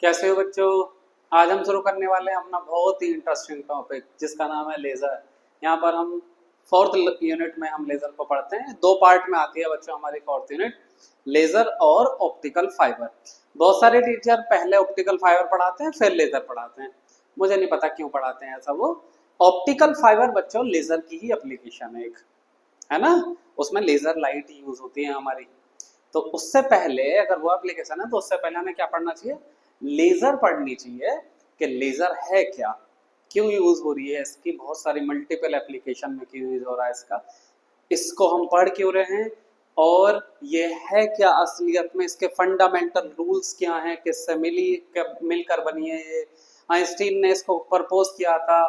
कैसे हो बच्चों। आज हम शुरू करने वाले हैं अपना बहुत ही इंटरेस्टिंग टॉपिक जिसका नाम है लेज़र। यहाँ पर हम फोर्थ यूनिट में हम लेज़र को पढ़ते हैं। दो पार्ट में आती है बच्चों हमारी फोर्थ यूनिट, लेज़र और ऑप्टिकल फाइबर। बहुत सारे टीचर पहले ऑप्टिकल फाइबर पढ़ाते हैं फिर लेज़र पढ़ाते हैं, मुझे नहीं पता क्यों पढ़ाते हैं ऐसा। वो ऑप्टिकल फाइबर बच्चों लेज़र की ही एप्लीकेशन है एक, है ना। उसमें लेज़र लाइट यूज होती है हमारी। तो उससे पहले अगर वो एप्लीकेशन है तो उससे पहले हमें क्या पढ़ना चाहिए, लेजर पढ़नी चाहिए कि लेजर है क्या, क्यों यूज हो रही है इसकी, बहुत सारी मल्टीपल एप्लीकेशन में क्यों यूज हो रहा है इसका, इसको हम पढ़ क्यों रहे हैं और ये है क्या असलियत में, इसके फंडामेंटल रूल्स क्या हैं, किससे मिलकर बनी है ये। आइंस्टीन ने इसको प्रपोज किया था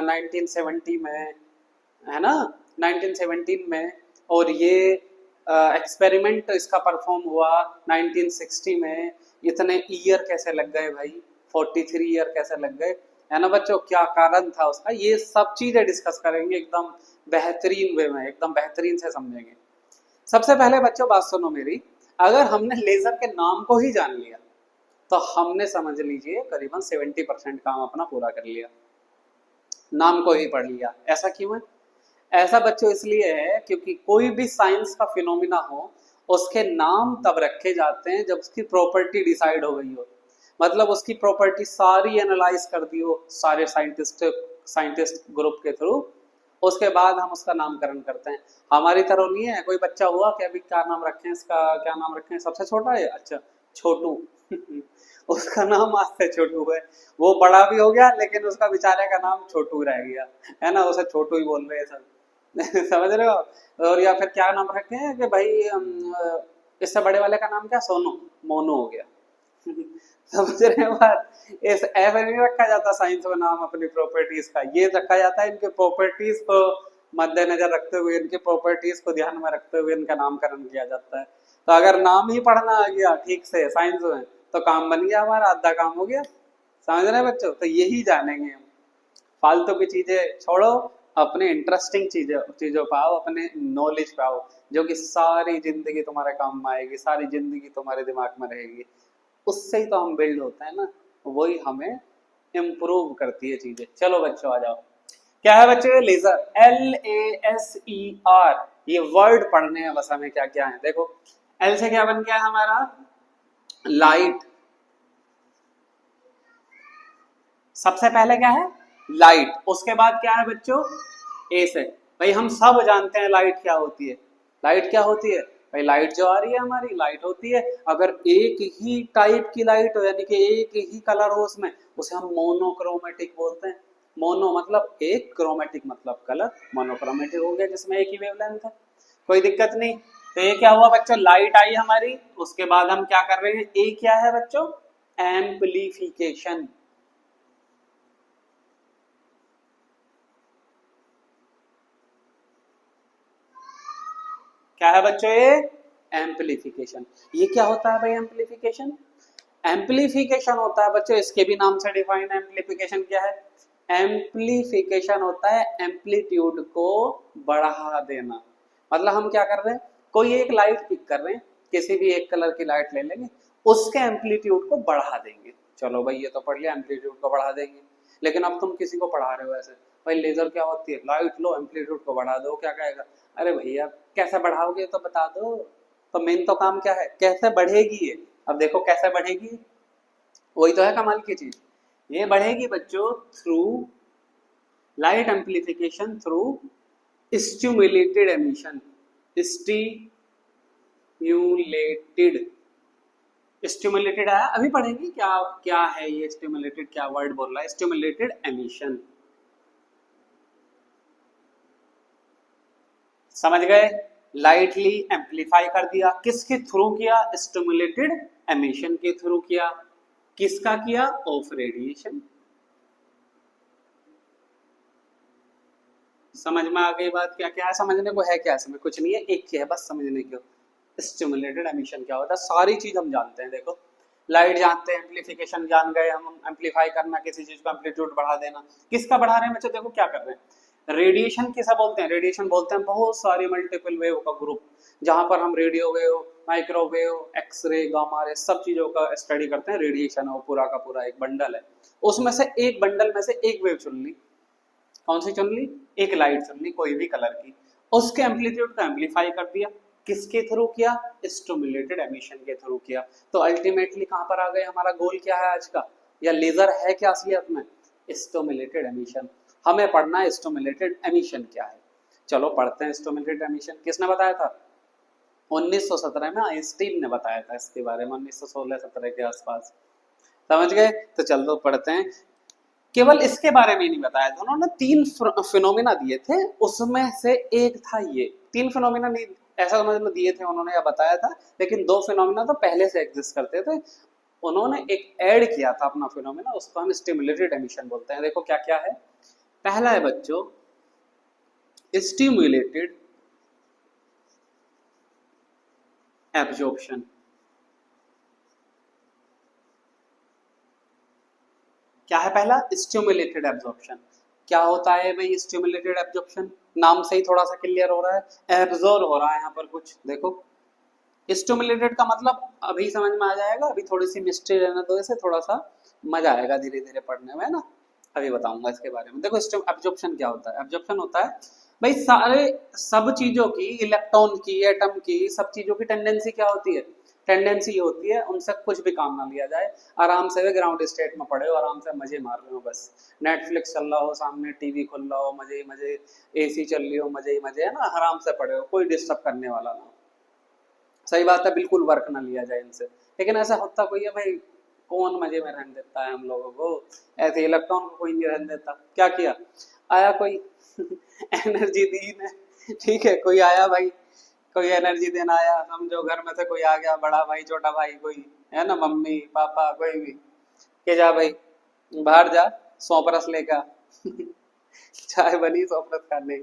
1970 में, है ना, 1917 में। और ये एक्सपेरिमेंट इसका परफॉर्म हुआ 1960 में। इतने ईयर कैसे लग गए भाई, 43 ईयर कैसे लग गए, है ना बच्चों, क्या कारण था उसका, ये सब चीजें डिस्कस करेंगे एकदम बेहतरीन वे में, एकदम बेहतरीन से समझेंगे। सबसे पहले बच्चों बात सुनो मेरी, अगर हमने लेजर के नाम को ही जान लिया तो हमने समझ लीजिए करीबन 70% काम अपना पूरा कर लिया। नाम को ही पढ़ लिया, ऐसा क्यों है? ऐसा बच्चों इसलिए है क्योंकि कोई भी साइंस का फिनोमिना हो उसके नाम तब रखे जाते हैं जब उसकी प्रॉपर्टी डिसाइड हो गई हो, मतलब उसकी प्रॉपर्टी सारी एनालाइज कर दी हो सारे साइंटिस्ट ग्रुप के थ्रू, उसके बाद हम उसका नामकरण करते हैं। हमारी तरह नहीं है, कोई बच्चा हुआ कि अभी क्या नाम रखें इसका, क्या नाम रखें, सबसे छोटा है अच्छा छोटू उसका नाम आज से छोटू है, वो बड़ा भी हो गया लेकिन उसका बेचारे का नाम छोटू रह गया, है ना, उसे छोटू ही बोल रहे हैं सब समझ रहे हो। और या फिर क्या नाम रखे हैं कि भाई इससे बड़े वाले का नाम क्या, सोनू, मोनू हो गया समझ रहे हो बात। इस ऐसे नहीं रखा जाता साइंस में नाम अपनी प्रॉपर्टीज का, ये रखा जाता है इनके प्रॉपर्टीज को मद्देनजर रखते हुए, इनके प्रॉपर्टीज को ध्यान में रखते हुए इनका नामकरण किया जाता है। तो अगर नाम ही पढ़ना आ गया ठीक से साइंस में तो काम बन गया हमारा, आधा काम हो गया। समझ रहे बच्चों, तो यही जानेंगे हम। फालतू की चीजें छोड़ो, अपने इंटरेस्टिंग चीजों पे आओ, अपने नॉलेज पे आओ, जो कि सारी जिंदगी तुम्हारे काम में आएगी, सारी जिंदगी तुम्हारे दिमाग में रहेगी। उससे ही तो हम बिल्ड होते हैं ना, वही हमें इम्प्रूव करती है चीजें। चलो बच्चों आ जाओ, क्या है बच्चों ये लेजर, LASER, ये वर्ड पढ़ने हैं बस हमें, क्या क्या है देखो। एल से क्या बन गया हमारा, लाइट। सबसे पहले क्या है, लाइट। उसके बाद क्या है बच्चों, ए से। भाई हम सब जानते हैं लाइट क्या होती है, लाइट क्या होती है भाई, लाइट जो आ रही है हमारी लाइट होती है। अगर एक ही टाइप की लाइट हो, यानी कि एक ही कलर हो उसमें, उसे हम मोनोक्रोमेटिक बोलते हैं। मोनो मतलब एक, क्रोमेटिक मतलब कलर, मोनोक्रोमेटिक हो गया जिसमें एक ही वेवलेंथ है, कोई दिक्कत नहीं। तो ये क्या हुआ बच्चों, लाइट आई हमारी। उसके बाद हम क्या कर रहे हैं, ए क्या है बच्चों, एम्पलीफिकेशन। क्या है बच्चों ये, एम्पलीफिकेशन। ये क्या होता है भाई एम्पलीफिकेशन, एम्पलीफिकेशन होता है बच्चों, इसके भी नाम से डिफाइन है। एम्पलीफिकेशन क्या है, एम्पलीफिकेशन होता है एम्पलीट्यूड को बढ़ा देना। मतलब हम क्या कर रहे हैं, कोई एक लाइट पिक कर रहे हैं, किसी भी एक कलर की लाइट ले लेंगे, उसके एम्पलीट्यूड को बढ़ा देंगे। चलो भाई ये तो पढ़ लिया, एम्पलीट्यूड को बढ़ा देंगे। लेकिन अब तुम किसी को पढ़ा रहे हो ऐसे, भाई लेजर क्या होती है, लाइट लो एम्पलीट्यूड को बढ़ा दो, क्या कहेगा, अरे भैया कैसे बढ़ाओगे तो बता दो। तो मेन तो काम क्या है, कैसे बढ़ेगी ये। अब देखो कैसे बढ़ेगी, वही तो है कमाल की चीज। ये बढ़ेगी बच्चों through light amplification, through stimulated emission. Stimulated, stimulated आया अभी पढ़ेंगे क्या क्या है ये स्टिमुलेटेड, क्या वर्ड बोल रहा है, स्टिमुलेटेड एमिशन। समझ गए, लाइटली एम्पलीफाई कर दिया, किसके थ्रू किया, स्टिमुलेटेड एमिशन के थ्रू किया। किसका किया, ऑफ रेडिएशन। समझ में आ गई बात, क्या क्या है समझने को, है क्या इसमें, कुछ नहीं है, एक ही है बस समझने को। स्टिमुलेटेड एमिशन क्या होता है, सारी चीज हम जानते हैं। देखो लाइट जानते हैं, एम्पलीफिकेशन जान गए हम, एम्पलीफाई करना, किसी चीज को एम्पलीट्यूड बढ़ा देना। किसका बढ़ा रहे हैं बच्चों, देखो क्या कर रहे हैं, रेडिएशन किसा बोलते हैं, रेडिएशन बोलते हैं बहुत सारी मल्टीपल वेव का ग्रुप, जहां पर हम radio wave microwave, x-ray, gamma ray, सब चीजों का स्टडी करते हैं। रेडिएशन है वो पूरा का पूरा एक बंडल है, उसमें से एक बंडल में से एक वेव चुन ली। कौन सी चुन ली? एक लाइट चुन ली कोई भी कलर की, उसके एम्पलीट्यूड को एम्पलीफाई कर दिया। किसके थ्रू किया? स्टिमुलेटेड एमिशन के थ्रू किया। तो अल्टीमेटली कहां पर आ गए? हमारा गोल क्या है आज का, या लेजर है क्या असलियत में? Stimulated emission. हमें पढ़ना है स्टिमुलेटेड एमिशन क्या है। चलो पढ़ते हैं स्टिमुलेटेड एमिशन। किसने बताया था? 1917 में आइंस्टीन ने बताया था इसके बारे में, 1916-17 के आसपास। समझ गए? तो चलो पढ़ते हैं। केवल इसके बारे में नहीं बताया था उन्होंने, 3 फिनोमिना दिए थे, उसमें से एक था ये। 3 फिनोमिना नहीं ऐसा मतलब दिए थे उन्होंने या बताया था, लेकिन 2 फिनोमिना तो पहले से एग्जिस्ट करते थे। उन्होंने एक ऐड किया था अपना फिनोमिना, उसको हम स्टिमुलेटेड एमिशन बोलते हैं। देखो क्या क्या है। पहला है बच्चों स्टिमुलेटेड एब्जॉर्प्शन। क्या है पहला? Stimulated absorption. क्या होता है भाई स्टिमुलेटेड एब्जॉर्प्शन? नाम से ही थोड़ा सा क्लियर हो रहा है, एब्जॉर्ब हो रहा है यहाँ पर कुछ। देखो स्टिमुलेटेड का मतलब अभी समझ में आ जाएगा, अभी थोड़ी सी मिस्ट्री रहने दो इसे, थोड़ा सा मजा आएगा धीरे धीरे पढ़ने में, है ना। अभी बताऊंगा इसके बारे में। देखो एब्जॉर्प्शन क्या होता है? एब्जॉर्प्शन होता है भाई सारे सब चीजों की, इलेक्ट्रॉन की, एटम की, सब चीजों की टेंडेंसी क्या होती है? टेंडेंसी ये होती है उनसे कुछ भी काम ना लिया जाए, आराम से वे ग्राउंड स्टेट में पड़े हो, आराम से मजे मार रहे हो, बस नेटफ्लिक्स चल रहा हो सामने, टीवी खुल रहा हो, मजे ही मजे, एसी चल रही हो, मजे ही मजे, है ना, आराम से पड़े हो, कोई डिस्टर्ब करने वाला ना हो। सही बात है, बिल्कुल वर्क ना लिया जाए इनसे। लेकिन ऐसा होता कोई है भाई? कौन मजे में रहने देता है हम लोगों को? ऐसे इलेक्ट्रॉन को कोई नहीं रहने देता। क्या किया? आया कोई एनर्जी दी ने, ठीक है, कोई आया भाई, कोई एनर्जी देना आया, समझो घर में से कोई आ गया, बड़ा भाई, छोटा भाई, कोई है ना, मम्मी पापा, कोई भी, के जा भाई बाहर जा, 100 रस लेकर चाय बनी 100 रस खाने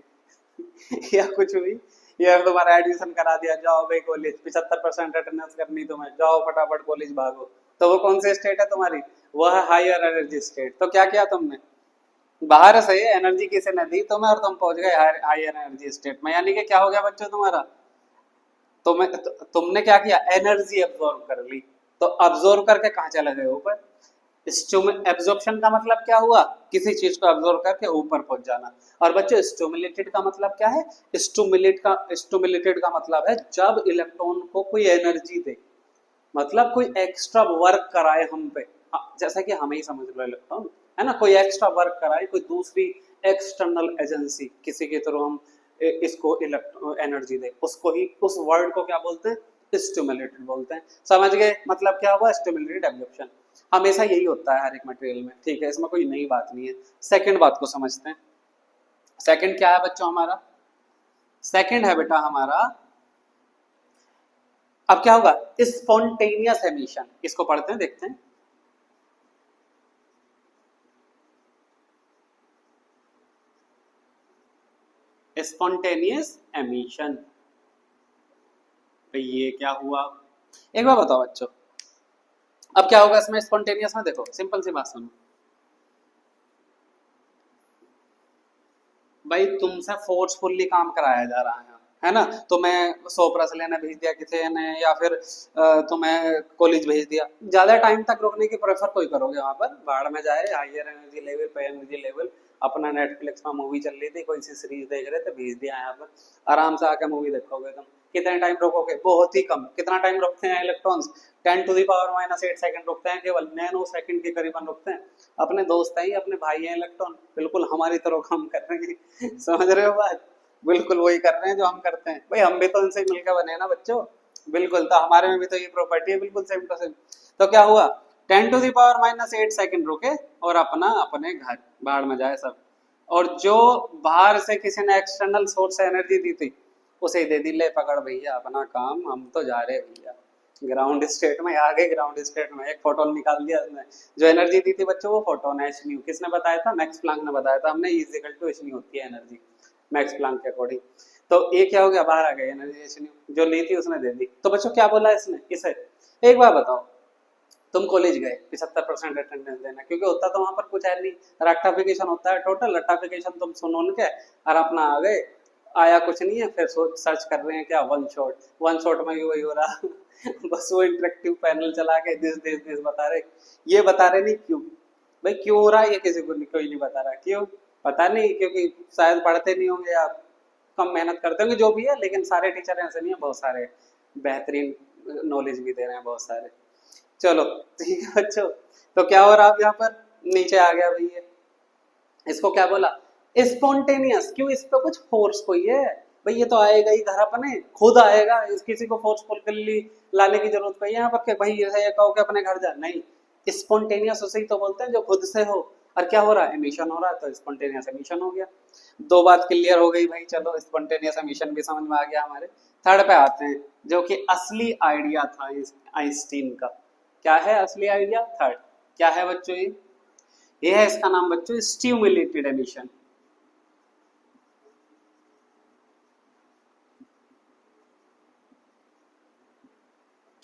या कुछ भी, या तुम्हारा एडमिशन करा दिया, जाओ भाई कॉलेज, 75% अटेंडेंस करनी तुम्हें, जाओ फटाफट कॉलेज भागो। तो वो कौन सी स्टेट है तुम्हारी? वो है हायर एनर्जी स्टेट। तो क्या किया तुमने? बाहर से एनर्जी किसी ने दी तुम्हें और तुम पहुंच गए हायर एनर्जी स्टेट में। यानी कि क्या हो गया बच्चों तुम्हारा? तुमने क्या किया? एनर्जी एब्जॉर्ब कर ली। तो अब्जॉर्ब करके कहाँ चले गए? ऊपर। एब्जॉर्प्शन का मतलब क्या हुआ? किसी चीज को एब्जॉर्ब करके ऊपर पहुंच जाना। और बच्चों स्टिमुलेटेड का मतलब क्या है? स्टिमुलेटेड का मतलब है जब इलेक्ट्रॉन को कोई एनर्जी दे, मतलब कोई एक्स्ट्रा वर्क कराए हम पे। जैसा कि हमें ही समझ लो इलेक्ट्रॉन, है ना, कोई एक्स्ट्रा वर्क कराए, कोई दूसरी एक्सटर्नल एजेंसी किसी के थ्रू हम इसको एनर्जी दे, उसको ही, उस वर्ड को क्या बोलते हैं? स्टिमुलेटेड बोलते हैं। समझ गए मतलब क्या हुआ? Stimulated absorption. हमेशा यही होता है हर एक मटेरियल में, ठीक है, इसमें कोई नई बात नहीं है। सेकंड बात को समझते हैं। सेकंड क्या है बच्चों हमारा? सेकंड है बेटा हमारा, अब क्या होगा? Spontaneous emission. इसको पढ़ते हैं, देखते हैं। स्पॉन्टेनियस एमिशन, ये क्या हुआ? एक बार बताओ बच्चों, अब क्या होगा इसमें स्पॉन्टेनियस में? देखो सिंपल सी बात सुनो भाई, तुमसे फोर्सफुल्ली काम कराया जा रहा है ना, तुम्हें 100 प्लस लेने भेज दिया किसी ने, या फिर तुम्हें कॉलेज भेज दिया, ज्यादा टाइम तक रुकने की प्रेफर कोई करोगे? वहां पर बाढ़ में जाए, हायर एनर्जी लेवल पे एनर्जी लेवल, अपना नेटफ्लिक्स में मूवी चल रही थी, कोई सी सीरीज देख रहे थे, भेज दिया यहाँ पर, आराम से आके मूवी देखोगे तुम। कितने टाइम रुकोगे? बहुत ही कम। कितना टाइम रुकते हैं इलेक्ट्रॉन्स? 10⁻⁻8 सेकंड रुकते हैं, केवल नैनो सेकंड के करीबन रुकते हैं। अपने दोस्त हैं, अपने भाई हैं इलेक्ट्रॉन, बिल्कुल हमारी तरह काम कर रहे हैं समझ रहे हो बात? बिल्कुल वही कर रहे हैं जो हम करते हैं भाई, हम भी तो उनसे मिलकर बने हैं ना बच्चों। बिल्कुल, तो हमारे में भी तो ये प्रॉपर्टी है, बिल्कुल सेम टू सेम। तो क्या हुआ? 10⁻⁻8 सेकंड रुके और अपना अपने घर, बाहर में जाए सब। और जो बाहर से किसी ने एक्सटर्नल सोर्स से एनर्जी दी थी, उसे दे दी, ले पकड़ भैया अपना काम, हम तो जा रहे भैया ग्राउंड स्टेट में, आ गए ग्राउंड स्टेट में। एक फोटोन निकाल दिया उसने, जो एनर्जी दी थी बच्चों वो फोटोन है, एच न्यू। किसने बताया था? मैक्स प्लांक ने बताया था हमने, is equal to H nu होती है एनर्जी मैक्स प्लांक के अकॉर्डिंग। तो ये क्या हो गया? बाहर आ गई एनर्जी एच न्यू, जो ली थी उसने दे दी। तो बच्चों क्या बोला इसने इसे? एक बार बताओ, तुम कॉलेज गए 75% अटेंडेंस देना, क्योंकि होता तो वहां पर कुछ है नहीं, रट्टाफिकेशन होता है, टोटल रट्टाफिकेशन तुम सुनो उनके और अपना आ गए, आया कुछ नहीं है, फिर सोच सर्च कर रहे हैं क्या, वन शॉट में भी वही हो रहा बस वो इंटरेक्टिव पैनल चला के दिस बता रहे, ये बता रहे नहीं क्यों भाई, क्यों हो रहा है ये किसी को कोई नहीं बता रहा, क्यों पता नहीं, क्योंकि शायद पढ़ते नहीं होंगे या कम मेहनत करते होंगे, जो भी है, लेकिन सारे टीचर ऐसे नहीं है, बहुत सारे बेहतरीन नॉलेज भी दे रहे हैं बहुत सारे। चलो ठीक है बच्चों, तो क्या हो रहा है अब यहाँ पर, नीचे आ गया भाई ये, इसको क्या बोला, स्पॉन्टेनियस, क्यों, इस पे कुछ फोर्स कोई है भाई, ये तो आएगा ही घर अपने खुद आएगा, इस किसी को फोर्सफुली लाने की जरूरत नहीं है यहाँ पर कि भाई ये कहो कि अपने घर जा, नहीं, स्पॉन्टेनियस उसे ही तो बोलते हैं जो खुद से हो, और क्या हो रहा है, एमिशन हो रहा है, तो स्पॉन्टेनियस एमिशन हो गया। दो बात क्लियर हो गई भाई, चलो स्पॉन्टेनियस एमिशन भी समझ में आ गया हमारे। थर्ड पे आते हैं, जो कि असली आइडिया था आइंस्टीन का, क्या है असली आइडिया, थर्ड क्या है बच्चों, ये है इसका नाम बच्चों स्टिमुलेटेड एमिशन।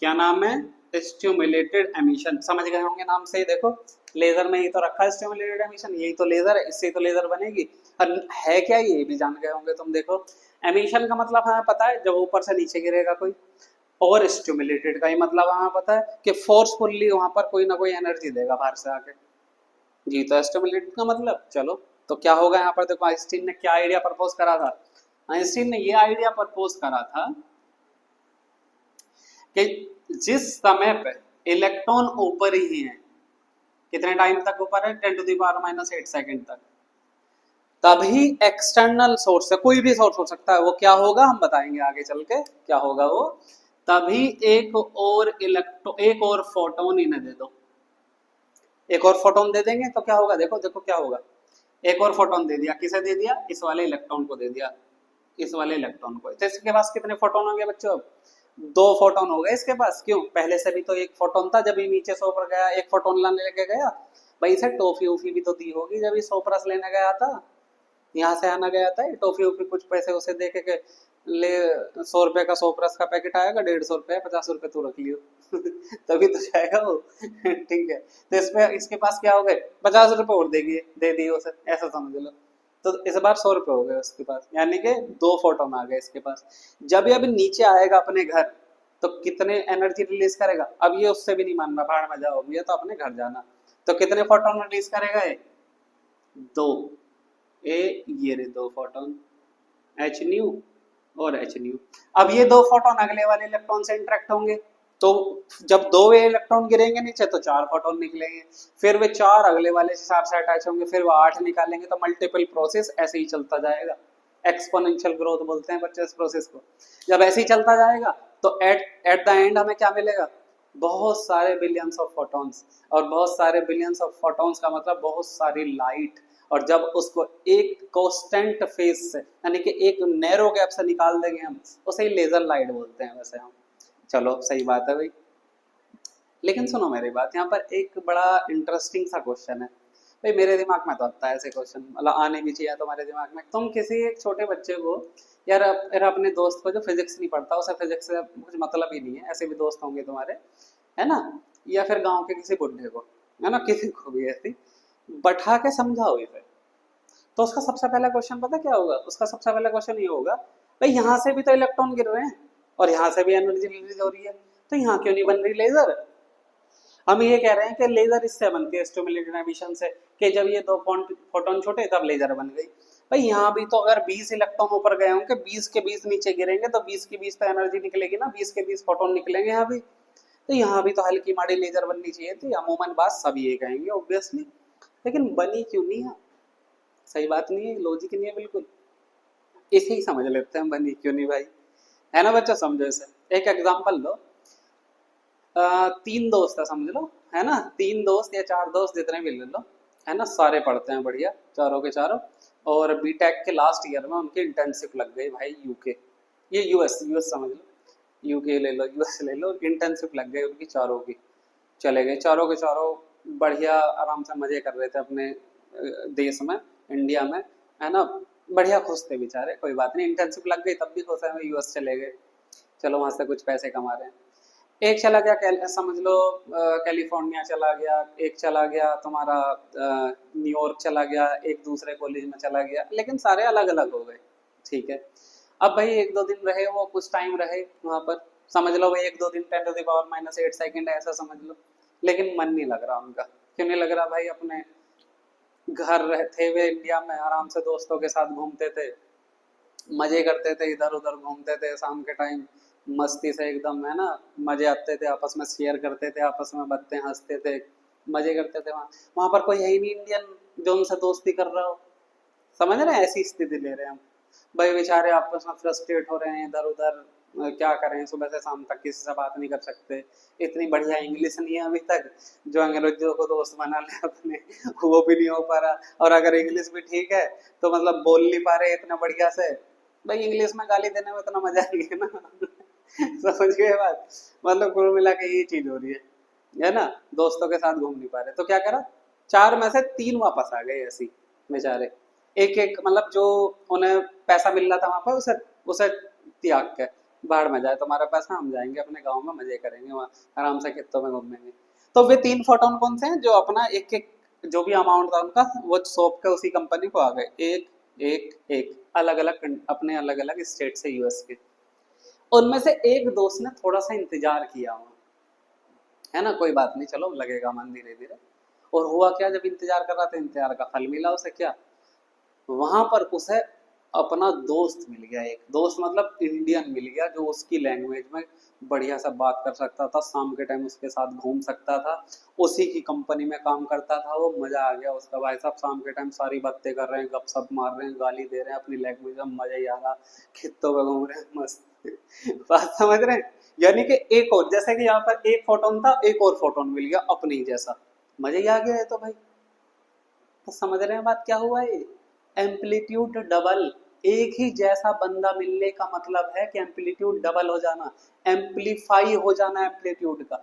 क्या नाम है, स्टिमुलेटेड एमिशन, समझ गए होंगे नाम से ही, देखो लेजर में ही तो रखा है स्टिमुलेटेड एमिशन, यही तो लेजर है, इससे तो लेजर बनेगी, और है क्या ये भी जान गए होंगे तुम। देखो एमिशन का मतलब हमें पता है जब ऊपर से नीचे गिरेगा कोई, और स्टिमुलेटेड का ही मतलब हमें पता है कि फोर्सफुल्ली वहां पर कोई ना कोई एनर्जी देगा बाहर से आके, जी तो स्टिमुलेटेड का मतलब। चलो तो क्या होगा यहाँ पर, देखो आइंस्टीन ने क्या आइडिया प्रपोज करा था, आइंस्टीन ने ये आइडिया प्रपोज करा था कि जिस समय पे इलेक्ट्रॉन ऊपर ही है, कितने टाइम तक ऊपर है, 10⁻⁻8 सेकंड तक, तभी एक्सटर्नल सोर्स से, कोई भी सोर्स हो सकता है, वो क्या होगा हम बताएंगे आगे चल के क्या होगा वो, तभी एक और फोटोन इन्हें दे दो, एक और फोटोन दे देंगे तो क्या होगा, देखो देखो क्या होगा, एक और फोटोन दे दिया, किसे दे दिया, इस वाले इलेक्ट्रॉन को दे दिया, इस वाले इलेक्ट्रॉन को, तो इसके पास कितने फोटोन हो गए बच्चों, अब दो फोटोन हो गए इसके पास, क्यों, पहले से भी तो एक फोटोन था, जब ये नीचे से ऊपर गया एक फोटोन लाने लेके गया भाई, इसे टॉफी उफी भी तो दी होगी जब ये सोपरस लेने गया था, यहाँ से आना गया था, टॉफी उफी कुछ पैसे उसे दे के ले, 100 रुपए का सोपरस का पैकेट आएगा, 150 रुपए, 50 रुपए तू रख लियो तभी तो जाएगा वो ठीक है, तो इसमें इसके पास क्या हो गए, 50 रुपए और देगी, दे दिए उसे, ऐसा समझ लो, तो इस बार 100 रुपए हो गए उसके पास, यानी कि दो फोटोन आ गए इसके पास। जब ये अभी नीचे आएगा अपने घर, तो कितने एनर्जी रिलीज करेगा, अब ये उससे भी नहीं मान रहा, भाड़ में जाओ, ये तो अपने घर जाना, तो कितने फोटोन रिलीज करेगा ये, दो, ये रे दो फोटोन, एच न्यू और एच न्यू। अब ये दो फोटोन अगले वाले इलेक्ट्रॉन से इंटरेक्ट होंगे, तो जब दो वे इलेक्ट्रॉन गिरेंगे नीचे तो 4 फोटोन निकलेंगे, फिर वे 4 अगले वाले से 4 से अटैच होंगे, फिर वो 8 निकालेंगे, तो मल्टीपल प्रोसेस ऐसे ही चलता जाएगा, एक्सपोनेंशियल ग्रोथ बोलते हैं बच्चे इस प्रोसेस को। जब ऐसे ही चलता जाएगा तो एट द एंड हमें क्या मिलेगा, बहुत सारे बिलियंस ऑफ फोटॉन्स, और बहुत सारे बिलियंस ऑफ फोटॉन्स का मतलब बहुत सारी लाइट, और जब उसको एक कांस्टेंट फेज से, यानी कि एक नैरो गैप से निकाल देंगे हम, उसे ही लेजर लाइट बोलते हैं वैसे हम। चलो सही बात है भाई, लेकिन सुनो मेरी बात, यहाँ पर एक बड़ा इंटरेस्टिंग सा क्वेश्चन है भाई, मेरे दिमाग में तो आता है ऐसे क्वेश्चन, मतलब आने भी चाहिए तुम्हारे दिमाग में। तुम किसी एक छोटे बच्चे को, यार अपने दोस्त को जो फिजिक्स नहीं पढ़ता, उसे फिजिक्स से कुछ मतलब ही नहीं है, ऐसे भी दोस्त होंगे तुम्हारे, है ना, या फिर गांव के किसी बुढ़े को, है ना, किसी को भी ऐसी बैठा के समझाओ इसे, तो उसका सबसे पहला क्वेश्चन पता क्या होगा, उसका सबसे पहला क्वेश्चन ये होगा, भाई यहाँ से भी तो इलेक्ट्रॉन गिर रहे हैं और यहाँ से भी एनर्जी रिलीज हो रही है, तो यहाँ क्यों नहीं बन रही लेजर। हम ये कह रहे हैं कि लेजर इससे बनती है स्टिमुलेटेड एमिशन से, कि जब ये दो फोटोन छोटे तब लेजर बन गई। भाई यहाँ भी तो अगर 20 इलेक्ट्रॉन ऊपर गए होंगे, 20 के 20 नीचे गिरेंगे, तो 20 के 20 तो एनर्जी निकलेगी ना, 20 के 20 फोटोन निकलेंगे यहाँ भी, तो यहाँ भी तो हल्की माड़ी लेजर बननी चाहिए थी। अमूमन बात सब ये कहेंगे ऑब्वियसली, लेकिन बनी क्यों नहीं है, सही बात नहीं है, लॉजिक नहीं है बिल्कुल, इसे ही समझ लेते हैं बनी क्यों नहीं भाई, है ना बच्चा, समझो इसे। एक एग्जांपल लो, 3 दोस्त है समझ लो, है ना, 3 दोस्त या 4 दोस्त जितने भी ले लो, है ना, सारे पढ़ते हैं बढ़िया चारों के चारों, और बीटेक के लास्ट ईयर में उनकी इंटर्नशिप लग गई भाई यूके, ये यूएस समझ लो, यूके ले लो, यूएस ले लो, इंटर्नशिप लग गई उनकी चारों की, चले गए चारों के चारों, बढ़िया आराम से मजे कर रहे थे अपने देश में, इंडिया में, है ना, बढ़िया खुश थे बेचारे, कोई बात नहीं, इंटर्नशिप लग गई तब भी खुश है, यूएस चले गए, चलो वहां से कुछ पैसे कमा रहे हैं। एक चला गया समझ लो कैलिफोर्निया चला गया, एक चला गया तुम्हारा न्यूयॉर्क चला गया, एक दूसरे कॉलेज में चला गया, लेकिन सारे अलग अलग हो गए, ठीक है। अब भाई 1-2 दिन रहे वो, कुछ टाइम रहे वहां पर, समझ लो भाई 1-2 दिन 10⁻⁻8 सेकंड है ऐसा समझ लो, लेकिन मन नहीं लग रहा उनका। क्यों नहीं लग रहा भाई? अपने घर रहते हुए इंडिया में आराम से दोस्तों के साथ घूमते थे, मजे करते थे, इधर उधर घूमते थे शाम के टाइम, मस्ती से एकदम, है ना, मजे आते थे, आपस में शेयर करते थे, आपस में बातें हंसते थे, मजे करते थे। वहाँ वहां पर कोई है ही नहीं इंडियन जो उनसे दोस्ती कर रहा हो, समझ रहे हैं? ऐसी स्थिति ले रहे हैं हम। भाई बेचारे आपस में फ्रस्ट्रेट हो रहे हैं इधर उधर, क्या करें, सुबह से शाम तक किसी से बात नहीं कर सकते, इतनी बढ़िया इंग्लिश नहीं है अभी तक जो अंग्रेजों को दोस्त बना ले अपने, वो भी नहीं हो पा रहा, और अगर इंग्लिश भी ठीक है तो मतलब बोल नहीं पा रहे इतना बढ़िया से। भाई इंग्लिश में गाली देने में इतना मजा नहीं है ना। समझ गए बात? मतलब कुल मिला के ये चीज हो रही है ना, दोस्तों के साथ घूम नहीं पा रहे, तो क्या करा, 4 में से 3 वापस आ गए ऐसी बेचारे, एक एक मतलब जो उन्हें पैसा मिल रहा था वहां पर उसे उसे त्याग के, बाहर में जाए तुम्हारा पैसा, हम जाएंगे अपने गांव में मजे करेंगे वहाँ, आराम से खेतों में घूमेंगे। तो वे 3 फोटोन कौन से हैं जो अपना एक एक जो भी अमाउंट था उनका वो सौंप के उसी कंपनी को आ गए, एक एक एक अलग अलग अपने अलग अलग स्टेट से यूएस के। उनमें से एक दोस्त ने थोड़ा सा इंतजार किया वहाँ, है ना, कोई बात नहीं, चलो लगेगा मन धीरे धीरे। और हुआ क्या, जब इंतजार कर रहा था इंतजार का फल मिला उसे, क्या, वहां पर उसे अपना दोस्त मिल गया, एक दोस्त मतलब इंडियन मिल गया जो उसकी लैंग्वेज में बढ़िया सा बात कर सकता था, शाम के टाइम उसके साथ घूम सकता था, उसी की कंपनी में काम करता था वो, मजा आ गया उसका। भाई साहब शाम के टाइम सारी बातें कर रहे हैं, गपशप मार रहे हैं, गाली दे रहे हैं अपनी लैंग्वेज में, मजा ही आ रहा, खेतों में घूम रहे हैं मस्त। बात समझ रहे हैं? यानी कि एक और, जैसे कि यहाँ पर एक फोटोन था, एक और फोटोन मिल गया अपने ही जैसा, मजा ही आ गया है तो भाई। तो समझ रहे हैं बात क्या हुआ है? एम्पलीट्यूड डबल, एक ही जैसा बंदा मिलने का मतलब है कि एम्पलीट्यूड डबल हो जाना, एम्पलीफाई हो जाना एम्पलीट्यूड का।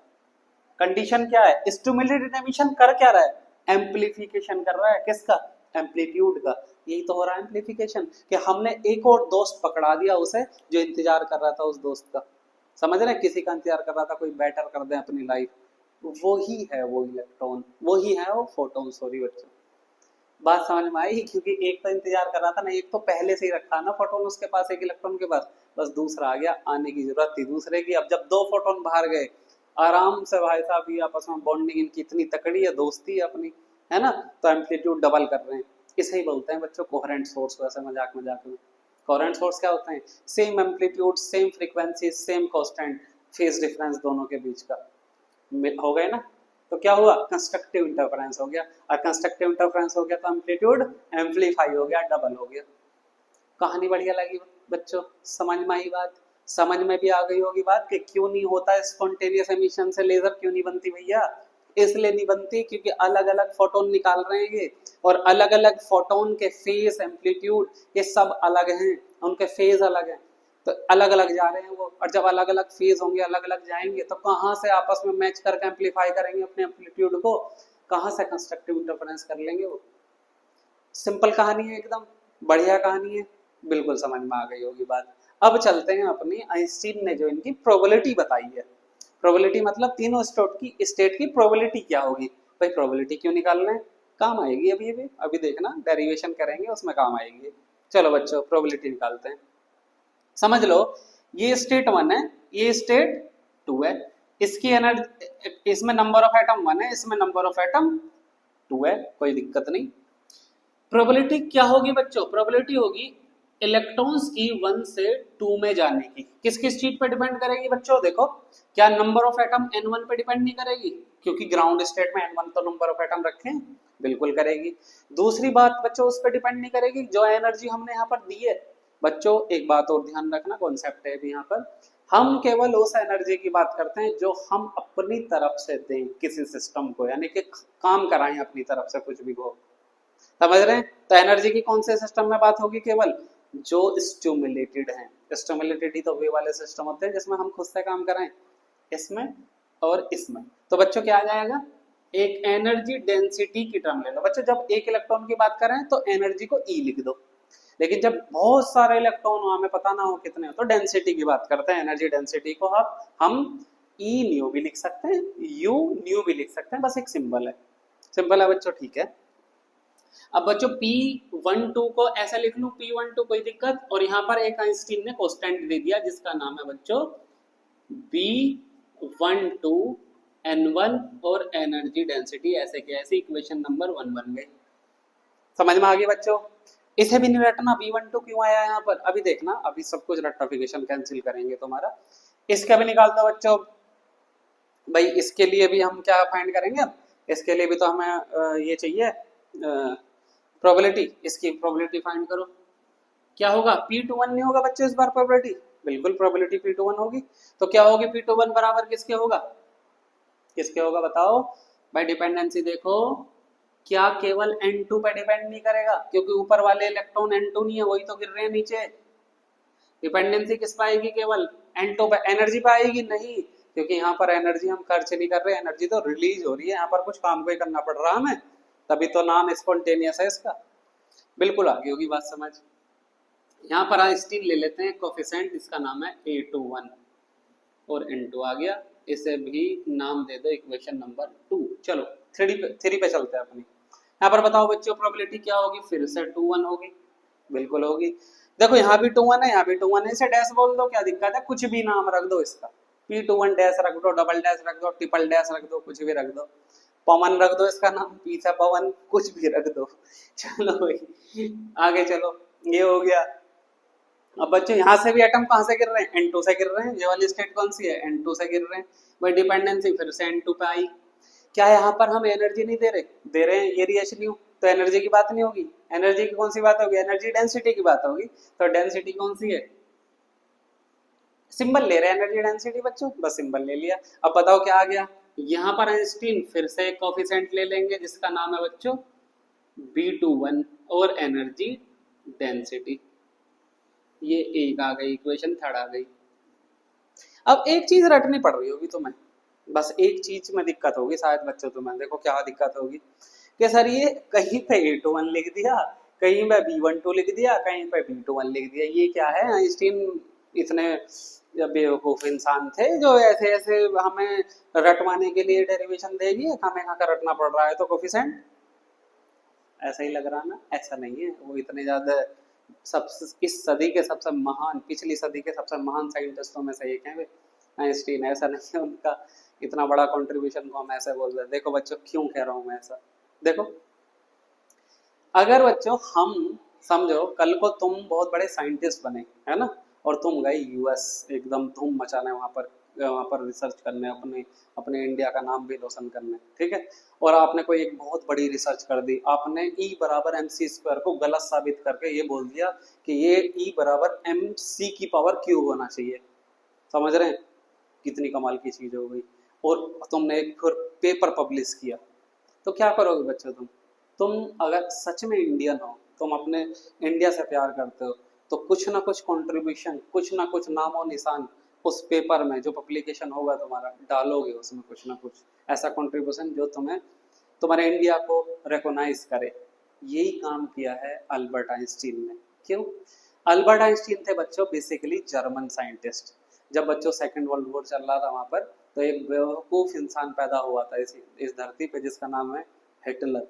कंडीशन क्या है? स्टिमुलेटेड एमिशन कर क्या रहा है? एम्पलीफिकेशन कर रहा है, किसका? एम्पलीट्यूड का। यही तो हो रहा है एम्पलीफिकेशन, कि हमने एक और दोस्त पकड़ा दिया उसे जो इंतजार कर रहा था उस दोस्त का। समझ रहे हैं? किसी का इंतजार कर रहा था कोई बेटर कर दे अपनी लाइफ, वो ही है वो इलेक्ट्रॉन, वो ही है वो फोटोन। सॉरी बच्चों, बात समझ में आई? क्योंकि एक तो इंतजार कर रहा था ना, एक तो पहले से ही रखा ना फोटोन उसके पास, एक इलेक्ट्रॉन के पास, बस दूसरा आ गया, आने की जरूरत थी दूसरे की। अब जब 2 फोटोन बाहर गए, आराम से भाई साहब ये आपस में बॉन्डिंग इनकी इतनी तकड़ी है, दोस्ती है अपनी, है ना, तो एम्पलीट्यूड डबल कर रहे हैं। इसे ही बोलते हैं बच्चों कोहेरेंट सोर्स, वैसे मजाक मजाक में। कोहेरेंट सोर्स क्या होते हैं? Same amplitude, same frequency, same constant, phase difference दोनों के बीच का हो गए ना। तो क्या हुआ? कंस्ट्रक्टिव इंटरफेरेंस हो गया, और कंस्ट्रक्टिव इंटरफेरेंस हो गया तो एम्पलीट्यूड एम्पलीफाई हो गया, डबल हो गया। कहानी बढ़िया लगी बच्चों? समझ में आई बात? समझ में भी आ गई होगी बात कि क्यों नहीं होता स्पॉन्टेनियस एमिशन से लेजर, क्यों नहीं बनती भैया? इसलिए नहीं बनती क्योंकि अलग अलग फोटोन निकाल रहे हैं ये, और अलग अलग फोटोन के फेज, एम्पलीट्यूड, ये सब अलग हैं, उनके फेज अलग हैं, तो अलग अलग जा रहे हैं वो। और जब अलग अलग फेज होंगे, अलग अलग जाएंगे, तो कहाँ से आपस में मैच करके एम्पलीफाई करेंगे अपने एम्पलीट्यूड को? कहाँ से कंस्ट्रक्टिव इंटरफेरेंस कर लेंगे वो? सिंपल कहानी है एकदम, बढ़िया कहानी है, बिल्कुल समझ में आ गई होगी बात। अब चलते हैं अपनी आइंस्टीन ने जो इनकी प्रोबेबिलिटी बताई है। प्रोबेबिलिटी मतलब तीनों स्टेट की प्रोबेबिलिटी क्या होगी। भाई प्रोबेबिलिटी क्यों निकाल रहे हैं? काम आएगी अभी अभी अभी देखना, डेरिवेशन करेंगे उसमें काम आएगी। चलो बच्चों प्रोबेबिलिटी निकालते हैं। समझ लो ये स्टेट 1 है, ये स्टेट 2 है, इसकी एनर्जी, इसमें नंबर ऑफ एटम 1 है, इसमें नंबर ऑफ एटम 2 है, कोई दिक्कत नहीं। प्रोबेबिलिटी क्या होगी बच्चों? प्रोबेबिलिटी होगी इलेक्ट्रॉन्स की 1 से 2 में जाने की। किस किस चीज पे डिपेंड करेगी बच्चों? देखो, क्या नंबर ऑफ एटम n1 पे डिपेंड नहीं करेगी? क्योंकि ग्राउंड स्टेट में n1 तो नंबर ऑफ एटम रखे हैं, बिल्कुल करेगी। दूसरी बात बच्चों, उस पर डिपेंड नहीं करेगी जो एनर्जी हमने यहाँ पर दी है। बच्चों एक बात और ध्यान रखना, कॉन्सेप्ट है अभी यहाँ पर, हम केवल उस एनर्जी की बात करते हैं जो हम अपनी तरफ से दें किसी सिस्टम को, यानी कि काम कराएं अपनी तरफ से कुछ भी हो। समझ रहे हैं? तो एनर्जी की कौन से सिस्टम में बात होगी? केवल जो स्टिमुलेटेड हैं। स्टिमुलेटेड ही तो वे वाले सिस्टम होते हैं जिसमें हम खुद से काम कराएं, इसमें और इसमें। तो बच्चों क्या आ जाएगा? एक एनर्जी डेंसिटी की टर्म ले लो बच्चों, जब एक इलेक्ट्रॉन की बात करें तो एनर्जी को ई लिख दो, लेकिन जब बहुत सारे इलेक्ट्रॉन हो, हमें पता ना हो कितने हो, तो डेंसिटी की बात करते हैं। एनर्जी डेंसिटी को हम ई न्यू भी लिख सकते हैं, यू न्यू भी लिख सकते हैं, बस एक सिंबल है, सिंपल है बच्चों, ठीक है। अब बच्चों P12 को ऐसा लिख लूं, P12 कोई दिक्कत, और यहाँ पर एक आइंस्टीन ने कांस्टेंट दे दिया जिसका नाम है बच्चों B12 N1 और एनर्जी डेंसिटी, ऐसे के ऐसे इक्वेशन नंबर 1 बन गई। समझ में आ गई बच्चों? इसे भी नहीं रटना B12 क्यों आया यहाँ पर, अभी देखना, अभी सब कुछ रट्टाफिकेशन कैंसिल करेंगे तुम्हारा। इसका भी निकाल दो बच्चों। भाई इसके लिए भी हम क्या फाइंड करेंगे, अब इसके लिए भी तो हमें ये चाहिए प्रोबेबिलिटी, इसकी प्रोबेबिलिटी फाइंड करो। क्या होगा, P21 नहीं होगा बच्चों इस बार प्रोबेबिलिटी, बिल्कुल प्रोबेबिलिटी P21 होगी। तो क्या होगी P21 बराबर किसके होगा, किसके होगा बताओ भाई। डिपेंडेंसी देखो, क्या केवल N2 पे डिपेंड नहीं करेगा, क्योंकि ऊपर वाले इलेक्ट्रॉन N2 नहीं है, वही तो गिर रहे हैं नीचे। डिपेंडेंसी किस पे आएगी, केवल N2 पे। एनर्जी पे आएगी नहीं, क्योंकि यहाँ पर एनर्जी हम खर्च नहीं कर रहे, एनर्जी तो रिलीज हो रही है, यहाँ पर कुछ काम को ही करना पड़ रहा है हमें, तभी तो नाम स्पॉन्टेनियस है इसका। बिल्कुल आ गई होगी बात समझ। यहाँ पर आइंस्टीन ले लेते हैं कोफिशिएंट, इसका नाम है A21 और N2 आ गया, इसे भी नाम दे दो इक्वेशन नंबर 2। चलो थ्री पे चलते हैं अपनी। यहाँ पर बताओ बच्चों प्रोबेबिलिटी क्या होगी, फिर से 2-1 होगी, बिल्कुल होगी। देखो यहाँ भी 2-1 है, यहाँ भी 2-1 है, इसे डैश बोल दो, क्या दिक्कत है, कुछ भी नाम रख दो इसका, P21 डैश रख दो, डबल डैश रख दो, ट्रिपल डैश रख दो, कुछ भी रख दो, पवन रख दो इसका नाम, पी से पवन, कुछ भी रख दो। चलो भाई आगे चलो, ये हो गया। अब बच्चों यहाँ से भी एटम कहाँ से गिर रहे हैं, N2 से गिर रहे हैं, ये वाली स्टेट कौन सी है, N2 से गिर रहे हैं। भाई डिपेंडेंसी फिर से N2 पे आई। क्या यहाँ पर हम एनर्जी नहीं दे रहे, दे रहे हैं, ये रिएक्शन तो एनर्जी की बात नहीं होगी, एनर्जी की कौन सी बात होगी, एनर्जी डेंसिटी की बात होगी। तो डेंसिटी कौन सी है, सिंबल ले रहे हैं एनर्जी डेंसिटी बच्चों, बस सिंबल ले लिया। अब बताओ क्या आ गया, यहाँ पर आइंस्टीन फिर से एक कोफिशिएंट ले लेंगे जिसका नाम है बच्चों B21 और एनर्जी डेंसिटी, ये एक आ गई, इक्वेशन थर्ड आ गई। अब एक चीज रटनी पड़ रही होगी तुम्हें, बस एक चीज में दिक्कत होगी शायद बच्चों तुम्हें, देखो क्या दिक्कत होगी कि सर ये कहीं पे A21 लिख दिया, कहीं पे B12 लिख दिया, कहीं पे B21 लिख दिया, ये क्या है। आइंस्टीन इतने बेवकूफ इंसान थे जो ऐसे ऐसे हमें रटवाने के लिए डेरिवेशन देगी, हमें यहाँ का रटना पड़ रहा है तो कोफिशिएंट। ऐसा ही लग रहा ना, ऐसा नहीं है, वो इतने ज्यादा सबसे इस सदी के सबसे महान, पिछली सदी के सबसे महान साइंटिस्टों में से एक है आइंस्टीन। ऐसा नहीं है उनका इतना बड़ा कंट्रीब्यूशन को हम ऐसे बोल रहे हैं। देखो बच्चों क्यों कह रहा हूं मैं ऐसा, देखो अगर बच्चों हम समझो कल को तुम बहुत बड़े साइंटिस्ट बने है ना, और तुम गए यूएस एकदम धूम मचाने, वहां पर रिसर्च करने, अपने अपने इंडिया का नाम भी रोशन करने, ठीक है। और आपने कोई एक बहुत बड़ी रिसर्च कर दी, आपने E बराबर MC² को गलत साबित करके ये बोल दिया कि ये E बराबर MC की पावर क्यूब होना चाहिए, समझ रहे हैं, कितनी कमाल की चीज हो गई। और तुमने एक फिर पेपर पब्लिश किया, तो क्या करोगे बच्चों तुम अगर सच में इंडियन हो, तुम अपने इंडिया से प्यार करते हो, तो कुछ ना कुछ कंट्रीब्यूशन, कुछ ना कुछ नामो निशान उस पेपर में जो पब्लिकेशन होगा तुम्हारा डालोगे, उसमें कुछ ना कुछ ऐसा कंट्रीब्यूशन जो तुम्हें तुम्हारे इंडिया को रिकॉग्नाइज करे। यही काम किया है अल्बर्ट आइंस्टीन ने। क्यों, अल्बर्ट आइंस्टीन थे बच्चों बेसिकली जर्मन साइंटिस्ट। जब बच्चों सेकेंड वर्ल्ड वॉर चल रहा था वहां पर, तो एक बेवकूफ इंसान पैदा हुआ था इस धरती पे जिसका नाम है हिटलर।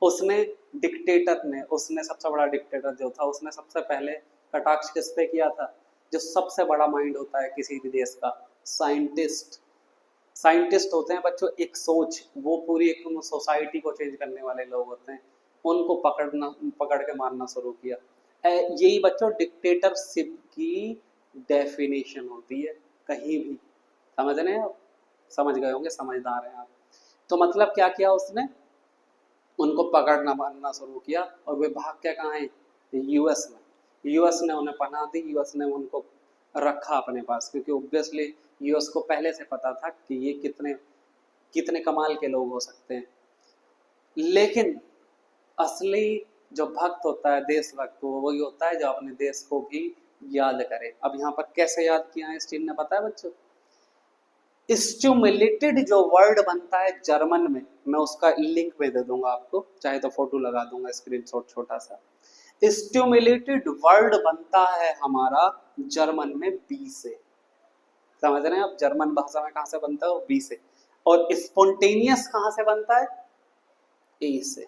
उसने डिक्टेटर ने, उसने सबसे बड़ा डिक्टेटर जो था, उसने सबसे पहले कटाक्ष किस पे किया था, जो सबसे बड़ा माइंड होता है किसी भी देश का, साइंटिस्ट। साइंटिस्ट होते हैं बच्चों एक सोच, वो पूरी एक सोसाइटी को चेंज करने वाले लोग होते हैं, उनको पकड़ के मारना शुरू किया। यही बच्चों डिक्टेटरशिप की डेफिनेशन होती है कहीं भी, समझ रहे हैं आप, समझ गए होंगे, समझदार हैं आप। तो मतलब क्या किया उसने, उनको पकड़ना मारना शुरू किया, और वे भाग के कहाँ हैं, यूएस में। यूएस ने उन्हें पनाह दी, यूएस ने उनको रखा अपने पास, क्योंकि ऑब्वियसली यूएस को पहले से पता था कि ये कितने कितने कमाल के लोग हो सकते हैं। लेकिन असली जो भक्त होता है, देशभक्त, वो वही होता है जो अपने देश को भी याद करे। अब यहाँ पर कैसे याद किया है स्टीन ने, पता है बच्चों, स्टिमुलेटेड जो वर्ड बनता है जर्मन में, मैं उसका लिंक में दे दूंगा आपको, चाहे तो फोटो लगा दूंगा स्क्रीनशॉट छोटा सा। स्टिमुलेटेड वर्ड बनता है हमारा जर्मन में बी से, समझ रहे हैं आप, जर्मन भाषा में कहां से बनता है, बी से। और स्पॉन्टेनियस कहां से बनता है, ए से।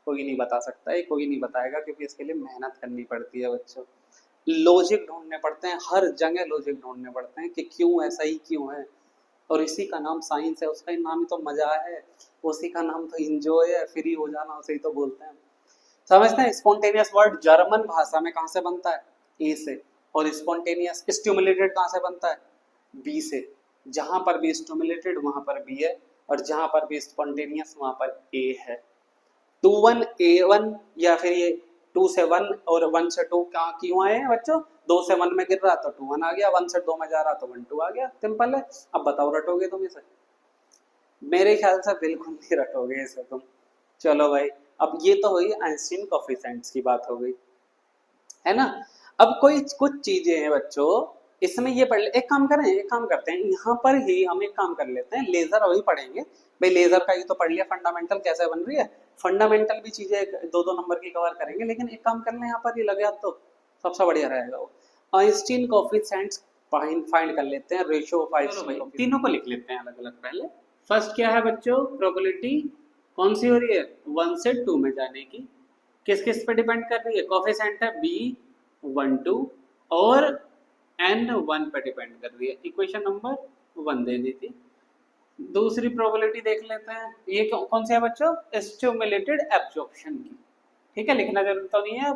कोई नहीं बता सकता है, कोई नहीं बताएगा, क्योंकि इसके लिए मेहनत करनी पड़ती है बच्चों। लॉजिक ढूंढने पड़ते हैं, हर जगह लॉजिक ढूंढने पड़ते हैं कि क्यों ऐसा ही क्यों है। और इसी का नाम साइंस है, उसका ही नाम ही तो मजा है, उसी का नाम तो इंजॉय है, फ्री हो जाना, उसे ही तो बोलते हैं। समझते हैं? स्पॉन्टेनियस वर्ड जर्मन भाषा में कहाँ से बनता है? ए से। और स्पॉन्टेनियस स्टिमुलेटेड कहाँ से बनता है? बी से। जहां पर भी स्टिमुलेटेड वहां पर बी है, और जहां पर भी स्पॉन्टेनियस वहां पर ए है। 2 1 A 1, या फिर ये 2 से 1 और 1 से 2 कहाँ क्यों आए हैं बच्चों? 2 से 1 में गिर रहा तो 2 1 आ गया, 1 से 2 में जा रहा तो 1 2 आ गया, सिंपल है। अब बताओ रटोगे तुम इसे? मेरे ख्याल से बिल्कुल नहीं रटोगे इसे तुम। चलो भाई, अब ये तो हुई आइंस्टीन कोफिशिएंट्स की बात हो गई, है ना। अब कोई कुछ चीजें हैं बच्चों, इसमें ये पढ़ ले, एक काम करें, एक काम करते हैं, यहाँ पर ही हम एक काम कर लेते हैं, लेजर अभी पढ़ेंगे भाई। लेजर का ये तो पढ़ लिया, फंडामेंटल कैसे बन रही है, फंडामेंटल भी चीजें 2 2 नंबर की कवर करेंगे, लेकिन एक काम कर लें, यहाँ पर ही लगे हाथ तो सबसे बढ़िया रहेगा वो। आइंस्टीन कोफिशिएंट्स फाइंड कर लेते हैं, रेशियो ऑफ आइंस्टीन, तीनों को लिख लेते हैं अलग अलग। पहले फर्स्ट क्या है बच्चों? प्रोबेबिलिटी कौन सी हो रही है? 1 से 2 में जाने की। किस किस पे डिपेंड कर रही है? कोफिशिएंट है बी 1 2 और n 1 पे डिपेंड कर रही है। इक्वेशन नंबर 1 दे दी थी। दूसरी प्रोबेबिलिटी देख लेते हैं, ये कौन सी है बच्चों? स्टिमुलेटेड एब्जॉर्प्शन की। ठीक है, लिखना जरूरी तो नहीं है,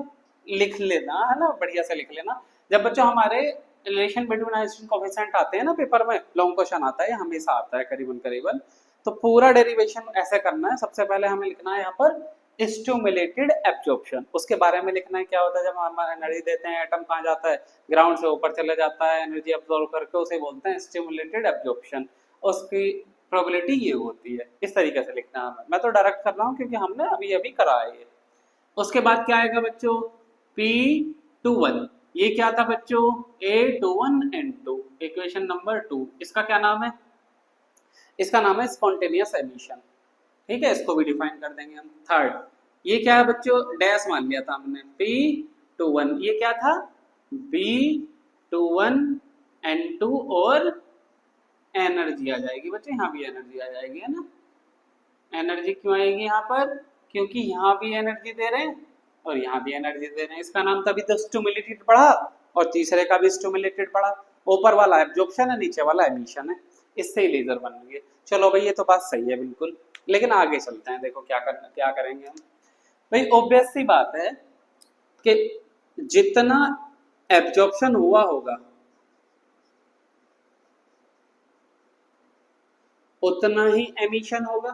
लिख लेना है ना, बढ़िया से लिख लेना। जब बच्चों हमारे रिलेशन बिटवीन आइंस्टीन कोफिशिएंट आते हैं ना पेपर में, लॉन्ग क्वेश्चन आता है, हमेशा आता है करीबन करीबन, तो पूरा डेरिवेशन ऐसे करना है। सबसे पहले हमें लिखना है यहाँ पर स्टिमुलेटेड एब्जॉर्प्शन, उसके बारे में लिखना है क्या होता है। जब हम एनर्जी देते हैं, एटम कहाँ जाता है? ग्राउंड से ऊपर चले जाता है, एनर्जी अब्सॉर्ब करके, उसे बोलते हैं स्टिमुलेटेड एब्जॉर्प्शन। उसकी प्रोबेबिलिटी ये होती है, इस तरीके से लिखना है। मैं तो डायरेक्ट कर रहा हूँ क्योंकि हमने अभी अभी करा है ये। उसके बाद क्या आएगा बच्चों? P21, ये क्या था बच्चों? A21N2, equation number 2। इसका क्या नाम है? इसका नाम है स्पॉन्टेनियस एमिशन। ठीक है, इसको भी डिफाइन कर देंगे हम। थर्ड, ये क्या है बच्चों? डैश मान लिया था हमने, P21, ये क्या था? B21N2, और एनर्जी आ जाएगी बच्चे, यहाँ भी एनर्जी आ जाएगी, है ना। एनर्जी क्यों आएगी यहाँ पर? क्योंकि यहाँ भी एनर्जी दे रहे हैं और यहाँ भी एनर्जी दे रहे हैं। इसका नाम तभी तो स्टिमुलेटेड पढ़ा, और तीसरे का भी स्टिमुलेटेड पढ़ा। ऊपर वाला एब्जॉर्प्शन है, नीचे वाला एमिशन है, इससे ही लेजर बन गए। चलो भाई, ये तो बात सही है बिल्कुल, लेकिन आगे चलते हैं। देखो क्या करना, क्या करेंगे हम भाई। ऑब्वियस सी बात है कि जितना एब्जॉर्प्शन हुआ होगा उतना ही एमिशन होगा।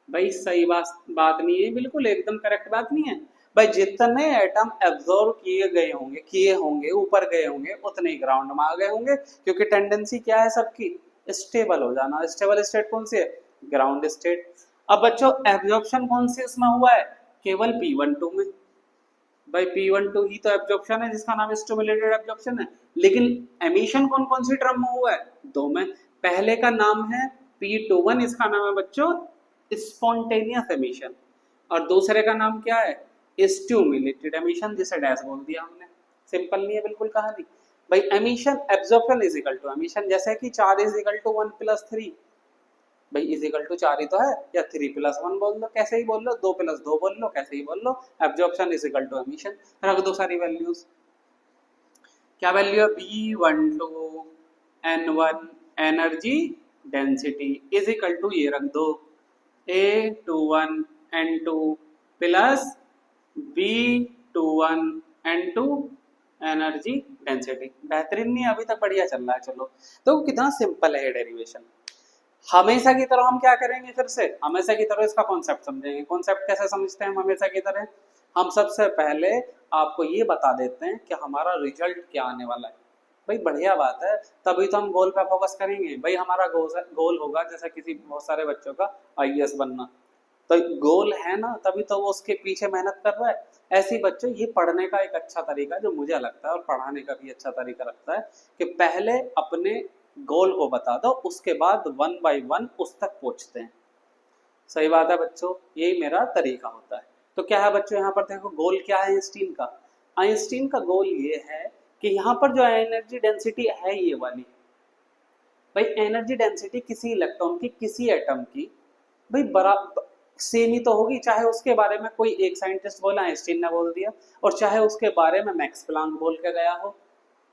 भाई सही बात नहीं है, बिल्कुल एकदम करेक्ट बात नहीं है भाई। जितने एटम एब्जॉर्ब किए होंगे ऊपर गए होंगे, उतने ही ग्राउंड में आ गए होंगे, क्योंकि टेंडेंसी क्या है सबकी? स्टेबल हो जाना। स्टेबल स्टेट कौन सी है? Ground state. अब बच्चों एब्जॉर्प्शन कौन सी उसमें हुआ है? केवल P12 में। भाई P12 ही तो एब्जॉर्प्शन है, जिसका नाम स्टिमुलेटेड एब्जॉर्प्शन है। लेकिन एमिशन कौन कौन सी टर्म में हुआ है? 2 में। पहले का नाम है P21, इसका नाम है बच्चों स्पॉन्टेनियस एमिशन, और दूसरे का नाम क्या है? स्टिमुलेटेड एमिशन, जिसे डैश बोल दिया हमने। सिंपल नहीं है बिल्कुल कहानी भाई। Emission absorption is equal to emission, जैसे कि 4 इज इक्वल टू 1 + 3 भाई, इज इक्वल टू 4 ही तो है, या 3 + 1 बोल लो, कैसे ही बोल लो, 2 + 2 बोल लो, कैसे ही बोल लो। Absorption is equal to emission, रख दो सारी वैल्यूज। क्या वैल्यू है? B12 N1 energy density is equal to, ये रख दो, A21 N2 plus B21 N2 energy density. बेहतरीन नहीं? अभी तक बढ़िया चल रहा है। चलो, तो कितना सिंपल है डेरिवेशन। हमेशा की तरह हम क्या करेंगे? फिर से हमेशा की तरह इसका कॉन्सेप्ट समझेंगे। कॉन्सेप्ट कैसे समझते हैं हम हमेशा की तरह? हम सबसे पहले आपको ये बता देते हैं कि हमारा रिजल्ट क्या आने वाला है। भाई बढ़िया बात है, तभी तो हम गोल पे फोकस करेंगे। भाई हमारा गोल होगा, जैसे किसी बहुत सारे बच्चों का IAS बनना, तो गोल है ना, तभी तो वो उसके पीछे मेहनत कर रहा है। ऐसे ही बच्चों, ये पढ़ने का एक अच्छा तरीका जो मुझे लगता है, और पढ़ाने का भी अच्छा तरीका लगता है, कि पहले अपने गोल को बता दो, उसके बाद 1 बाय 1 उस तक पहुंचते हैं। सही बात है बच्चों, यही मेरा तरीका होता है। तो क्या है बच्चों, यहाँ पर देखो गोल क्या है आइंस्टीन का। आइंस्टीन का गोल ये है कि यहाँ पर जो एनर्जी डेंसिटी है ये वाली, भाई एनर्जी डेंसिटी किसी इलेक्ट्रॉन की, किसी एटम की, भाई बराबर सेम ही तो होगी, चाहे उसके बारे में कोई एक साइंटिस्ट बोला, आइंस्टीन ने बोल दिया, और चाहे उसके बारे में मैक्स प्लांक बोल के गया हो,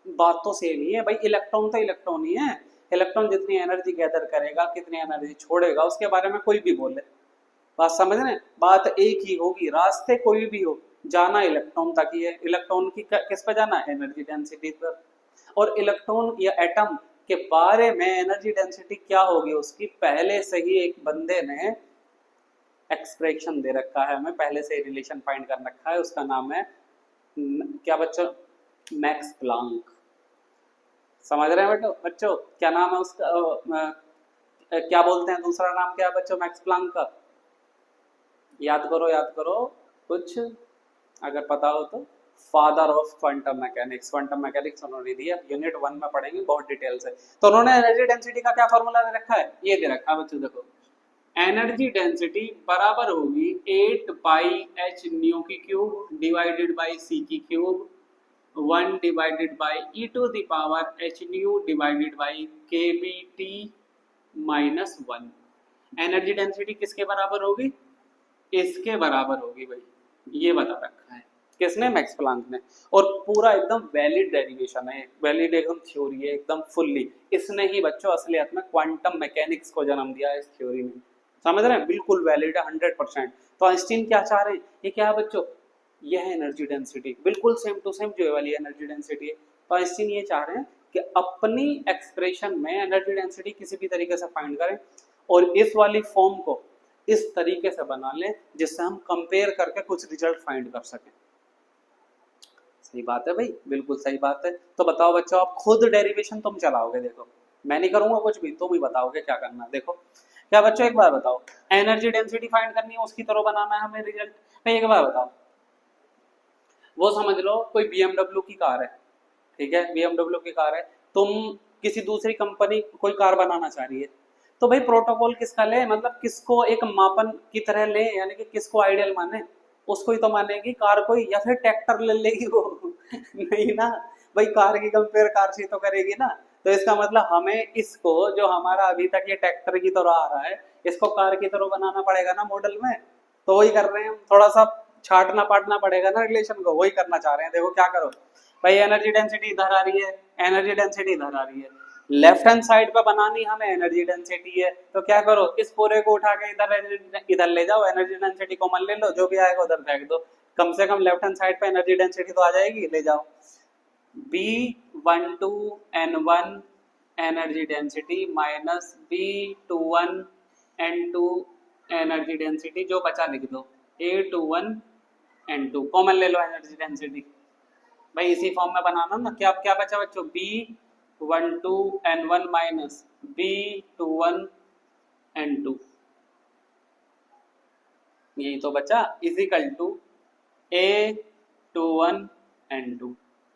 बात तो सेम ही है भाई। इलेक्ट्रॉन तो इलेक्ट्रॉन ही है। इलेक्ट्रॉन जितनी एनर्जी गैदर करेगा, कितनी एनर्जी छोड़ेगा, उसके बारे में कोई भी बोले, बात समझ रहे हैं, बात एक ही होगी। रास्ते कोई भी हो, जाना इलेक्ट्रॉन तक ही है। इलेक्ट्रॉन की किस पे जाना है? एनर्जी डेंसिटी पर। और इलेक्ट्रॉन या एटम के बारे में एनर्जी डेंसिटी क्या होगी उसकी, पहले से ही एक बंदे ने एक्सप्रेशन दे रखा है हमें, पहले से रिलेशन फाइंड कर रखा है। उसका नाम है क्या बच्चों? Max Planck. समझ रहे हैं बच्चों क्या नाम है उसका? क्या बोलते हैं, दूसरा नाम क्या है बच्चों मैक्स प्लांक का? याद करो कुछ अगर पता हो तो। Father of quantum mechanics. Quantum mechanics उन्होंने दिया, यूनिट 1 में पढ़ेंगे बहुत डिटेल से। तो उन्होंने एनर्जी डेंसिटी का क्या फॉर्मूला दे रखा है? ये दे रखा है बच्चों, देखो एनर्जी डेंसिटी बराबर होगी 8 पाई एच न्यू की क्यूब डिवाइडेड बाई सी की cube 1 divided by E to the power H nu divided by K B T minus 1। Energy density किसके बराबर होगी? इसके बराबर होगी भाई, ये बता रखा है किसने? मैक्स प्लांक ने। और पूरा एकदम वैलिड डेरिवेशन है, वैलिड एकदम थ्योरी है एकदम फुल्ली। इसने ही बच्चों असलियत में क्वांटम मैकेनिक्स को जन्म दिया है इस थ्योरी में। समझ रहे हैं, बिल्कुल वैलिड है 100%। तो आइंस्टीन क्या चाह रहे हैं? ये क्या है बच्चों? यह है एनर्जी डेंसिटी, बिल्कुल सेम टू सेम जो वाली एनर्जी डेंसिटी है। तो आइंस्टीन ये चाह रहे हैं कि अपनी एक्सप्रेशन में एनर्जी डेंसिटी किसी भी तरीके से फाइंड करें और इस वाली फॉर्म को इस तरीके से बना लें जिससे हम कंपेयर करके कुछ रिजल्ट फाइंड कर सकें। सही बात है भाई, बिल्कुल सही बात है। तो बताओ बच्चों, आप खुद डेरिवेशन तुम चलाओगे, देखो मैं नहीं करूंगा कुछ भी, तुम ही बताओगे क्या करना है। देखो क्या बच्चों, एक बार बताओ, एनर्जी डेंसिटी फाइंड करनी है, उसकी तरह बनाना है हमें रिजल्ट। भाई एक बार बताओ, वो समझ लो कोई BMW की कार है, ठीक है, BMW की कार है, तुम किसी दूसरी कंपनी कोई कार बनाना चाह रही है, तो भाई प्रोटोकॉल किसका ले, मतलब किसको एक मापन की तरह ले, यानी कि किसको आइडियल माने? उसको ही तो मानेगी कार को ही, या फिर ट्रैक्टर ले लेगी वो नहीं ना भाई, कार की कंपेयर कार से तो करेगी ना। तो इसका मतलब हमें इसको, जो हमारा अभी तक ये ट्रैक्टर की तरह आ रहा है, इसको कार की तरह बनाना पड़ेगा ना मॉडल में। तो वही कर रहे हैं हम, थोड़ा सा छाटना पाटना पड़ेगा ना रिलेशन को, वही करना चाह रहे हैं। देखो क्या करो भाई, एनर्जी डेंसिटी इधर आ रही है, एनर्जी डेंसिटी इधर आ रही है, लेफ्ट हैंड साइड पे बनानी हमें एनर्जी डेंसिटी है, तो क्या करो, इस पूरे को उठा के इधर ले जाओ, एनर्जी डेंसिटी कॉमन ले लो, जो भी आएगा उधर फेंक दो, कम से कम लेफ्ट हैंड साइड पे एनर्जी डेंसिटी तो आ जाएगी, ले जाओ। B12 N1 energy density minus B21 N2 energy density, जो बचा लिख दो A21 N2 कॉमन ले लो एनर्जी डेंसिटी। भाई इसी फॉर्म में बनाना ना, क्या क्या बचा बच्चों? B12 N1 minus B21 N2, यही तो बचा, इजिकल टू A21 N2।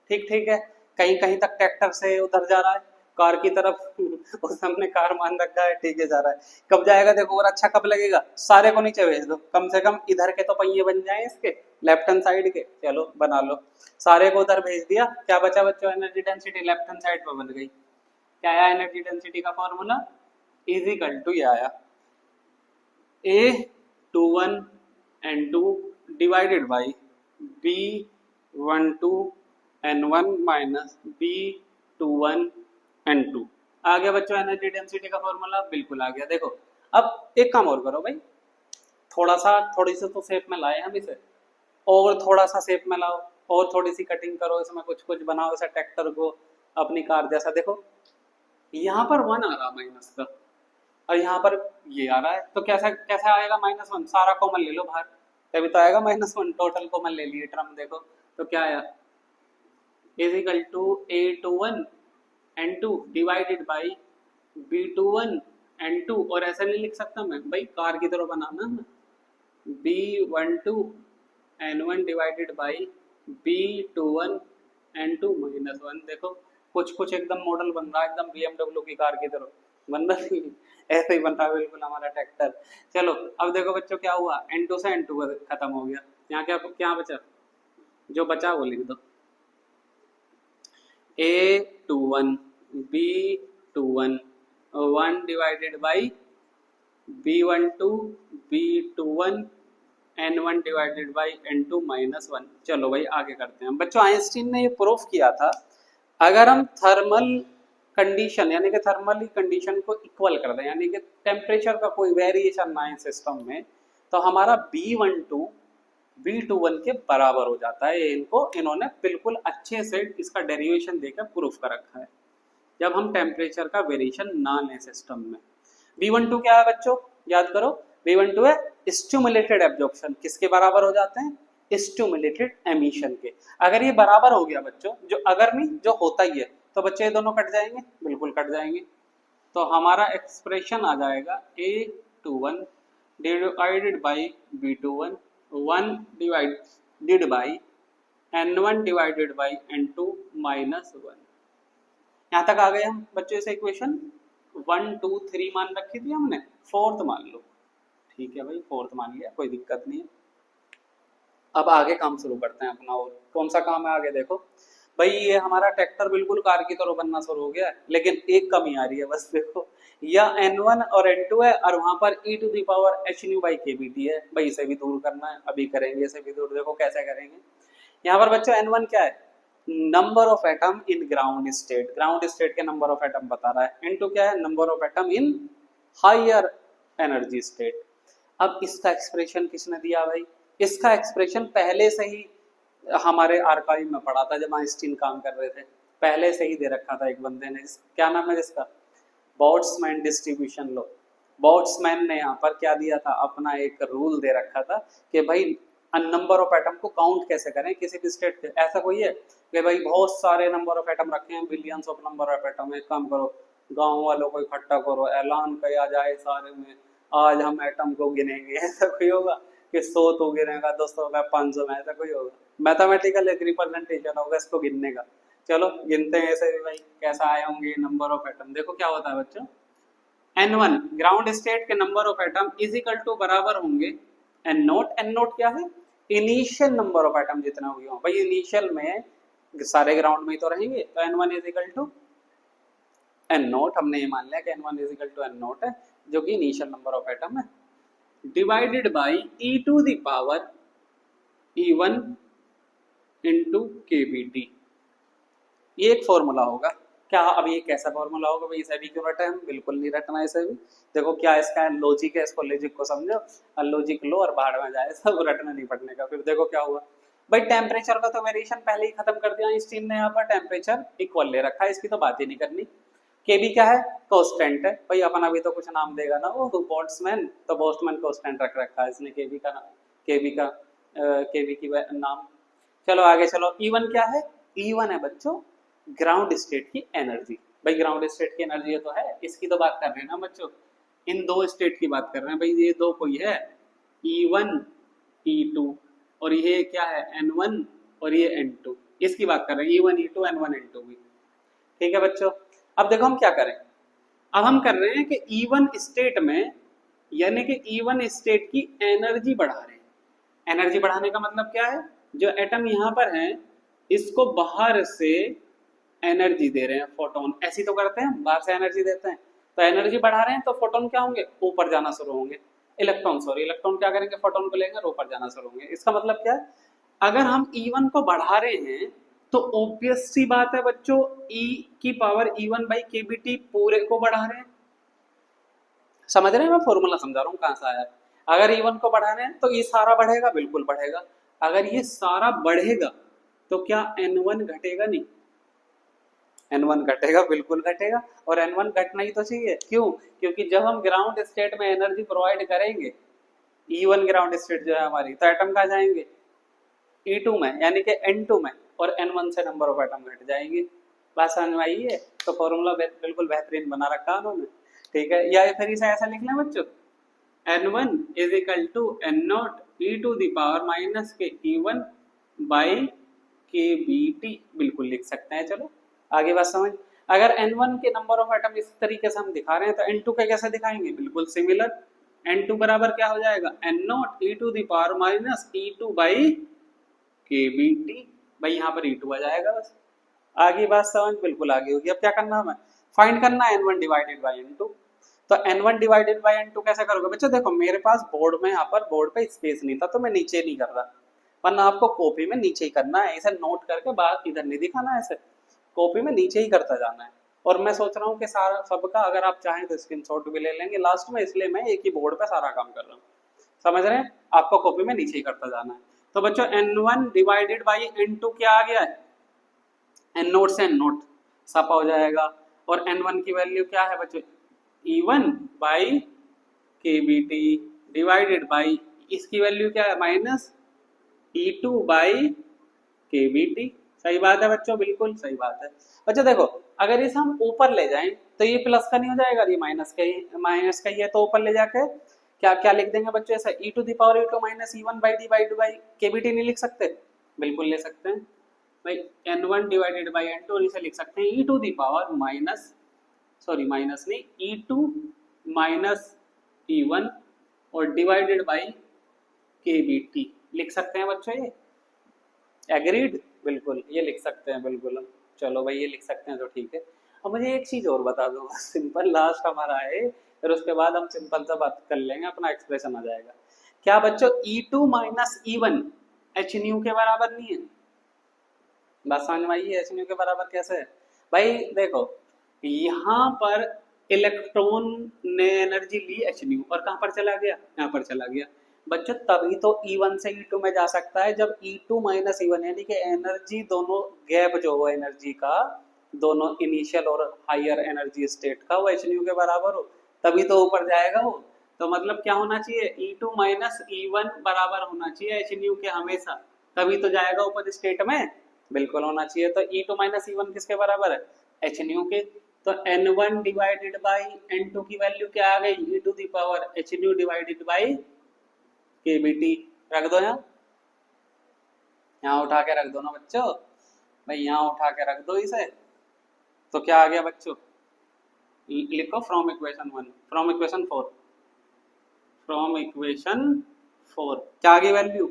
ठीक ठीक है, कहीं कहीं तक ट्रैक्टर से उधर जा रहा है कार की तरफ उस हमने कार मान रखा है, ठीक है जा रहा है, कब जाएगा देखो, और अच्छा कब लगेगा? सारे को नीचे भेज दो, कम से कम इधर के तो पहिए बन जाए इसके, लेफ्ट हैंड साइड के, चलो बना लो, सारे को उधर भेज दिया, क्या बचा बच्चों? Energy density left hand side पर बन गई। क्या आया एनर्जी डेंसिटी का फॉर्मूला? इजिकल टू ये आया A21 N2 divided by B12 N1 minus B21 N2। आ गया बच्चों एनर्जी डेंसिटी का फॉर्मूला? बिल्कुल आ गया। देखो अब एक काम और करो भाई, थोड़ी सी तो शेप में लाए हम इसे, और थोड़ा सा शेप में लाओ, और थोड़ी सी कटिंग करो, इसमें कुछ कुछ बनाओ ऐसा ट्रैक्टर को अपनी कार जैसा। देखो यहाँ पर 1 आ रहा माइनस का, और यहाँ पर ये आ रहा है, तो कैसा कैसा आएगा? -1, सारा कॉमन ले लो बाहर, तभी तो आएगा -1, टोटल कॉमन ले लिए टर्म। देखो तो क्या आया, is equal to A21 N2 divided by B21 N2, और ऐसा नहीं लिख सकता मैं भाई, कार की तरह बनाना है, B12 N1 divided by B21 N2 -1। देखो कुछ कुछ एकदम मॉडल बन रहा है, एकदम BMW की कार की तरह बन रहा है, ऐसे ही बन रहा है बिल्कुल हमारा ट्रैक्टर। चलो अब देखो बच्चों क्या हुआ, N2 से N2 खत्म हो गया, यहाँ क्या क्या बचा? जो बचा वो लिख दो, A21 B21 1 divided by B12 B21 N1 divided by N2 minus 1। चलो भाई आगे करते हैं बच्चों। आइंस्टीन ने ये प्रूफ किया था अगर हम थर्मल कंडीशन यानी कि थर्मल कंडीशन को इक्वल कर दें, यानी कि टेम्परेचर का कोई वेरिएशन ना है सिस्टम में, तो हमारा B12 B21 के बराबर हो जाता है। इन्होंने बिल्कुल अच्छे से इसका डेरिवेशन देकर प्रूफ कर रखा है जब हम टेम्परेचर का वेरिएशन ना लें सिस्टम में। B12 क्या है बच्चों, याद करो। B12 है स्टिमुलेटेड एब्जॉर्प्शन, किसके बराबर हो जाते हैं, स्टिमुलेटेड एमिशन के। अगर ये बराबर हो गया बच्चों, जो अगर नहीं जो होता ही है, तो बच्चे ये दोनों कट जाएंगे, बिल्कुल कट जाएंगे। तो हमारा एक्सप्रेशन आ जाएगा A21 divided by B21 1 divided by N1 divided by N2 minus 1। यहाँ तक आ गए हम बच्चों। इस इक्वेशन 1 2 3 मान रखी थी हमने, फोर्थ मान लो, ठीक है भाई, फोर्थ मान लिया, कोई दिक्कत नहीं है। अब आगे काम शुरू करते हैं अपना। और कौन सा काम है आगे देखो भाई। ये हमारा ट्रैक्टर बिल्कुल कार की तरह बनना शुरू हो गया है, लेकिन एक कमी आ रही है बस देखो, या N1 और N2 है और वहां पर e to the power h nu by kBt है। भाई इसे भी दूर करना है, अभी करेंगे इसे भी दूर। देखो कैसे करेंगे। यहाँ पर बच्चों N1 क्या है, number of atom in ground state, ground state के नंबर ऑफ एटम बता रहा है। N2 क्या है, number of atom in higher energy state. अब इसका एक्सप्रेशन किसने दिया भाई, इसका एक्सप्रेशन पहले से ही हमारे आर्काइव में पड़ा था जब आइंस्टीन काम कर रहे थे, पहले से ही दे रखा था एक बंदे ने। क्या नाम है जिसका, बोल्ट्जमैन डिस्ट्रीब्यूशन लॉ। बोल्ट्जमैन ने यहाँ पर क्या दिया था, अपना एक रूल दे रखा था कि भाई नंबर ऑफ एटम को काउंट कैसे करें किसी भी स्टेट के। ऐसा कोई है कि भाई बहुत सारे नंबर ऑफ एटम रखे हैं, billions of number of atom, एक काम करो गांव वालों को इकट्ठा करो, ऐलान किया जाए सारे में आज हम एटम को गिनेंगे। ऐसा कोई होगा कि 100 तो गिनेगा, 200 में, 500 में, ऐसा कोई होगा। मैथमेटिकल एक रिप्रेजेंटेशन होगा इसको गिनने का। चलो गिनते हैं ऐसे भी भाई, कैसा आए होंगे नंबर ऑफ एटम। देखो क्या होता है बच्चों, N1 ग्राउंड स्टेट के number of atom is equal to बराबर होंगे N नोट। N नोट क्या है, इनिशियल नंबर ऑफ एटम जितना हुए हो भाई, इनिशियल में सारे ग्राउंड में ही तो रहेंगे, तो N1 is equal to N naught. हमने ये मान लिया कि N1 is equal to N naught है, जो कि इनिशियल नंबर ऑफ एटम है, divided by e to the power E1 into kBt। ये एक फॉर्मूला होगा। क्या अब ये कैसा फॉर्मूला होगा भाई, इसे भी क्यों रटा है हम, बिल्कुल नहीं रटना इसे भी। देखो क्या इसका लॉजिक है, इसको लॉजिक को समझो, और लॉजिक लो और बाहर में जाए, सब रटना नहीं पड़ने का। फिर देखो क्या हुआ भाई, टेम्परेचर का तो वेरिएशन पहले ही खत्म कर दिया आइंस्टीन ने। यहाँ पर टेम्परेचर इक्वल ले रखा है, इसकी तो बात ही नहीं करनी। केबी क्या है, कांस्टेंट है भाई, अपन अभी तो कुछ नाम देगा ना वो बोल्ट्जमैन, तो बोल्ट्जमैन कांस्टेंट रख रखा है इसने केबी का नाम, केबी की नाम। चलो आगे चलो। E1 क्या है, E1 है बच्चों ग्राउंड स्टेट की एनर्जी। भाई ग्राउंड स्टेट की एनर्जी तो है, इसकी तो बात कर रहे हैं ना बच्चों, इन दो स्टेट की बात कर रहे हैं भाई। ये दो कोई है E1 E2, और ये क्या है N1 और ये N2, इसकी बात कर रहे हैं E1 E2 N1 N2 भी। ठीक है बच्चों। अब देखो हम क्या करें, अब हम कर रहे हैं कि E1 स्टेट में, यानी कि E1 स्टेट की एनर्जी बढ़ा रहे हैं। एनर्जी बढ़ाने का मतलब क्या है, जो एटम यहाँ पर है इसको बाहर से एनर्जी दे रहे हैं, फोटोन। ऐसी तो करते हैं, बाहर से एनर्जी देते हैं, तो एनर्जी बढ़ा रहे हैं, तो फोटोन क्या होंगे, ऊपर जाना शुरू होंगे। इलेक्ट्रॉन सॉरी, इलेक्ट्रॉन क्या करेंगे, फोटोन को लेंगे और ऊपर जाना शुरू होंगे। इसका मतलब क्या है, अगर हम E1 को बढ़ा रहे हैं तो ऑब्वियस सी बात है बच्चों, E की पावर E1 बाई kBt पूरे को बढ़ा रहे हैं। समझ रहे हैं, मैं फॉर्मूला समझा रहा हूँ कहाँ से आया है। अगर E1 को बढ़ा रहे हैं तो ये सारा बढ़ेगा, बिल्कुल बढ़ेगा। अगर ये सारा बढ़ेगा तो क्या N1 घटेगा, नहीं, N1 घटेगा, बिल्कुल घटेगा। और N1 घटना ही तो चाहिए, क्यों, क्योंकि जब हम ग्राउंड स्टेट में एनर्जी प्रोवाइड करेंगे, E1 ग्राउंड स्टेट जो है हमारी, तो एटम कहाँ जाएंगे E2 में, यानी कि N2 में, और N1 से नंबर ऑफ एटम घट जाएंगे। बात समझ में आई है। तो फॉर्मूला बिल्कुल बेहतरीन बना रखा उन्होंने, ठीक है। या फिर इसे ऐसा लिख लें बच्चों, N1 is equal to N naught e to the power minus के E1 बाई kBt, बिल्कुल लिख सकते हैं। चलो आगे बात समझ। अगर N1 के नंबर ऑफ एटम इस तरीके से हम दिखा रहे हैं, तो N2 के कैसे दिखाएंगे, बिल्कुल सिमिलर। N2 बराबर क्या हो जाएगा, N naught e to the power minus E2 by kBt। भाई यहाँ पर E2 आ जाएगा बस। आगे बात समझ, बिल्कुल आगे होगी। अब क्या करना हमें, फाइंड करना है N1 डिवाइडेड बाई N2। तो n1 डिवाइडेड बाई n2 कैसे करोगे बच्चों? देखो मेरे पास बोर्ड में, यहाँ पर बोर्ड पे स्पेस नहीं था तो मैं नीचे नहीं कर रहा, वरना आपको कॉपी में नीचे ही करना है, इसे नोट करके बाहर इधर नहीं दिखाना है, ऐसे कॉपी में नीचे ही करता जाना है। और मैं सोच रहा हूँ कि सारा सबका अगर आप चाहें तो स्क्रीनशॉट भी ले लेंगे लास्ट में, इसलिए मैं एक ही बोर्ड पे सारा काम कर रहा हूँ, समझ रहे हैं? आपको कॉपी में नीचे ही करता जाना है। तो बच्चों n1 डिवाइडेड बाई n2 क्या आ गया है? n नोट से n नोट सपा हो जाएगा, और n1 की वैल्यू क्या है बच्चों? E1 by KBT divided by, इसकी वैल्यू क्या है? Minus E2 by KBT। सही बात है बच्चों, बिल्कुल सही बात है। बच्चों देखो अगर इसे हम ऊपर ले जाएं तो ये प्लस का नहीं हो जाएगा, ये माइनस का ही है, तो ऊपर ले जाके क्या क्या लिख देंगे बच्चों? ऐसा e to the power e2 minus E1 by divide by KBT नहीं लिख सकते? बिल्कुल ले सकते हैं भाई, n1 डिवाइडेड बाई n2, और इसे लिख सकते हैं e to the power minus, sorry minus नहीं, E2 माइनस E1 और डिवाइडेड बाई KBT लिख सकते हैं बच्चों, ये एग्रीड? बिल्कुल ये लिख सकते हैं, बिल्कुल हम, चलो भाई ये लिख सकते हैं तो ठीक है। अब मुझे एक चीज और बता दो सिंपल लास्ट हमारा है, फिर उसके बाद हम सिंपल सा बात कर लेंगे, अपना एक्सप्रेशन आ जाएगा। क्या बच्चों E2 minus E1 H new के बराबर नहीं है? बात समझ में आई है? एच न्यू के बराबर कैसे है भाई? देखो यहाँ पर इलेक्ट्रॉन ने एनर्जी ली एच न्यू, और कहाँ पर चला गया? यहाँ पर चला गया बच्चों, तभी तो E1 से E2 में जा सकता है जब E2 माइनस E1, यानी कि एनर्जी दोनों गैप जो हो एनर्जी का, दोनों इनिशियल और हायर एनर्जी स्टेट का, वो एच न्यू के बराबर हो, तभी तो ऊपर जाएगा वो। तो मतलब क्या होना चाहिए? E2 माइनस E1 बराबर होना चाहिए एच न्यू के हमेशा, तभी तो जाएगा ऊपर स्टेट में, बिल्कुल होना चाहिए। तो E2 माइनस E1 किसके बराबर है? एच न्यू के। तो N1 डिवाइडेड बाई N2 की वैल्यू क्या आ गई? e to the power H nu divided by KBT। रख दो यहाँ उठा के रख दो ना बच्चों, भाई यहाँ उठा के रख दो इसे। तो क्या आ गया बच्चों? लिखो from equation 1, from equation 4, from equation 4 क्या आ गई वैल्यू?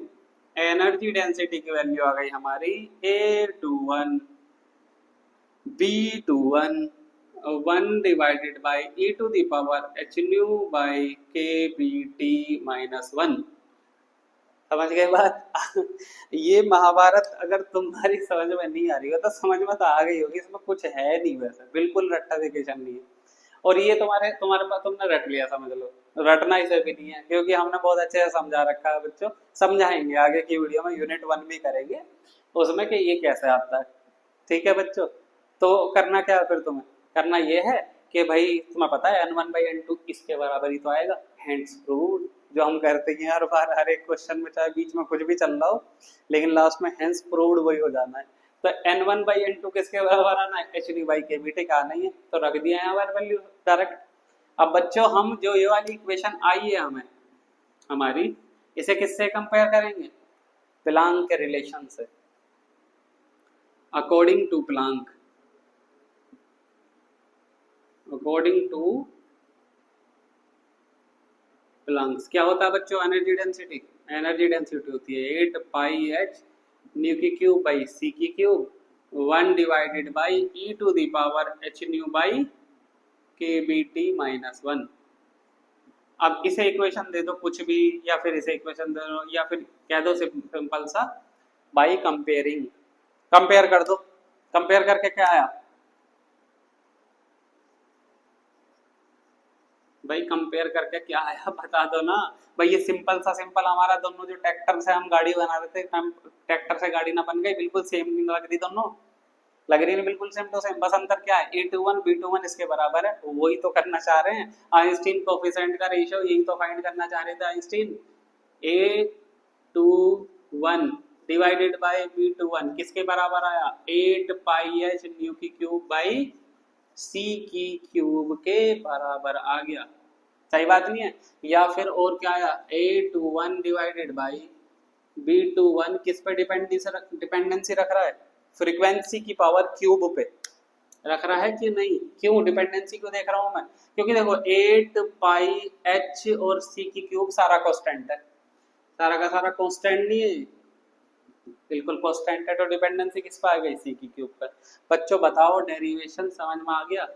एनर्जी डेंसिटी की वैल्यू आ गई हमारी A21 B21 1 divided by e to the power H nu by KBT minus 1। समझ गए बात? ये महाभारत अगर तुम्हारी समझ में नहीं आ रही हो तो समझ में तो आ गई होगी, इसमें कुछ है नहीं, वैसे बिल्कुल रट्टाफिकेशन नहीं है। और ये तुम्हारे पास तुमने रट लिया, समझ लो रटना इसे भी नहीं है, क्योंकि हमने बहुत अच्छे से समझा रखा है बच्चों। समझाएंगे आगे की वीडियो में, यूनिट 1 भी करेंगे उसमें कि ये कैसे आता है, ठीक है बच्चों? तो करना क्या है फिर तुम्हें? करना ये है कि भाई तुम्हें पता है n1 बाई n2 इसके बराबर ही तो आएगा, हैंड्स प्रूव्ड, जो हम करते हैं हर बार हर एक क्वेश्चन में, चाहे बीच में कुछ भी चल रहा हो लेकिन लास्ट में हैंड्स प्रूव्ड वही हो जाना है। तो n1 बाई n2 किसके बराबर आना है? एच डी बाई KBT का आना ही है, तो रख दिया यहाँ पर वैल्यू डायरेक्ट। अब बच्चों हम जो ये वाली इक्वेशन आई है हमें हमारी, इसे किससे कंपेयर करेंगे? प्लांक के रिलेशन से, according to Planck, according to Planck's क्या होता है बच्चों? एनर्जी डेंसिटी, एनर्जी डेंसिटी होती है 8 पाई एच न्यू की क्यूब बाई सी की cube 1 divided by E to the power H nu by KBT minus 1। अब इसे इक्वेशन दे दो कुछ भी, या फिर इसे इक्वेशन दे दो, या फिर कह दो सिंपल सा बाई कंपेयरिंग, कंपेयर कर दो। कंपेयर करके क्या आया भाई? कंपेयर करके क्या आया बता दो ना भाई। ये सिंपल सा सिंपल हमारा दोनों जो ट्रैक्टर से हम गाड़ी बना रहे थे, ट्रैक्टर से गाड़ी ना बन गई, बिल्कुल सेम लग रही, दोनों लग रही है बिल्कुल सेम टू सेम, बस अंतर क्या है? A21 B21 इसके बराबर है, वही तो करना चाह रहे हैं। आइंस्टीन कोफिशिएंट का रेशियो यही तो फाइंड करना चाह रहे थे Einstein. A21 divided by B21 किसके बराबर आया? 8 पाई एच न्यू की क्यूब बाई सी की क्यूब के बराबर आ गया। सही बात नहीं है? या फिर और क्या आया? A21 डिवाइडेड बाई B21 किस पे डिपेंडेंसी रख रहा है? फ्रीक्वेंसी की पावर क्यूब पे रख रहा है कि नहीं? क्यों डिपेंडेंसी को देख रहा हूं मैं? क्योंकि देखो 8 पाई एच और सी की क्यूब सारा कांस्टेंट है, सारा का सारा कांस्टेंट नहीं है, बिल्कुल कांस्टेंट है, तो डिपेंडेंसी किस पे आ गई? सी की क्यूब पर। बच्चों बताओ डेरिवेशन समझ में आ गया?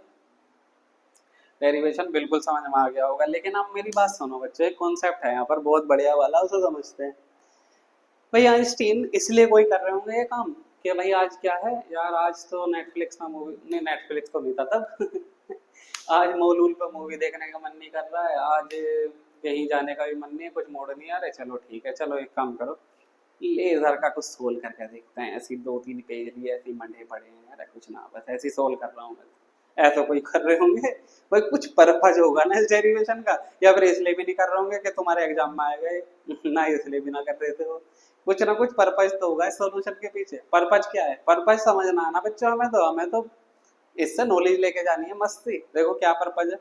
डेरिवेशन बिल्कुल समझ में आ गया होगा, लेकिन आप मेरी बात सुनो बच्चों, एक कॉन्सेप्ट है यहाँ पर बहुत बढ़िया वाला, उसे समझते हैं। भाई आइंस्टीन इसलिए कोई कर रहे होंगे ये काम कि भाई आज क्या है यार, आज तो नेटफ्लिक्स में मूवी नहीं, नेटफ्लिक्स तो नहीं था तब आज मौलूल पे मूवी देखने का मन नहीं कर रहा है, आज कहीं जाने का भी मन नहीं है, कुछ मूड नहीं आ रहा है, चलो ठीक है, चलो एक काम करो, लेजर का कुछ सोल्व करके देखते हैं, ऐसी 2-3 पेज लिए ऐसे मंडे पड़े हैं, अरे कुछ ना, बस ऐसे सोल्व कर रहा हूँ मैं, ऐसा कोई कर रहे होंगे भाई, कुछ पर्पज होगा ना इस डेरिवेशन का, या फिर इसलिए भी नहीं कर रहे होंगे कि तुम्हारे एग्जाम में आएगा ना, इसलिए भी ना कर रहे थे वो, कुछ ना कुछ पर्पज तो होगा इस सॉल्यूशन के पीछे। पर्पज क्या है, पर्पज समझना आना बच्चों, हमें तो इससे नॉलेज लेके जानी है, मस्ती। देखो क्या पर्पज है,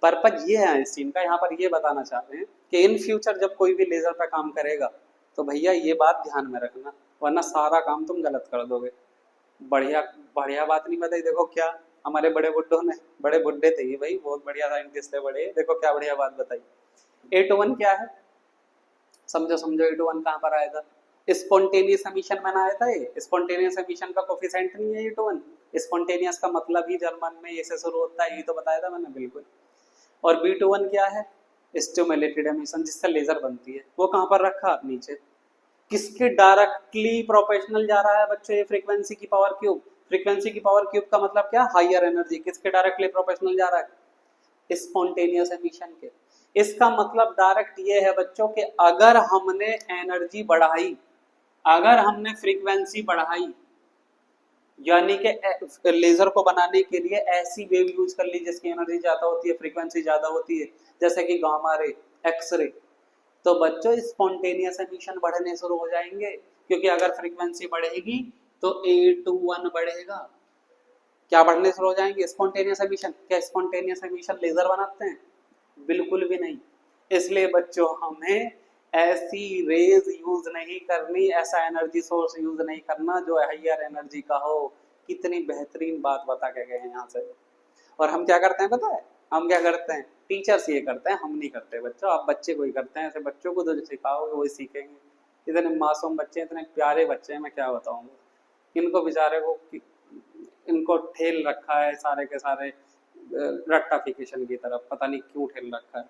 पर्पज ये है आइंस्टीन का, यहाँ पर ये बताना चाह रहे हैं कि इन फ्यूचर जब कोई भी लेजर पे काम करेगा तो भैया ये बात ध्यान में रखना, वरना सारा काम तुम गलत कर दोगे। बढ़िया बढ़िया बात नहीं बताई, देखो क्या हमारे बड़े बुड्ढों ने, बड़े बुड्ढे थे ये भाई, बहुत बढ़िया साइंटिस्ट थे बड़े, देखो क्या बढ़िया बात बताई। ए टू वन क्या है, समझो समझो, ए टू वन कहाँ पर आया था, स्पॉन्टेनियस एमिशन में आया था, ये स्पॉन्टेनियस एमिशन का कोफिशिएंट नहीं है ए टू वन, स्पॉन्टेनियस का मतलब ही जर्मन में ये से शुरू होता है, ये तो बताया था मैंने बिल्कुल। और बी टू वन क्या है, स्टिमुलेटेड एमिशन, जिससे लेजर बनती है, वो कहाँ पर रखा, नीचे। किसके डायरेक्टली प्रोपोर्शनल जा रहा है बच्चों, ये फ्रीक्वेंसी की पावर क्यूब, फ्रीक्वेंसी की पावर क्यूब का मतलब क्या, हायर एनर्जी, किसके डायरेक्टली प्रोपोर्शनल जा रहा है, स्पॉन्टेनियस एमिशन के। इसका मतलब डायरेक्ट ये है बच्चों कि अगर हमने एनर्जी बढ़ाई, अगर हमने फ्रीक्वेंसी बढ़ाई, यानी कि लेजर को बनाने के लिए ऐसी वेव यूज कर ली जिसकी एनर्जी ज्यादा होती है, फ्रीक्वेंसी ज्यादा होती है, जैसे कि गामा रे, एक्स रे, तो बच्चों स्पॉन्टेनियस एमिशन बढ़ने शुरू हो जाएंगे, क्योंकि अगर फ्रीक्वेंसी बढ़ेगी तो A21 बढ़ेगा, क्या बढ़ने शुरू हो जाएंगे, स्पॉन्टेनियस एमिशन। क्या स्पॉन्टेनियस एमिशन लेजर बनाते हैं, बिल्कुल भी नहीं। इसलिए बच्चों हमें ऐसी रेज यूज नहीं करनी, ऐसा एनर्जी सोर्स यूज नहीं करना जो हायर एनर्जी का हो। कितनी बेहतरीन बात बता के गए हैं यहाँ से। और हम क्या करते हैं पता है, हम क्या करते हैं, टीचर्स ये करते हैं, हम नहीं करते बच्चों, आप बच्चे को ही करते हैं, ऐसे बच्चों को तो जो सिखाओगे वही सीखेंगे। इतने मासूम बच्चे, इतने प्यारे बच्चे हैं, मैं क्या बताऊंगा इनको, बेचारे को इनको ठेल रखा है सारे के सारे रट्टाफिकेशन की तरफ, पता नहीं क्यों ठेल रखा है।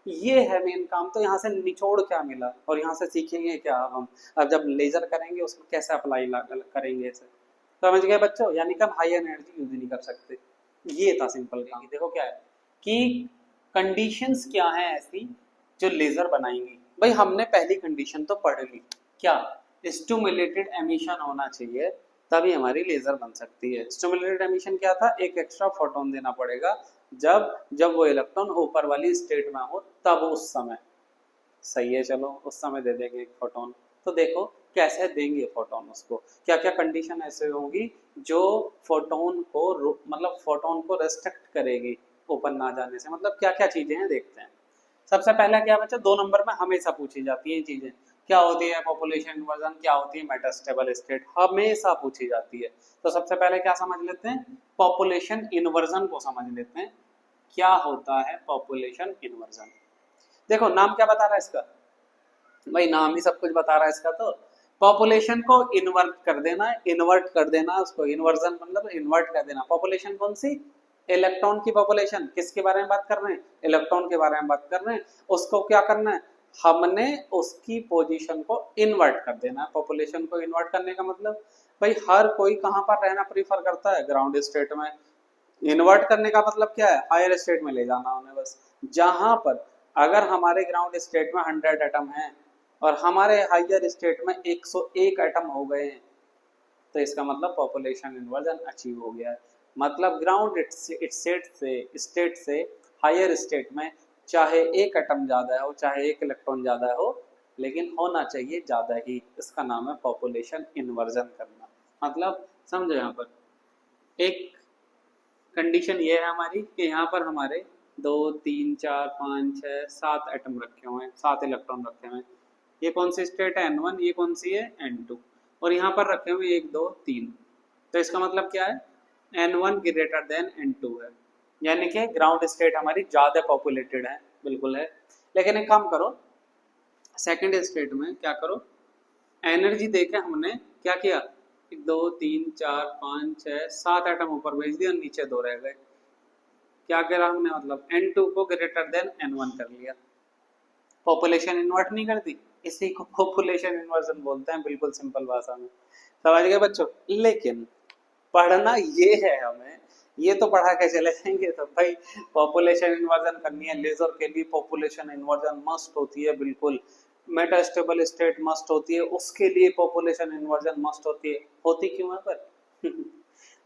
ये है मेन काम। तो यहाँ से निचोड़ क्या मिला और यहाँ से सीखेंगे क्या हम, अब जब लेजर करेंगे उसको कैसे अप्लाई करेंगे इसे, समझ गए बच्चों, यानी कि हम हाई एनर्जी यूज नहीं कर सकते। ये था सिंपल काम। देखो क्या है कि कंडीशंस क्या हैं ऐसी जो लेजर बनाएंगी। भाई हमने पहली कंडीशन तो पढ़ ली, क्या, स्टिमुलेटेड एमिशन होना चाहिए, तभी हमारी लेजर बन सकती है। स्टिमुलेटेड एमिशन क्या था, एक एक्स्ट्रा फोटोन देना पड़ेगा, जब जब वो इलेक्ट्रॉन ऊपर वाली स्टेट में हो तब उस समय, सही है, चलो उस समय दे देंगे एक फोटोन। तो देखो कैसे देंगे फोटोन उसको, क्या क्या कंडीशन ऐसे होगी जो फोटोन को मतलब फोटोन को रेस्ट्रिक्ट करेगी ऊपर ना जाने से, मतलब क्या क्या चीजें हैं देखते हैं। सबसे पहला क्या बच्चा, 2 नंबर में हमेशा पूछी जाती है चीजें, क्या होती है पॉपुलेशन इन्वर्जन, क्या होती है मेटास्टेबल स्टेट, हमेशा पूछी जाती है। तो सबसे पहले क्या समझ लेते हैं, पॉपुलेशन इन्वर्जन को समझ लेते हैं। क्या होता है पॉपुलेशन इन्वर्जन, देखो नाम क्या बता रहा है इसका, भाई नाम ही सब कुछ बता रहा है इसका। तो पॉपुलेशन को इन्वर्ट कर देना है, इन्वर्ट कर देना उसको, इन्वर्जन मतलब इन्वर्ट कर देना। पॉपुलेशन कौन सी, इलेक्ट्रॉन की पॉपुलेशन, किसके बारे में बात कर रहे हैं, इलेक्ट्रॉन के बारे में बात कर रहे हैं। उसको क्या करना है, हमने उसकी पोजीशन को इन्वर्ट कर देना है। पॉपुलेशन को इन्वर्ट करने का मतलब, भाई हर कोई कहाँ पर रहना प्रीफर करता है, ग्राउंड स्टेट में। इन्वर्ट करने का मतलब क्या है, हायर स्टेट में ले जाना उन्हें बस, जहां पर अगर हमारे ग्राउंड स्टेट में 100 एटम हैं और हमारे हायर स्टेट में 101 एटम हो गए हैं, तो इसका मतलब पॉपुलेशन इन्वर्जन अचीव हो गया है। मतलब ग्राउंड स्टेट से हायर स्टेट में चाहे एक एटम ज्यादा हो, चाहे एक इलेक्ट्रॉन ज्यादा हो, लेकिन होना चाहिए ज्यादा ही, इसका नाम है पॉपुलेशन इन्वर्जन करना। मतलब समझो यहाँ पर एक कंडीशन ये है हमारी कि यहाँ पर हमारे 2 3 4 5 6 7 एटम रखे हुए हैं, 7 इलेक्ट्रॉन रखे हुए हैं। ये कौन सी स्टेट है, N1, ये कौन सी है, N2, और यहाँ पर रखे हुए 1 2 3। तो इसका मतलब क्या है, N1 ग्रेटर देन N2 है, यानी कि ग्राउंड स्टेट हमारी ज़्यादा पॉपुलेटेड है, बिल्कुल है। लेकिन एक काम करो, सेकेंड स्टेट में क्या करो, एनर्जी देके हमने क्या किया, 2 3 4 5 6 7 एटम ऊपर भेज दिया, नीचे 2 रह गए। क्या करा हमने, मतलब n2 को ग्रेटर देन n1 कर लिया, पॉपुलेशन इन्वर्ट नहीं करती, इसी को पॉपुलेशन इन्वर्जन बोलते हैं, बिल्कुल सिंपल भाषा में। समझ गए बच्चों? लेकिन पढ़ना ये है हमें, ये तो पढ़ा के चले जाएंगे तो भाई पॉपुलेशन इन्वर्जन करनी है लेजर के लिए, पॉपुलेशन इन्वर्जन मस्ट होती है बिल्कुल, मेटास्टेबल स्टेट मस्ट होती है, उसके लिए पॉपुलेशन इन्वर्जन मस्ट होती है। होती क्यों है पर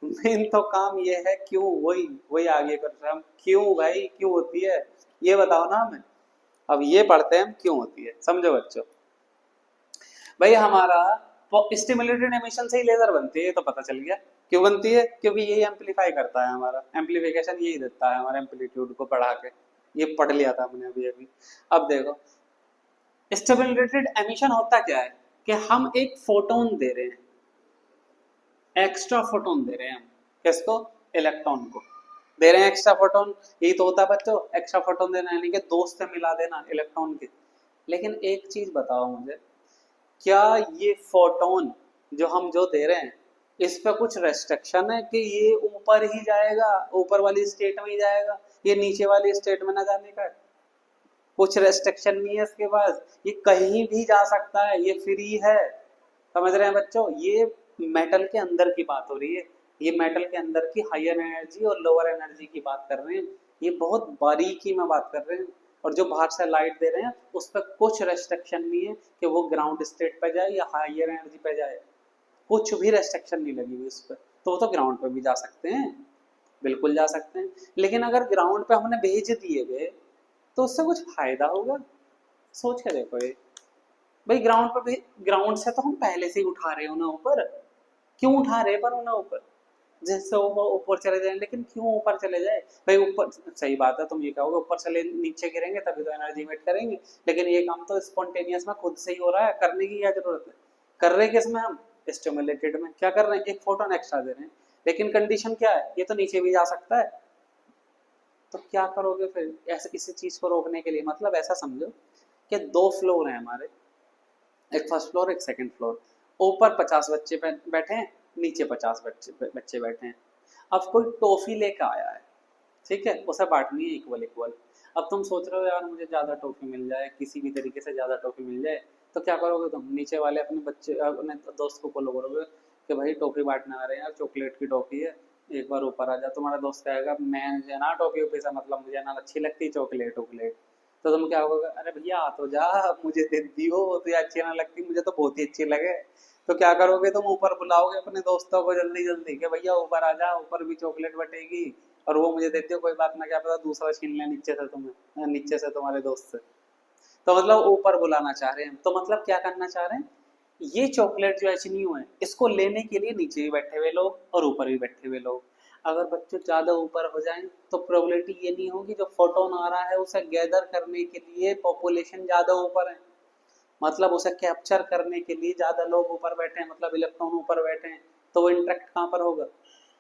मेन तो काम ये है क्यों, वही वही आगे कर रहे हैं हम, क्यों भाई क्यों होती है ये बताओ ना हमें। अब ये पढ़ते हैं हम क्यों होती है, समझो बच्चों। भाई हमारा स्टिमुलेटेड एमिशन से ही लेजर बनती है, ये तो पता चल गया। क्यों बनती है? क्योंकि यही एम्पलीफाई करता है, हमारा एम्पलीफिकेशन यही देता है हमारे एम्पलीट्यूड को बढ़ा के। ये पढ़ लिया था हमने अभी अभी। अब देखो स्टिमुलेटेड एमिशन होता क्या है कि हम एक फोटोन दे रहे हैं, एक्स्ट्रा फोटोन दे रहे हैं हम, किसको? इलेक्ट्रॉन को दे रहे हैं एक्स्ट्रा फोटोन। यही तो होता है बच्चों, एक्स्ट्रा फोटोन देना यानी कि दोस्त से मिला देना इलेक्ट्रॉन के। लेकिन एक चीज बताओ मुझे, क्या ये फोटोन जो हम जो दे रहे हैं इस पे कुछ रेस्ट्रिक्शन है कि ये ऊपर ही जाएगा, ऊपर वाली स्टेट में ही जाएगा, ये नीचे वाली स्टेट में ना जाने का? कुछ रेस्ट्रिक्शन नहीं है इसके पास, ये कहीं भी जा सकता है, ये फ्री है। समझ रहे हैं बच्चों? ये मेटल के अंदर की बात हो रही है, ये मेटल के अंदर की हायर एनर्जी और लोअर एनर्जी की बात कर रहे हैं, ये बहुत बारीकी में बात कर रहे हैं। और जो बाहर से लाइट दे रहे हैं उस पर कुछ रेस्ट्रिक्शन नहीं है कि वो ग्राउंड स्टेट पे जाए या हायर एनर्जी पे जाए, कुछ भी रेस्ट्रिक्शन नहीं लगी हुई उस पर। तो वो तो ग्राउंड पे भी जा सकते हैं, बिल्कुल जा सकते हैं। लेकिन अगर ग्राउंड पे हमने भेज दिए गए तो उससे कुछ फायदा होगा? सोच के देखो ये भाई, ग्राउंड पर भी, ग्राउंड से तो हम पहले से ही उठा रहे हो ना ऊपर, क्यों उठा रहे पर ना ऊपर, जैसे वो ऊपर चले जाए। लेकिन क्यों ऊपर चले जाए भाई? ऊपर सही बात है, तुम ये कहोगे ऊपर चले नीचे गिरेंगे तभी तो एनर्जी मेट करेंगे, लेकिन ये काम तो स्पॉन्टेनियस में खुद से ही हो रहा है, करने की क्या जरूरत है? कर रहे किसमें हम? स्टिमुलेटेड में। क्या कर रहे हैं? एक फोटोन एक्स्ट्रा दे रहे हैं, लेकिन कंडीशन क्या है? ये तो नीचे भी जा सकता है। तो क्या करोगे फिर ऐसे इसी चीज को रोकने के लिए? मतलब ऐसा समझो कि दो फ्लोर हैं हमारे, एक फर्स्ट फ्लोर एक सेकंड फ्लोर, ऊपर 50 बच्चे बैठे हैं, नीचे 50 बच्चे बैठे हैं। अब कोई टॉफी लेकर आया है, ठीक है, उसे बांटनी है इक्वल इक्वल। अब तुम सोच रहे हो यार मुझे ज्यादा टॉफी मिल जाए, किसी भी तरीके से ज्यादा टॉफी मिल जाए, तो क्या करोगे तुम? नीचे वाले अपने बच्चे अपने दोस्त को कॉल करोगे कि भाई टॉफी बांटने आ रहे हैं यार, चॉकलेट की टॉफी है, एक बार ऊपर आ जा। तुम्हारा दोस्त कहेगा मैं मुझे ना टॉफी वॉफी से मतलब, मुझे ना अच्छी लगती चॉकलेट वॉकलेट। तो तुम क्या होगा? अरे भैया आ तो जा, मुझे दे दियो, तो अच्छी ना लगती, मुझे तो बहुत ही अच्छी लगे। तो क्या करोगे तुम? ऊपर बुलाओगे अपने दोस्तों को जल्दी जल्दी कि भैया ऊपर आ जा, ऊपर भी चॉकलेट बटेगी और वो मुझे देते हो, कोई बात ना, क्या पता दूसरा छीन ले नीचे से तुम्हें, नीचे से तुम्हारे दोस्त से। तो मतलब ऊपर बुलाना चाह रहे हैं, तो मतलब क्या करना चाह रहे हैं? ये चॉकलेट जो एच न्यू है इसको लेने के लिए नीचे भी बैठे हुए लोग और ऊपर भी बैठे हुए लोग, अगर बच्चों ज्यादा ऊपर हो जाएं तो प्रोबेबिलिटी ये नहीं होगी, जो फोटोन आ रहा है उसे गैदर करने के लिए पॉपुलेशन ज्यादा ऊपर है, मतलब उसे कैप्चर करने के लिए ज्यादा लोग ऊपर बैठे हैं, मतलब इलेक्ट्रॉन ऊपर बैठे हैं, तो वो इंटरेक्ट कहाँ पर होगा?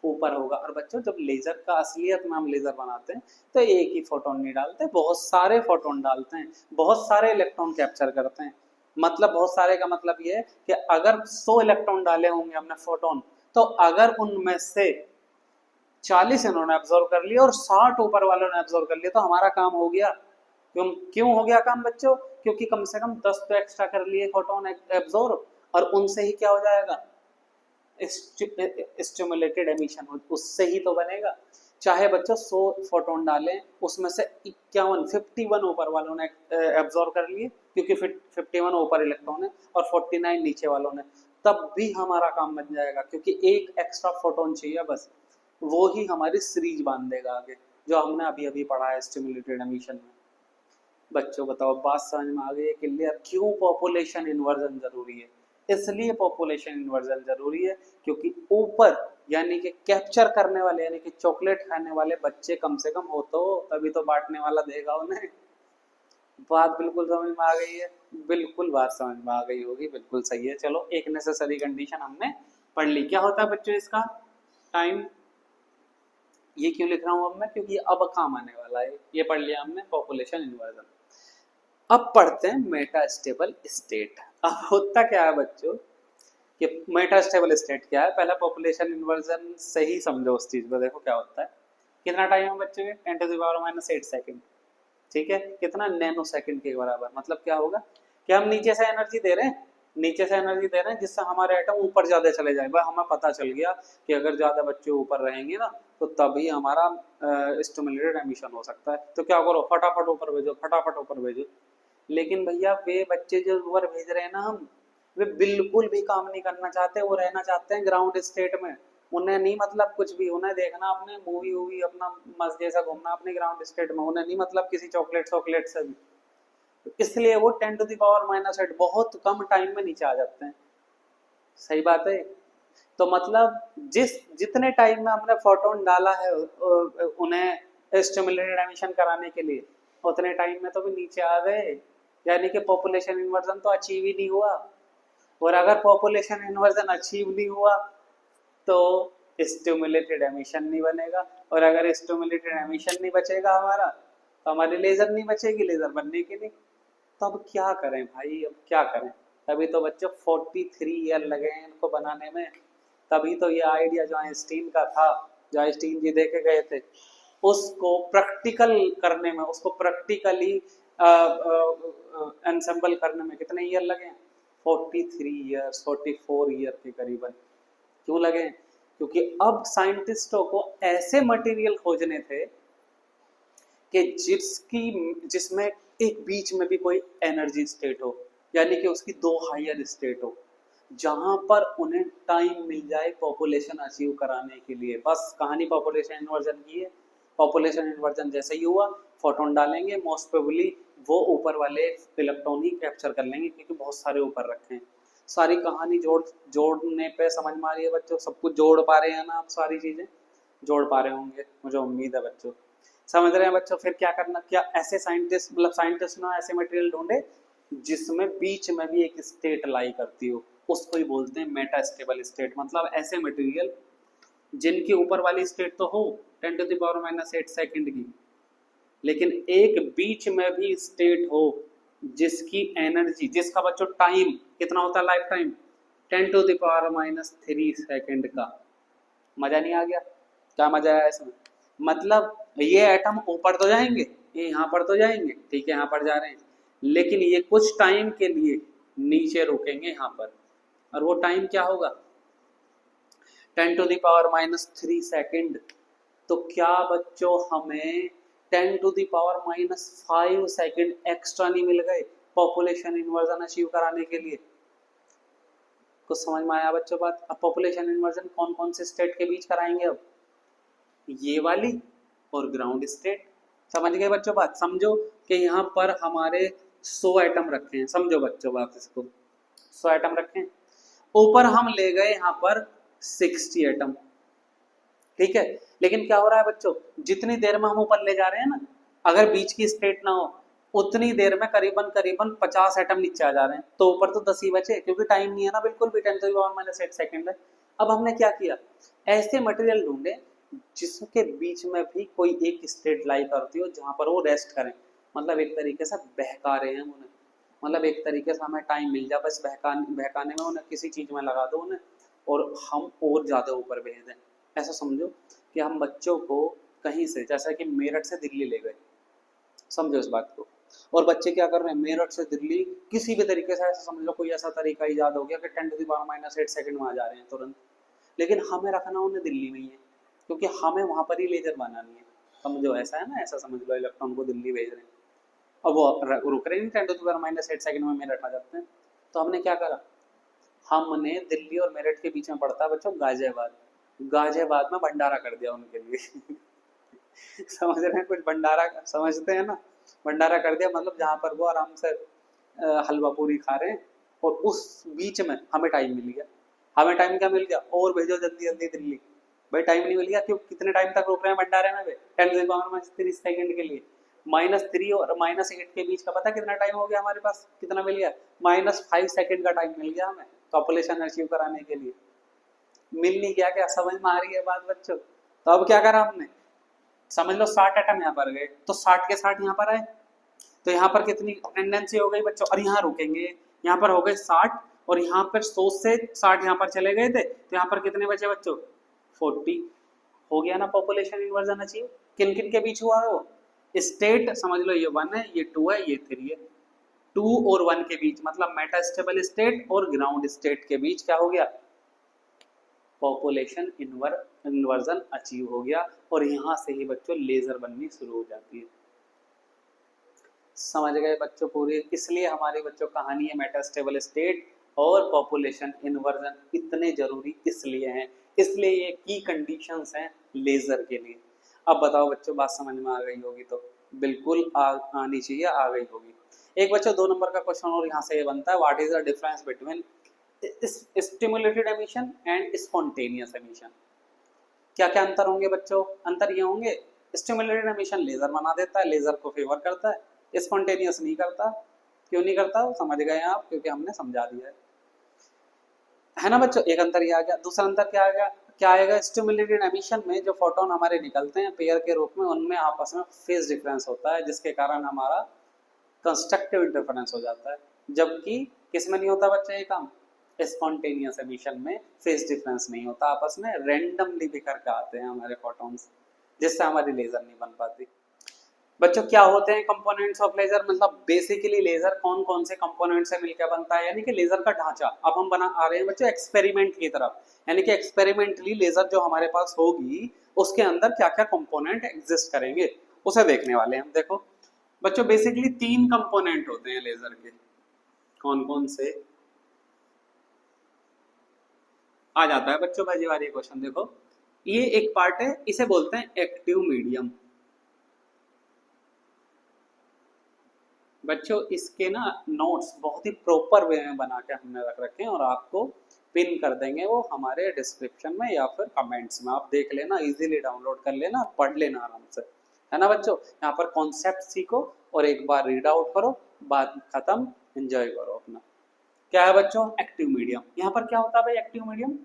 ऊपर होगा। और बच्चों जब लेजर का असलियत में हम लेजर बनाते हैं तो एक ही फोटोन नहीं डालते, बहुत सारे फोटोन डालते हैं, बहुत सारे इलेक्ट्रॉन कैप्चर करते हैं। मतलब बहुत सारे का मतलब ये है कि अगर 100 इलेक्ट्रॉन डाले होंगे हमने फोटोन, तो अगर उनमें से 40 इन्होंने एब्जॉर्व कर लिया और 60 ऊपर वालों ने एब्जॉर्व कर लिया, तो हमारा काम हो गया। क्यों हो गया काम बच्चों? क्योंकि कम से कम 10 तो एक्स्ट्रा कर लिए फोटोन एब्जॉर्व, और उनसे ही क्या हो जाएगा? स्टिमुलेटेड एमिशन, उससे ही तो बनेगा। चाहे बच्चों 100 फोटोन डालें, उसमें से 51 ऊपर वालों ने एब्जॉर्व कर लिए, क्योंकि 51 ऊपर इलेक्ट्रॉन है और 49 नीचे वालों ने, तब भी हमारा काम बन जाएगा, क्योंकि एक एक्स्ट्रा फोटोन चाहिए बस, वो ही हमारी सीरीज बांध देगा आगे, जो हमने अभी अभी पढ़ा है स्टिमुलेटेड एमिशन में। बच्चों बताओ बात समझ में आ गई है क्लियर? क्यों पॉपुलेशन इन्वर्जन जरूरी है? इसलिए पॉपुलेशन इन्वर्जन जरूरी है क्योंकि ऊपर यानी कि कैप्चर करने वाले यानी कि चॉकलेट खाने वाले बच्चे कम से कम हो, तो तभी तो बांटने वाला देगा उन्हें। बात बिल्कुल समझ में आ गई है? बिल्कुल बात समझ में आ गई होगी, बिल्कुल सही है। चलो एक नेसेसरी कंडीशन हमने पढ़ ली। क्या होता है बच्चों इसका? टाइम। ये क्यों लिख रहा हूं अब मैं? क्योंकि अब काम आने वाला है। ये पढ़ लिया हमने पॉपुलेशन इन्वर्जन। अब पढ़ते हैं मेटास्टेबल स्टेट। अब होता क्या है बच्चों कि मेटास्टेबल स्टेट क्या है? पहला पॉपुलेशन इन्वर्जन से ही समझो उस चीज को। देखो क्या होता है, कितना टाइम है बच्चे के 10⁻⁻8 सेकंड, ठीक है, कितना नैनो सेकंड के बराबर। मतलब क्या होगा कि हम नीचे से एनर्जी दे रहे हैं, नीचे से एनर्जी दे रहे हैं जिससे हमारे एटम ऊपर ज्यादा चले जाए। भाई हमें पता चल गया कि अगर ज्यादा बच्चे ऊपर रहेंगे ना तो तभी हमारा स्टिमुलेटेड एमिशन हो सकता है। तो क्या करो, फटाफट ऊपर भेजो, फटाफट ऊपर भेजो। लेकिन भैया वे बच्चे जो ऊपर भेज रहे हैं ना हम, वे बिल्कुल भी काम नहीं करना चाहते, वो रहना चाहते हैं ग्राउंड स्टेट में। उन्हें नहीं मतलब कुछ भी, उन्हें देखना अपने मूवी वूवी, अपना मस्त जैसा घूमना अपने ग्राउंड स्टेट में, उन्हें नहीं मतलब किसी चॉकलेट चॉकलेट से भी। तो इसलिए वो 10⁻⁻8 बहुत कम टाइम में नीचे आ जाते हैं। सही बात है। तो मतलब जितने टाइम में हमने फोटोन डाला है उन्हें स्टिमुलेटेड एमिशन कराने के लिए, उतने टाइम में तो भी नीचे आ गए, यानी कि पॉपुलेशन इन्वर्जन तो अचीव ही नहीं हुआ। और अगर पॉपुलेशन इन्वर्जन अचीव नहीं हुआ तो स्टिमुलेटेड एमिशन नहीं बनेगा, और अगर स्टिमुलेटेड एमिशन नहीं बचेगा हमारा तो हमारी लेजर नहीं बचेगी, लेजर बनने की नहीं। तो अब क्या करें भाई, अब क्या करें। तभी तो बच्चों 43 ईयर लगे हैं इनको बनाने में। तभी तो ये आइडिया जो आइंस्टीन का था, जो आइंस्टीन जी देखे गए थे, उसको प्रैक्टिकल करने में, उसको प्रैक्टिकली एनसेंबल करने में कितने ईयर लगे हैं? 43 ईयर्स, 44 ईयर के करीबन। क्यों लगे? क्योंकि अब साइंटिस्टों को ऐसे मटेरियल खोजने थे कि जिसमें एक बीच में भी कोई एनर्जी स्टेट हो, यानी कि उसकी दो हायर स्टेट हो, जहां पर उन्हें टाइम मिल जाए पॉपुलेशन अचीव कराने के लिए। बस कहानी पॉपुलेशन इन्वर्जन की है। पॉपुलेशन इन्वर्जन जैसे ही हुआ, फोटोन डालेंगे, मोस्ट प्रोबेबली वो ऊपर वाले इलेक्ट्रॉन ही कैप्चर कर लेंगे, क्योंकि बहुत सारे ऊपर रखे हैं। सारी कहानी जोड़ने पे समझ में आ रही है बच्चों? सब कुछ जोड़ पा रहे हैं ना आप? सारी चीजें जोड़ पा रहे होंगे, मुझे उम्मीद है बच्चों। समझ रहे हैं बच्चों? फिर क्या करना, क्या ऐसे साइंटिस्ट, मतलब साइंटिस्ट ने ऐसे मटेरियल ढूंढे जिसमें बीच में भी एक स्टेट लाई करती हो, उसको ही बोलते हैं मेटा स्टेबल स्टेट। मतलब ऐसे मटेरियल जिनकी ऊपर वाली स्टेट तो हो 10⁻⁻8 सेकंड की, लेकिन एक बीच में भी स्टेट हो जिसकी एनर्जी, जिसका बच्चों टाइम कितना होता है, लाइफ टाइम 10⁻³ सेकंड का। मजा नहीं आ गया? क्या मजा आया इसमें? मतलब ये एटम ऊपर तो जाएंगे, ये यहाँ पर तो जाएंगे, ठीक है, यहाँ पर जा रहे हैं, लेकिन ये कुछ टाइम के लिए नीचे रुकेंगे यहाँ पर। और वो टाइम क्या होगा? 10⁻³ सेकंड। तो क्या बच्चों हमें 10⁻⁵ सेकंड एक्स्ट्रा नहीं मिल गए पॉपुलेशन इन्वर्जन अचीव कराने के लिए? कुछ समझ में आया बच्चों बात? अब पॉपुलेशन इन्वर्जन कौन कौन से स्टेट के बीच कराएंगे? अब ये वाली और ग्राउंड स्टेट। समझ गए बच्चों बात? समझो कि यहाँ पर हमारे 100 एटम रखे हैं, समझो बच्चों बात, इसको 100 एटम रखे हैं, ऊपर हम ले गए यहाँ पर 60 एटम, ठीक है। लेकिन क्या हो रहा है बच्चों, जितनी देर में हम ऊपर ले जा रहे हैं ना, अगर बीच की स्टेट ना हो, उतनी देर में करीबन करीबन 50 एटम नीचे आ जा रहे हैं, तो ऊपर तो 10 ही बचे, क्योंकि टाइम नहीं है ना बिल्कुल भी, 10⁻⁻8 सेकंड है। अब हमने क्या किया, ऐसे मटेरियल ढूंढे जिसके बीच में भी कोई एक स्टेट लाई करती हो जहां पर वो रेस्ट करें। मतलब एक तरीके से बहका रहे हैं उन्हें, मतलब एक तरीके से हमें टाइम मिल जाए बस बहकाने में, उन्हें किसी चीज में लगा दो उन्हें, और हम और ज्यादा ऊपर भेज दें। ऐसा समझो कि हम बच्चों को कहीं से, जैसा कि मेरठ से दिल्ली ले गए, समझो इस बात को, और बच्चे क्या कर रहे हैं, मेरठ से दिल्ली किसी भी तरीके से, ऐसा समझ लो कोई ऐसा तरीका ईजाद हो गया कि 10⁻⁻8 सेकंड में आ जा रहे हैं तुरंत, लेकिन हमें रखना उन्हें दिल्ली में ही है, क्योंकि हमें वहां पर ही लेजर बनानी है। समझो ऐसा है ना, ऐसा समझ लो इलेक्ट्रॉन को दिल्ली भेज रहे हैं, अब वो रुक रहे नहीं, 10⁻�8 सेकंड में मेरठ आ जाते हैं। तो हमने क्या करा, हमने दिल्ली और मेरठ के बीच में पड़ता है बच्चों गाजियाबाद, गाजियाबाद में भंडारा कर दिया उनके लिए। समझ रहे हैं? कुछ भंडारा समझते हैं ना, भंडारा कर दिया, मतलब जहाँ पर वो आराम से हलवा पूरी खा रहे हैं, और उस बीच में हमें टाइम मिल गया। हमें टाइम क्या मिल गया, और भेजो जल्दी जल्दी दिल्ली। भाई टाइम नहीं मिल गया, क्यों? कितने टाइम तक रुक रहे हैं भंडारे में? 10⁻³ सेकंड के लिए। -3 और -8 के बीच का पता कितना टाइम हो गया हमारे पास? कितना मिल गया? -5 सेकंड का टाइम मिल गया हमें पॉपुलेशन अचीव कराने के लिए। मिल नहीं गया क्या? समझ में आ रही है बात बच्चों? तो अब क्या करा हमने, समझ लो 60 एटम यहाँ पर गए, तो 60 के 60 यहाँ पर आए, तो यहाँ पर कितनी टेंडेंसी हो गई बच्चों, और यहाँ रुकेंगे, यहाँ पर हो गए 60, और यहाँ पर 100 से 60 यहाँ पर चले गए थे, तो यहाँ पर कितने बचे बच्चों? 40 हो गया ना पॉपुलेशन इन्वर्जन अचीव। किन किन के बीच हुआ है वो? स्टेट समझ लो, ये 1 है, ये 2 है, ये 3 है। 2 और 1 के बीच मतलब मेटास्टेबल स्टेट और ग्राउंड स्टेट के बीच क्या हो गया? पॉपुलेशन इन्वर्जन अचीव हो गया। और यहाँ से ही बच्चों लेजर बननी शुरू हो जाती है। समझ गए बच्चों पूरी? इसलिए हमारी बच्चों कहानी है मेटास्टेबल स्टेट और पॉपुलेशन इन्वर्जन इतने जरूरी इसलिए हैं, इसलिए ये की कंडीशंस हैं लेजर के लिए। अब बताओ बच्चों, बात समझ में आ गई होगी तो? बिल्कुल आनी चाहिए, आ गई होगी। एक बच्चों 2 नंबर का क्वेश्चन और यहाँ से ये बनता है, what is the difference between stimulated emission and spontaneous emission? क्या क्या अंतर होंगे बच्चों? अंतर ये होंगे, स्टिमुलेटेड एमिशन लेजर बना देता है, लेजर को फेवर करता है, स्पॉन्टेनियस नहीं करता। क्यों नहीं करता? समझ गए आप, क्योंकि हमने समझा दिया है ना बच्चों? एक अंतर ये आ गया। दूसरा अंतर क्या आ गया? क्या आएगा? स्टिमुलेटेड एमिशन में जो फोटोन हमारे निकलते हैं पेयर के रूप में, उनमें आपस में फेज डिफरेंस होता है, जिसके कारण हमारा कंस्ट्रक्टिव इंटरफेरेंस हो जाता है। जबकि किसमें नहीं होता बच्चे ये काम? स्पॉन्टेनियस एमिशन में फेज डिफरेंस नहीं होता, आपस में रैंडमली बिखर के आते हैं हमारे फोटॉन्स, जिससे हमारी लेजर नहीं बन पाती। बच्चों क्या होते हैं कंपोनेंट्स ऑफ लेजर? मतलब बेसिकली लेजर कौन कौन से कंपोनेंट से मिलकर बनता है, यानी कि लेजर का ढांचा। अब हम बना आ रहे हैं बच्चों एक्सपेरिमेंट की तरफ, यानी कि एक्सपेरिमेंटली लेजर जो हमारे पास होगी उसके अंदर क्या क्या कंपोनेंट एग्जिस्ट करेंगे उसे देखने वाले हैं हम। देखो बच्चों बेसिकली 3 कंपोनेंट होते हैं लेजर के। कौन कौन से? आ जाता है बच्चों पहली बार ये क्वेश्चन। देखो ये एक पार्ट है, इसे बोलते हैं एक्टिव मीडियम। बच्चों इसके ना नोट्स बहुत ही प्रॉपर वे में बना के हमने रख रखे हैं और आपको पिन कर देंगे वो हमारे डिस्क्रिप्शन में या फिर कमेंट्स में। आप देख लेना, इजीली डाउनलोड कर लेना, पढ़ लेना आराम से, है ना बच्चों? यहाँ पर कॉन्सेप्ट सीखो और एक बार रीड आउट करो, बात खत्म, एंजॉय करो अपना। क्या है बच्चों? Active medium. यहाँ पर क्या होता है भाई एक्टिव मीडियम?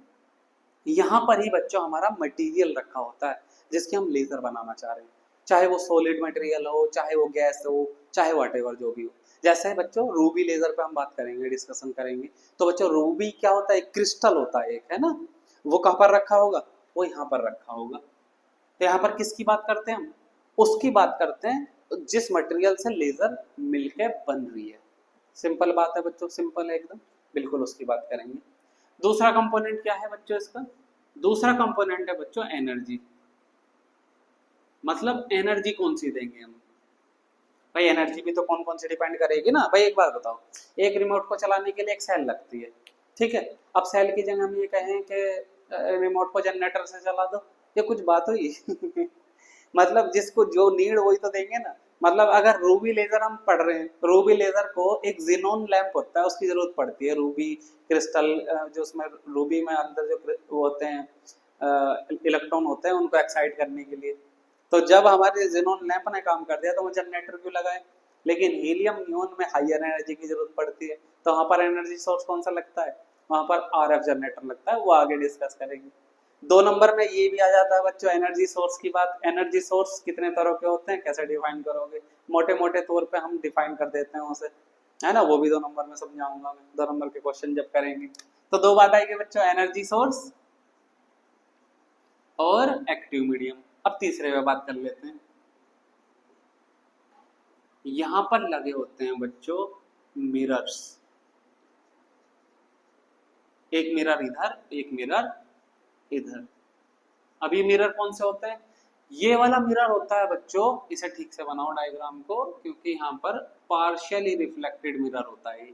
यहाँ पर ही बच्चों हमारा मटेरियल रखा होता है जिसके हम लेजर बनाना चाह रहे हैं, चाहे वो सॉलिड मटेरियल हो, चाहे वो गैस हो, चाहे व्हाटएवर जो भी हो। जैसे बच्चों रूबी लेजर पे हम बात करेंगे, डिस्कशन करेंगे। तो बच्चों रूबी क्या होता है? एक क्रिस्टल होता है एक, है ना? वो कहाँ पर रखा होगा? वो यहाँ पर रखा होगा। तो यहाँ पर किसकी बात करते हैं हम? उसकी बात करते हैं जिस मटेरियल से लेजर मिलके बन रही है। सिंपल बात है बच्चों, सिंपल है एकदम, बिल्कुल उसकी बात करेंगे। दूसरा कंपोनेंट क्या है बच्चों इसका? दूसरा कंपोनेंट है बच्चों एनर्जी। मतलब एनर्जी कौन सी देंगे हम? भाई एनर्जी भी तो कौन कौन सी डिपेंड करेगी ना। भाई एक बात बताओ, एक रिमोट को चलाने के लिए एक सेल लगती है, ठीक है? अब सेल की जगह हम ये कहें कि रिमोट को जनरेटर से चला दो, ये कुछ बात हुई? मतलब जिसको जो नीड वही तो देंगे ना। मतलब अगर रूबी लेजर हम पढ़ रहे हैं, रूबी लेजर को एक जिनोन लैंप होता है उसकी जरूरत पड़ती है। रूबी क्रिस्टल जो उसमें रूबी में अंदर जो वो होते हैं इलेक्ट्रॉन होते हैं उनको एक्साइट करने के लिए। तो जब हमारे जेनोन लैंप ने काम कर दिया तो वो जनरेटर क्यों लगाए? लेकिन हीलियम नियोन में हायर एनर्जी की जरूरत पड़ती है, तो वहां पर एनर्जी सोर्स कौन सा लगता है? वहां पर आरएफ जनरेटर लगता है, वो आगे डिस्कस करेंगे। 2 नंबर में ये भी आ जाता है बच्चों एनर्जी सोर्स की बात। एनर्जी सोर्स कितने तरह के होते हैं, कैसे डिफाइन करोगे? मोटे मोटे तौर पे हम डिफाइन कर देते हैं उसे, है ना? वो भी 2 नंबर में समझाऊंगा मैं, 2 नंबर के क्वेश्चन जब करेंगे। तो 2 बात आएगी बच्चों, एनर्जी सोर्स और एक्टिव मीडियम। अब तीसरे में बात कर लेते हैं। यहां पर लगे होते हैं बच्चों मिरर्स, एक मिरर इधर, एक मिरर इधर। अब ये मिरर कौन से होते हैं? ये वाला मिरर होता है बच्चों, इसे ठीक से बनाओ डायग्राम को, क्योंकि यहाँ पर पार्शियली रिफ्लेक्टेड मिरर होता है।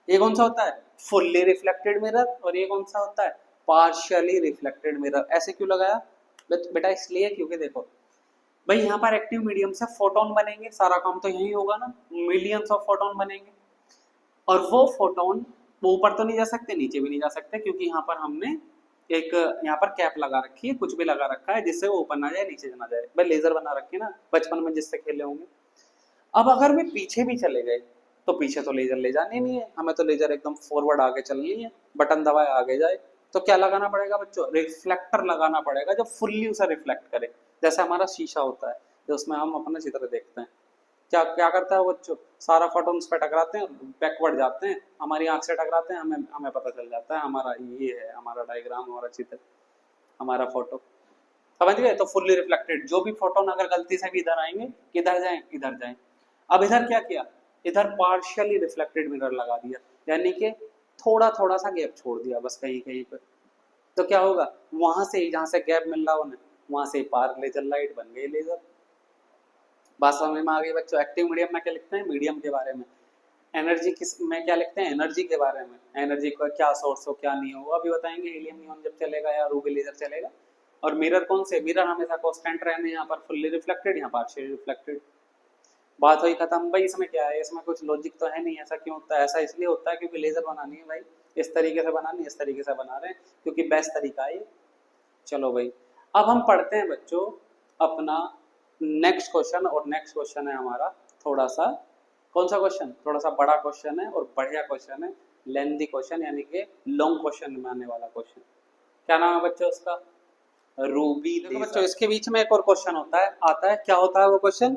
ये कौन सा होता है? Fully reflected mirror. और ये कौन सा होता है? Partially reflected mirror. ऐसे क्यों लगाया बेटा? इसलिए क्योंकि देखो भाई यहाँ पर एक्टिव मीडियम से फोटोन बनेंगे, सारा काम तो यही होगा ना, मिलियंस ऑफ फोटोन बनेंगे। और वो फोटोन वो ऊपर तो नहीं जा सकते, नीचे भी नहीं जा सकते, क्योंकि यहाँ पर हमने एक यहाँ पर कैप लगा रखी है, कुछ भी लगा रखा है जिससे वो ऊपर ना जाए नीचे ना जाए। भाई लेजर बना रखे ना बचपन में जिससे खेले होंगे। अब अगर वे पीछे भी चले गए तो पीछे तो लेजर ले जाने नहीं है, हमें तो लेजर एकदम फॉरवर्ड आगे चलनी है, बटन दबाए आगे जाए। तो क्या लगाना पड़ेगा बच्चों? रिफ्लेक्टर लगाना पड़ेगा जो फुल्ली उसे रिफ्लेक्ट करे। जैसे हमारा शीशा होता है जो उसमें हम अपना चित्र देखते हैं, क्या क्या करता है बच्चों? सारा फोटो उस पर टकराते हैं, बैकवर्ड जाते हैं, हमारी आंख से टकराते हैं, हमें हमें पता चल जाता है हमारा ये है, हमारा डायग्राम, हमारा चित्र, हमारा फोटो, समझ गए? तो फुल्ली रिफ्लेक्टेड, जो भी फोटोन अगर गलती से भी इधर आएंगे, किधर जाएं, इधर जाएं। अब इधर क्या किया, इधर पार्शियली रिफ्लेक्टेड मिरर लगा दिया, यानी कि थोड़ा थोड़ा सा गैप छोड़ दिया बस कहीं कहीं पे। तो क्या होगा, वहां से ही जहां से गैप मिल रहा उन्हें, वहां से पार्क लेजर लाइट बन गई लेजर। बात समझ में आ गई बच्चों? एक्टिव मीडियम में क्या लिखते हैं, मीडियम के बारे में। एनर्जी किस में क्या लिखते हैं, एनर्जी के बारे में, एनर्जी का क्या सोर्स हो क्या नहीं हो अभी बताएंगे, हीलियम नियॉन जब चलेगा या रूबी लेजर चलेगा। और मिरर कौन से, मिरर हमेशा कांस्टेंट रहने, यहाँ पर फुल्ली रिफ्लेक्टेड, यहाँ पार्शियली रिफ्लेक्टेड। बात हुई खत्म। भाई इसमें क्या है, इसमें कुछ लॉजिक तो है नहीं, ऐसा क्यों होता है, ऐसा इसलिए होता है क्योंकि लेजर बनानी है भाई, इस तरीके से बनानी, इस तरीके से बना रहे हैं क्योंकि बेस्ट तरीका है ये। चलो भाई, अब हम पढ़ते हैं बच्चों अपना नेक्स्ट क्वेश्चन, और नेक्स्ट क्वेश्चन है हमारा थोड़ा सा, कौन सा क्वेश्चन, थोड़ा सा बड़ा क्वेश्चन है और बढ़िया क्वेश्चन है, लेंथी क्वेश्चन, यानी कि लॉन्ग क्वेश्चन में आने वाला क्वेश्चन। क्या नाम है बच्चों उसका, रूबी लेजर। बच्चों इसके बीच में एक और क्वेश्चन होता है, आता है, क्या होता है वो क्वेश्चन,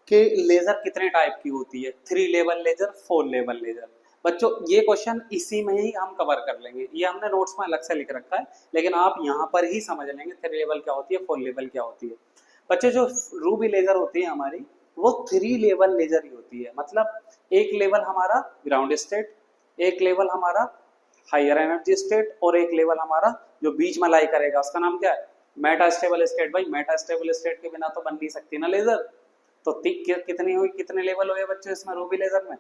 कि लेजर कितने टाइप की होती है, 3 लेवल लेजर, 4 लेवल लेजर। बच्चों ये क्वेश्चन इसी में ही हम कवर कर लेंगे, ये हमने नोट्स में अलग से लिख रखा है, लेकिन आप यहाँ पर ही समझ लेंगे 3 लेवल क्या होती है, 4 लेवल क्या होती है। बच्चों जो रूबी लेजर होती है हमारी, वो 3 लेवल लेजर ही होती है, मतलब एक लेवल हमारा ग्राउंड स्टेट, एक लेवल हमारा हायर एनर्जी स्टेट, और एक लेवल हमारा जो बीच में लाई करेगा उसका नाम क्या है, मेटा स्टेबल स्टेट। भाई मेटा स्टेबल स्टेट के बिना तो बन नहीं सकती ना लेजर। तो कितनी हुई, कितने लेवल हुए बच्चों इसमें रूबी लेजर में,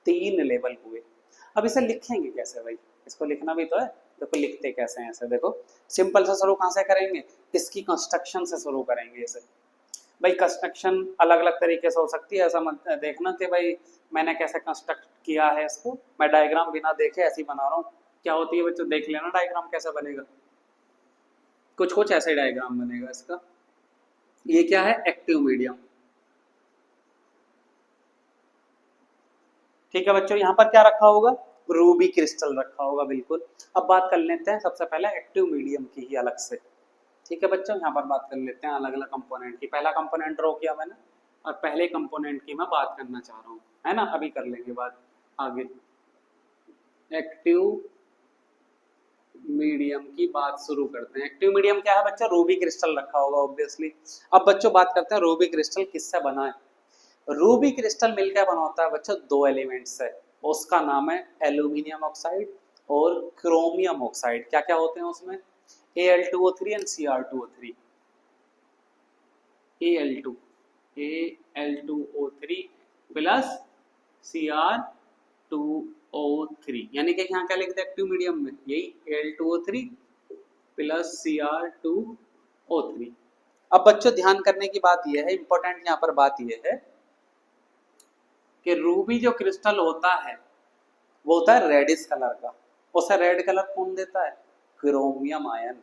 3 लेवल हुए। अब इसे लिखेंगे कैसे भाई, इसको लिखना भी तो है, देखो लिखते कैसे हैं ऐसे, देखो सिंपल से शुरू कहाँ से करेंगे, इसकी कंस्ट्रक्शन से शुरू करेंगे इसे। भाई कंस्ट्रक्शन अलग अलग तरीके से हो सकती है, ऐसा मत देखना कि भाई मैंने कैसे कंस्ट्रक्ट किया है इसको, मैं डायग्राम बिना देखे ऐसे ही बना रहा हूँ। क्या होती है बच्चों, देख लेना डायग्राम कैसा बनेगा, कुछ कुछ ऐसा ही डायग्राम बनेगा इसका। ये क्या है, एक्टिव मीडियम। ठीक है बच्चों, यहाँ पर क्या रखा होगा, रूबी क्रिस्टल रखा होगा, बिल्कुल। अब बात कर लेते हैं सबसे पहले एक्टिव मीडियम की ही अलग से। ठीक है बच्चों, यहाँ पर बात कर लेते हैं अलग अलग कंपोनेंट की। पहला कंपोनेंट ड्रॉ किया मैंने, और पहले कंपोनेंट की मैं बात करना चाह रहा हूँ, है ना, अभी कर लेंगे बात आगे। एक्टिव मीडियम की बात शुरू करते हैं। एक्टिव मीडियम क्या है बच्चा, रूबी क्रिस्टल रखा होगा ऑब्वियसली। अब बच्चों बात करते हैं रूबी क्रिस्टल किससे बना है। रूबी क्रिस्टल मिलकर बना होता है बच्चों 2 एलिमेंट्स से, उसका नाम है एल्यूमिनियम ऑक्साइड और क्रोमियम ऑक्साइड। क्या क्या होते हैं उसमें, Al2O3 and Cr2O3। Al2O3 plus Cr2O3, यानी कि यहाँ क्या लिखते हैं एक्टिव मीडियम में, यही Al2O3 प्लस Cr2O3। अब बच्चों ध्यान करने की बात यह है, इंपॉर्टेंट यहाँ पर बात यह है कि रूबी जो क्रिस्टल होता है वो होता है रेडिश कलर का। उसे रेड कलर कौन देता है, क्रोमियम आयन।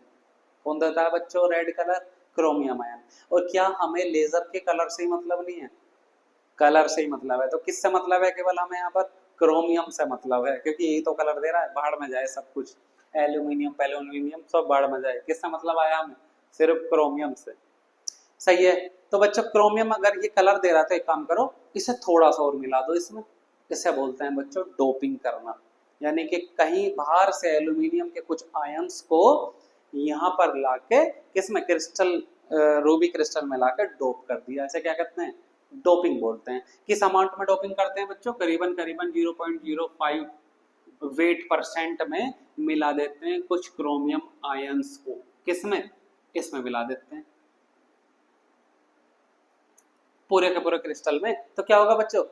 कौन देता है बच्चों रेड कलर, क्रोमियम आयन। और क्या हमें लेजर के कलर से ही मतलब नहीं है, कलर से ही मतलब है। तो किससे मतलब है, केवल हमें यहाँ पर क्रोमियम से मतलब है, क्योंकि यही तो कलर दे रहा है, बाहर में जाए सब कुछ, एल्यूमिनियम पेल्यूमिनियम सब बाहर में जाए, किससे मतलब आया हमें, सिर्फ क्रोमियम से। सही है। तो बच्चों क्रोमियम अगर ये कलर दे रहा है तो एक काम करो, इसे थोड़ा सा और मिला दो इसमें। इसे बोलते हैं बच्चों डोपिंग करना, यानी कि कहीं बाहर से एल्यूमिनियम के कुछ आयंस को यहाँ पर लाके किसमें, क्रिस्टल रूबी क्रिस्टल में लाकर डोप कर दिया, ऐसे क्या कहते हैं, डोपिंग बोलते हैं। किस अमाउंट में डोपिंग करते हैं बच्चों, करीबन करीबन 0.05 वेट परसेंट में मिला देते हैं कुछ क्रोमियम आयंस को, किसमें, इसमें मिला देते हैं पूरे के पूरे क्रिस्टल में। तो क्या होगा बच्चों,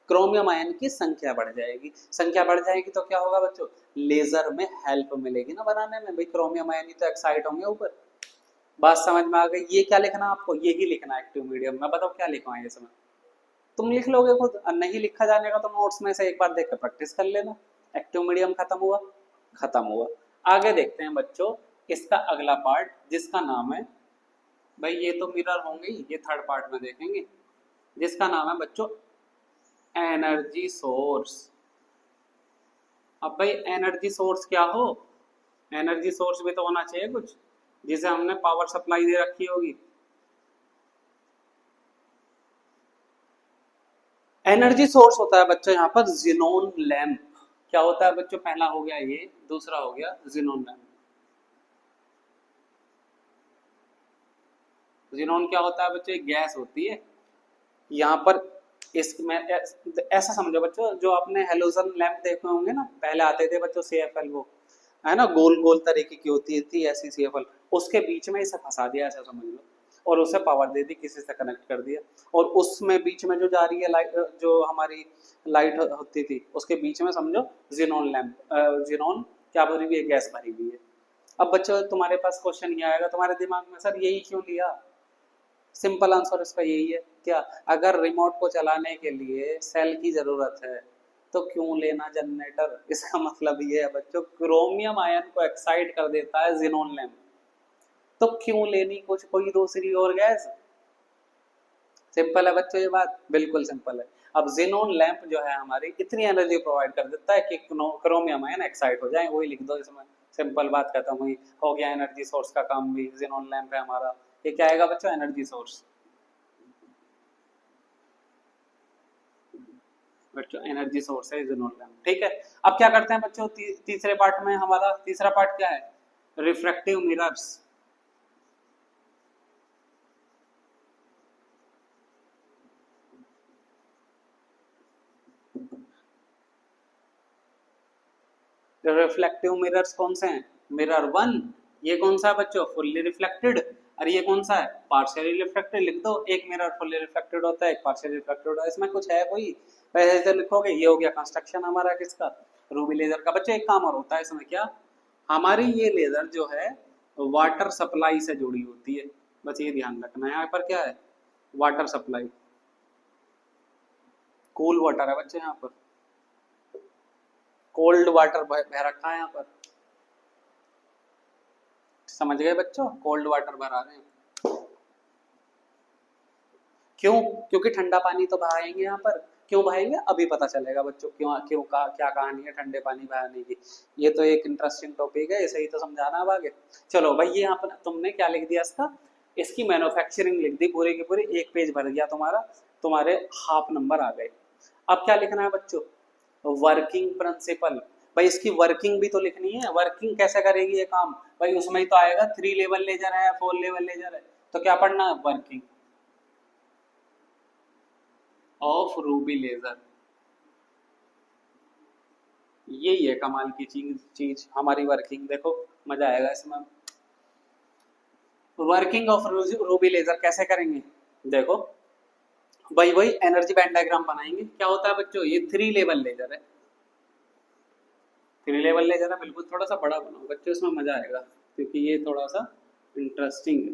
क्रोमियम आयन की संख्या बढ़ जाएगी। संख्या बढ़ जाएगी तो क्या होगा बच्चों, लेजर में हेल्प मिलेगी ना बनाने में, भाई क्रोमियम आयन ही तो एक्साइट होंगे ऊपर। बात समझ में आ गई। ये क्या लिखना आपको, यही लिखना एक्टिव मीडियम। मैं बताओ क्या लिखवा ये समय, तुम लिख लोगे खुद, नहीं लिखा जाने का तो नोट्स में से एक बार देख कर प्रैक्टिस कर लेना। एक्टिव मीडियम खत्म हुआ, खत्म हुआ। आगे देखते हैं बच्चों इसका अगला पार्ट, जिसका नाम है, भाई ये तो मिरर होंगे, ये थर्ड पार्ट में देखेंगे, जिसका नाम है बच्चों एनर्जी सोर्स। अब भाई एनर्जी सोर्स क्या हो, एनर्जी सोर्स भी तो होना चाहिए कुछ जिसे हमने पावर सप्लाई दे रखी होगी। एनर्जी सोर्स होता है बच्चों यहाँ पर जिनोन लैंप। क्या होता है बच्चों, पहला हो गया ये, दूसरा हो गया जिनोन लैंप। जिनोन क्या होता है बच्चों, एक गैस होती है। यहाँ पर इसमें ऐसा समझो बच्चों, जो आपने हेलोजन लैंप देखे होंगे ना, पहले आते थे बच्चों CFL, वो है ना गोल गोल तरीके की होती थी ऐसी CFL, उसके बीच में इसे फंसा दिया ऐसा समझ लो, और उसे पावर दे दी, किसी से कनेक्ट कर दिया, और उसमें बीच में जो जा रही है लाइट, जो हमारी लाइट होती थी, उसके बीच में समझो जिनोन लैंप, जिनोन क्या भरी हुई है, गैस भरी हुई है। अब बच्चों तुम्हारे पास क्वेश्चन ये आएगा तुम्हारे दिमाग में, सर यही क्यों लिया? सिंपल आंसर इसका यही है, क्या, अगर रिमोट को चलाने के लिए सेल की जरूरत है तो क्यों लेना जनरेटर? इसका मतलब ये है बच्चों, क्रोमियम आयन को एक्साइट कर देता है जिनोन लैंप, तो क्यों लेनी कुछ कोई दूसरी और गैस? सिंपल है बच्चों ये बात, बिल्कुल सिंपल है। अब जिनोन लैंप जो है हमारी इतनी एनर्जी प्रोवाइड कर देता है कि क्रोमियम आयन एक्साइट हो जाए, वही लिख दो इसमें, सिंपल बात खत्म हुई, हो गया एनर्जी सोर्स का काम भी, जिनोन लैंप है हमारा, ये क्या आएगा बच्चों, एनर्जी सोर्स। बच्चों एनर्जी सोर्स है जिनोन लैंप, ठीक है। अब क्या करते हैं बच्चों, तीसरे पार्ट में, हमारा तीसरा पार्ट क्या है, रिफ्रैक्टिव मिरर्स। रिफ्लेक्टिव मिरर्स कौन से हैं, मिरर 1, ये कौन सा है बच्चों, फुल्ली रिफ्लेक्टेड, और ये कौन सा है, पार्शियली रिफ्लेक्टेड। लिख दो, एक मिरर फुल्ली रिफ्लेक्टेड होता है, एक पार्शियली रिफ्लेक्टेड होता है, इसमें कुछ है कोई, पहले से लिखोगे, ये हो गया कंस्ट्रक्शन हमारा किसका, रूबी लेजर का। बच्चों एक काम और होता है इसमें, क्या, हमारी ये लेजर जो है वाटर सप्लाई से जुड़ी होती है, बस ये ध्यान रखना है, यहाँ पर क्या है, वाटर सप्लाई, कूल वाटर है बच्चे, यहाँ पर कोल्ड वाटर बह रखा है यहाँ पर, समझ गए बच्चों, कोल्ड वाटर भरा रहे हैं, क्यों, क्योंकि ठंडा पानी तो बहाएंगे यहाँ पर, क्यों बहाएंगे अभी पता चलेगा बच्चों, क्यों क्यों का क्या कहानी है ठंडे पानी बहाने की, ये तो एक इंटरेस्टिंग टॉपिक है, इसे ही तो समझाना अब आगे। चलो भाई, ये यहाँ पर तुमने क्या लिख दिया इसका, इसकी मैन्युफैक्चरिंग लिख दी पूरी की पूरी, एक पेज भर गया तुम्हारा, तुम्हारे हाफ नंबर आ गए। अब क्या लिखना है बच्चों, वर्किंग प्रिंसिपल, भाई इसकी वर्किंग भी तो लिखनी है, वर्किंग कैसे करेगी ये काम, भाई उसमें ही तो आएगा 3 लेवल लेजर है, 4 लेवल लेजर है, तो क्या पढ़ना है, वर्किंग ऑफ रूबी लेजर। यही है कमाल की चीज हमारी वर्किंग, देखो मजा आएगा इसमें। वर्किंग ऑफ रूबी लेजर कैसे करेंगे, देखो भाई वही एनर्जी बैंड डायग्राम बनाएंगे। क्या होता है बच्चों, ये 3 लेवल लेजर है, 3 लेवल लेजर है, बिल्कुल थोड़ा सा बड़ा बनाओ बच्चों, इसमें मजा आएगा क्योंकि ये थोड़ा सा इंटरेस्टिंग है।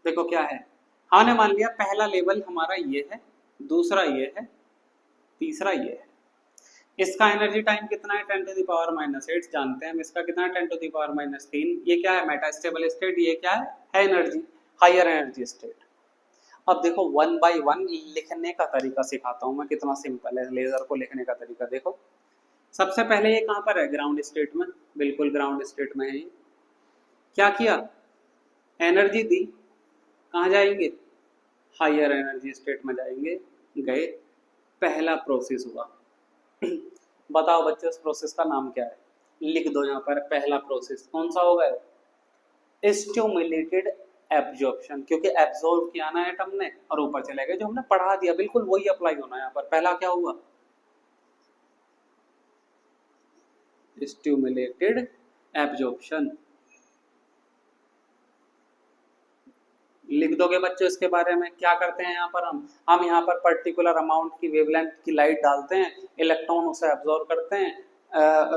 देखो क्या है, हमने मान लिया पहला लेवल हमारा ये है, दूसरा ये है, तीसरा ये है, इसका एनर्जी टाइम कितना है, 10⁻⁻8 जानते हैं हम, इसका कितना है 10⁻3। ये क्या है, मेटास्टेबल स्टेट, ये क्या है एनर्जी, हायर एनर्जी स्टेट। अब देखो 1 बाई 1 लिखने का तरीका सिखाता हूँ मैं, कितना सिंपल है लेजर को लिखने का तरीका। देखो सबसे पहले ये कहाँ पर है, ग्राउंड स्टेट में, बिल्कुल ग्राउंड स्टेट में है ये। क्या किया, एनर्जी दी, कहाँ जाएंगे, हायर एनर्जी स्टेट में जाएंगे, गए, पहला प्रोसेस हुआ। बताओ बच्चों उस प्रोसेस का नाम क्या है, लिख दो यहाँ पर, पहला प्रोसेस कौन सा होगा, स्टिमुलेटेड एब्जॉर्प्शन, क्योंकि एब्जॉर्ब किया ना एटम ने और ऊपर चले गए, जो हमने पढ़ा दिया बिल्कुल वही अप्लाई होना है यहाँ पर। पहला क्या हुआ, स्टिमुलेटेड एब्जॉर्प्शन, लिख दोगे बच्चों इसके बारे में। क्या करते हैं यहाँ पर, हम यहाँ पर पर्टिकुलर अमाउंट की वेवलेंथ की लाइट डालते हैं, इलेक्ट्रॉन उसे एब्जॉर्ब करते हैं,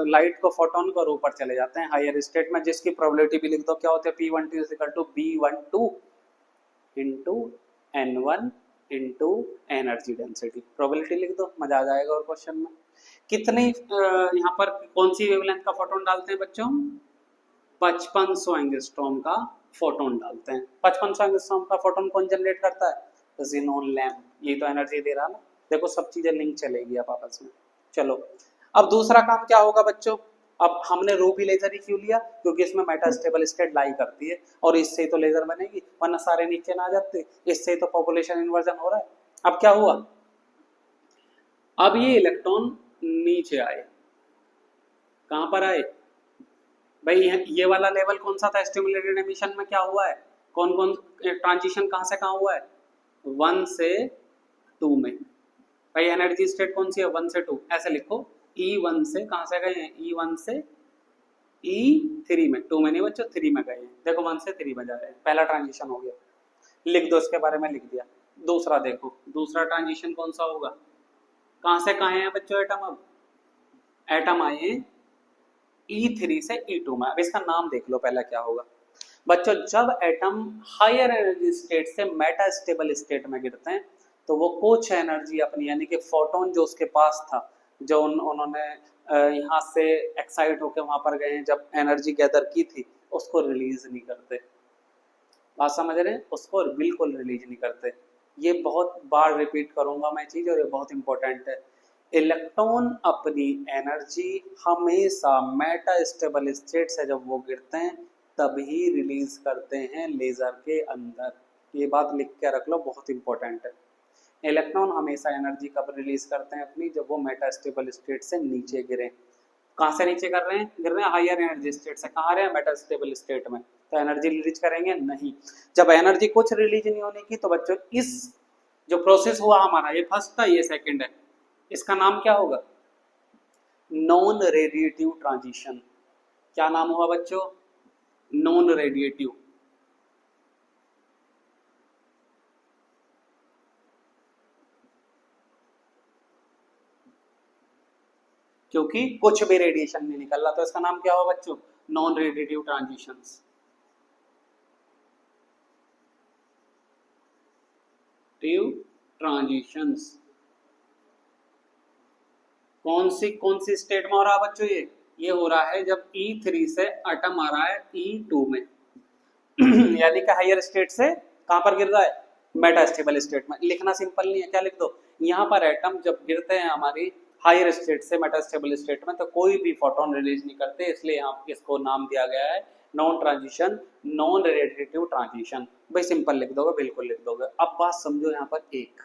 लाइट को, फोटोन को, ऊपर चले जाते हैं हायर स्टेट में, जिसकी प्रोबेबिलिटी भी लिख दो, क्या होती है, P12 = B12 into N1 into energy density, probability लिख दो, मजा आ जाएगा। और क्वेश्चन में कितनी यहाँ पर कौन सी वेवलेंथ का फोटोन डालते हैं बच्चों, 5500 एंगस्ट्रॉम का फोटोन डालते हैं। 5500 एंगस्ट्रॉम का फोटोन कौन जनरेट करता है, जिनोन लैंप, ये तो एनर्जी दे रहा ना। देखो सब चीजें लिंक चलेगी अब आपस में। चलो अब दूसरा काम क्या होगा बच्चों, अब हमने रूबी लेजर ही क्यों लिया, क्योंकि इसमें मेटास्टेबल स्टेट लाई करती है, और इससे ही तो लेजर बनेगी, वरना सारे नीचे ना आ जाते, इससे ही तो पॉपुलेशन इन्वर्जन हो रहा है। अब क्या हुआ, अब ये इलेक्ट्रॉन नीचे आए, कहां पर आए भाई, ये वाला लेवल कौन सा था, स्टिमुलेटेड एमिशन में क्या हुआ है, कौन कौन ट्रांजिशन कहाँ से कहाँ हुआ है, 1 से 2 में। भाई एनर्जी स्टेट कौन सी है, 1 से 2, ऐसे लिखो E1 से कहाँ से गए हैं, E1 से E3 में, 2 में नहीं बच्चों 3 में गए हैं, देखो 1 से 3 में जा रहे हैं, पहला ट्रांजिशन हो गया, लिख दो इसके बारे में, लिख दिया। दूसरा देखो, दूसरा ट्रांजिशन कौन सा होगा, कहाँ से कहाँ हैं बच्चों एटम, अब एटम आए हैं E3 से E2 में। अब इसका नाम देख लो पहला क्या होगा बच्चों, जब एटम हायर एनर्जी स्टेट से मेटा स्टेबल स्टेट में गिरते हैं तो वो कुछ एनर्जी अपनी, यानी कि फोटोन जो उसके पास था, जो उन्होंने यहाँ से एक्साइट होकर वहां पर गए हैं, जब एनर्जी गैदर की थी, उसको रिलीज नहीं करते। बात समझ रहे हैं, उसको बिल्कुल रिलीज नहीं करते। ये बहुत बार रिपीट करूंगा मैं चीज, और ये बहुत इंपॉर्टेंट है। इलेक्ट्रॉन अपनी एनर्जी हमेशा मेटा स्टेबल स्टेट से जब वो गिरते हैं तभी रिलीज करते हैं लेजर के अंदर। ये बात लिख के रख लो, बहुत इंपॉर्टेंट है। इलेक्ट्रॉन हमेशा एनर्जी कब रिलीज करते हैं अपनी, जब वो मेटा स्टेबल स्टेट से नीचे गिरे। कहाँ से नीचे कर रहे हैं, गिर रहे हैं हायर एनर्जी स्टेट से, कहाँ रहे हैं मेटा स्टेबल स्टेट में, तो एनर्जी रिलीज करेंगे नहीं। जब एनर्जी कुछ रिलीज नहीं होने की, तो बच्चों इस जो प्रोसेस हुआ हमारा, ये फर्स्ट था ये सेकंड है, इसका नाम क्या होगा, नॉन रेडिएटिव ट्रांजिशन। क्या नाम हुआ बच्चों, नॉन रेडिएटिव। क्योंकि कुछ भी रेडिएशन नहीं निकल रहा, तो इसका नाम क्या हुआ बच्चों, नॉन रेडिएटिव ट्रांजिशंस। ट्रांजिशंस कौन सी स्टेट में हो रहा है बच्चों, ये हो रहा है जब E3 से एटम आ रहा है E2 में यानी कि हायर स्टेट से कहां पर गिर रहा है, मेटा स्टेबल स्टेट में। लिखना सिंपल नहीं है, क्या लिख दो, यहाँ पर एटम जब गिरते हैं हमारी हायर स्टेट से मेटा स्टेबल स्टेट में, तो कोई भी फोटोन रिलीज नहीं करते, इसलिए यहाँ इसको नाम दिया गया है non transition, non radiative transition. भाई सिंपल लिख दोगे, बिल्कुल लिख दोगे। अब बात समझो, यहाँ पर एक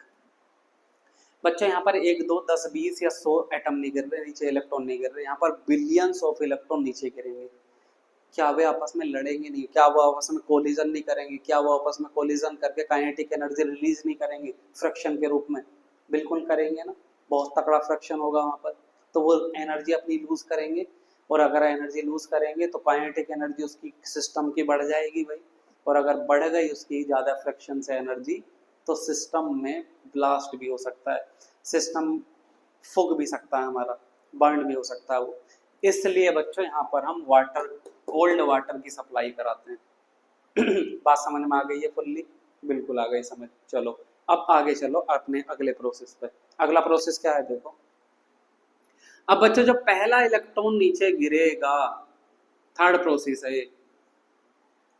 बच्चे, यहाँ पर 1 2 10 20 या 100 एटम नहीं गिर रहे नीचे, इलेक्ट्रॉन नहीं गिर रहे, यहाँ पर बिलियंस ऑफ इलेक्ट्रॉन नीचे गिरेंगे। क्या वे आपस में लड़ेंगे नहीं, क्या वो आपस में कोलिजन नहीं करेंगे, क्या वो आपस में कोलिजन करके काइनेटिक एनर्जी रिलीज नहीं करेंगे फ्रिक्शन के रूप में, बिल्कुल करेंगे ना। बहुत तगड़ा फ्रिक्शन होगा वहां पर, तो वो एनर्जी अपनी लूज करेंगे, और अगर एनर्जी लूज करेंगे तो काइनेटिक एनर्जी उसकी सिस्टम की बढ़ जाएगी भाई, और अगर बढ़ गई उसकी ज़्यादा फ्रिक्शन से एनर्जी, तो सिस्टम में ब्लास्ट भी हो सकता है, सिस्टम फूक भी सकता है हमारा, बर्न भी हो सकता है वो। इसलिए बच्चों यहाँ पर हम वाटर, कोल्ड वाटर की सप्लाई कराते हैं बात समझ में आ गई है फुल्ली, बिल्कुल आ गई समझ। चलो अब आगे चलो अपने अगले प्रोसेस पे। अगला प्रोसेस क्या है देखो, अब बच्चों जब पहला इलेक्ट्रॉन नीचे गिरेगा, थर्ड प्रोसेस है ये,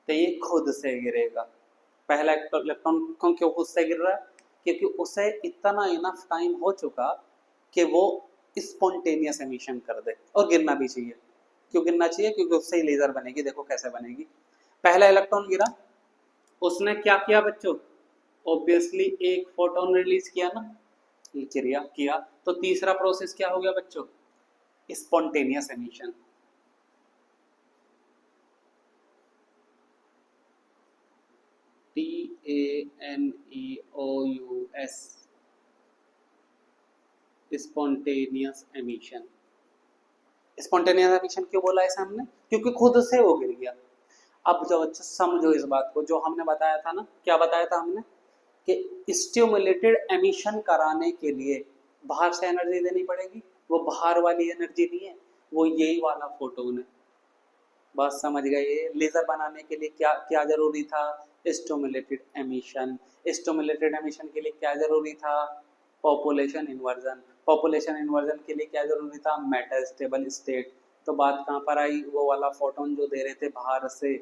तो ये खुद से गिरेगा। पहला इलेक्ट्रॉन क्यों खुद से गिर रहा है, क्योंकि उसे इतना इनफ टाइम हो चुका कि वो स्पॉन्टेनियस एमिशन कर दे, और गिरना भी चाहिए। क्यों गिरना चाहिए, क्योंकि उससे ही लेजर बनेगी। देखो कैसे बनेगी, पहला इलेक्ट्रॉन गिरा, उसने क्या किया बच्चों, ऑब्वियसली एक फोटोन रिलीज किया ना, किया, तो तीसरा प्रोसेस क्या हो गया बच्चों, spontaneous emission. TANEOUS, spontaneous emission. Spontaneous emission क्यों बोला है हमने, क्योंकि खुद से वो गिर गया। अब जो समझो इस बात को, जो हमने बताया था ना, क्या बताया था हमने, कि स्टिमुलेटेड एमिशन कराने के लिए बाहर से एनर्जी देनी पड़ेगी। वो बाहर वाली एनर्जी नहीं है, वो यही वाला फोटोन है। बात समझ गए, लेजर बनाने के लिए क्या क्या जरूरी था, स्टिमुलेटेड एमिशन। स्टिमुलेटेड एमिशन के लिए क्या जरूरी था, पॉपुलेशन इन्वर्जन। पॉपुलेशन इन्वर्जन के लिए क्या जरूरी था, मेटा स्टेबल स्टेट। तो बात कहाँ पर आई, वो वाला फोटोन जो दे रहे थे बाहर से,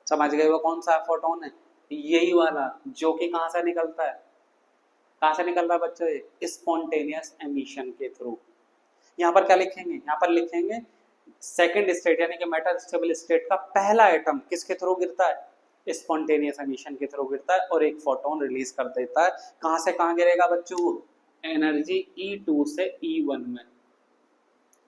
समझ गए वो कौन सा फोटोन है, यही वाला, जो कि कहाँ से निकलता है, कहाँ से निकल रहा है बच्चों, ये स्पॉन्टेनियस एमिशन के थ्रू। यहाँ पर क्या लिखेंगे, यहाँ पर लिखेंगे सेकंड स्टेट, यानी कि मेटा स्टेबल स्टेट का पहला एटम किसके थ्रू गिरता है, स्पॉन्टेनियस एमिशन के थ्रू गिरता है, और एक फोटोन रिलीज कर देता है। कहाँ से कहाँ गिरेगा बच्चों, एनर्जी E2 से E1 में।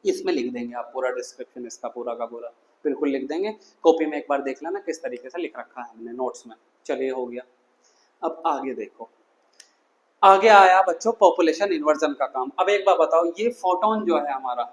इसमें लिख देंगे आप पूरा डिस्क्रिप्शन इसका पूरा का पूरा, बिल्कुल लिख देंगे। कॉपी में एक बार देख लेना किस तरीके से लिख रखा है हमने नोट्स में। चलिए हो गया। अब आगे देखो, आगे आया बच्चों पॉपुलेशन इन्वर्जन का काम। अब एक बात बताओ, ये फोटोन जो है हमारा,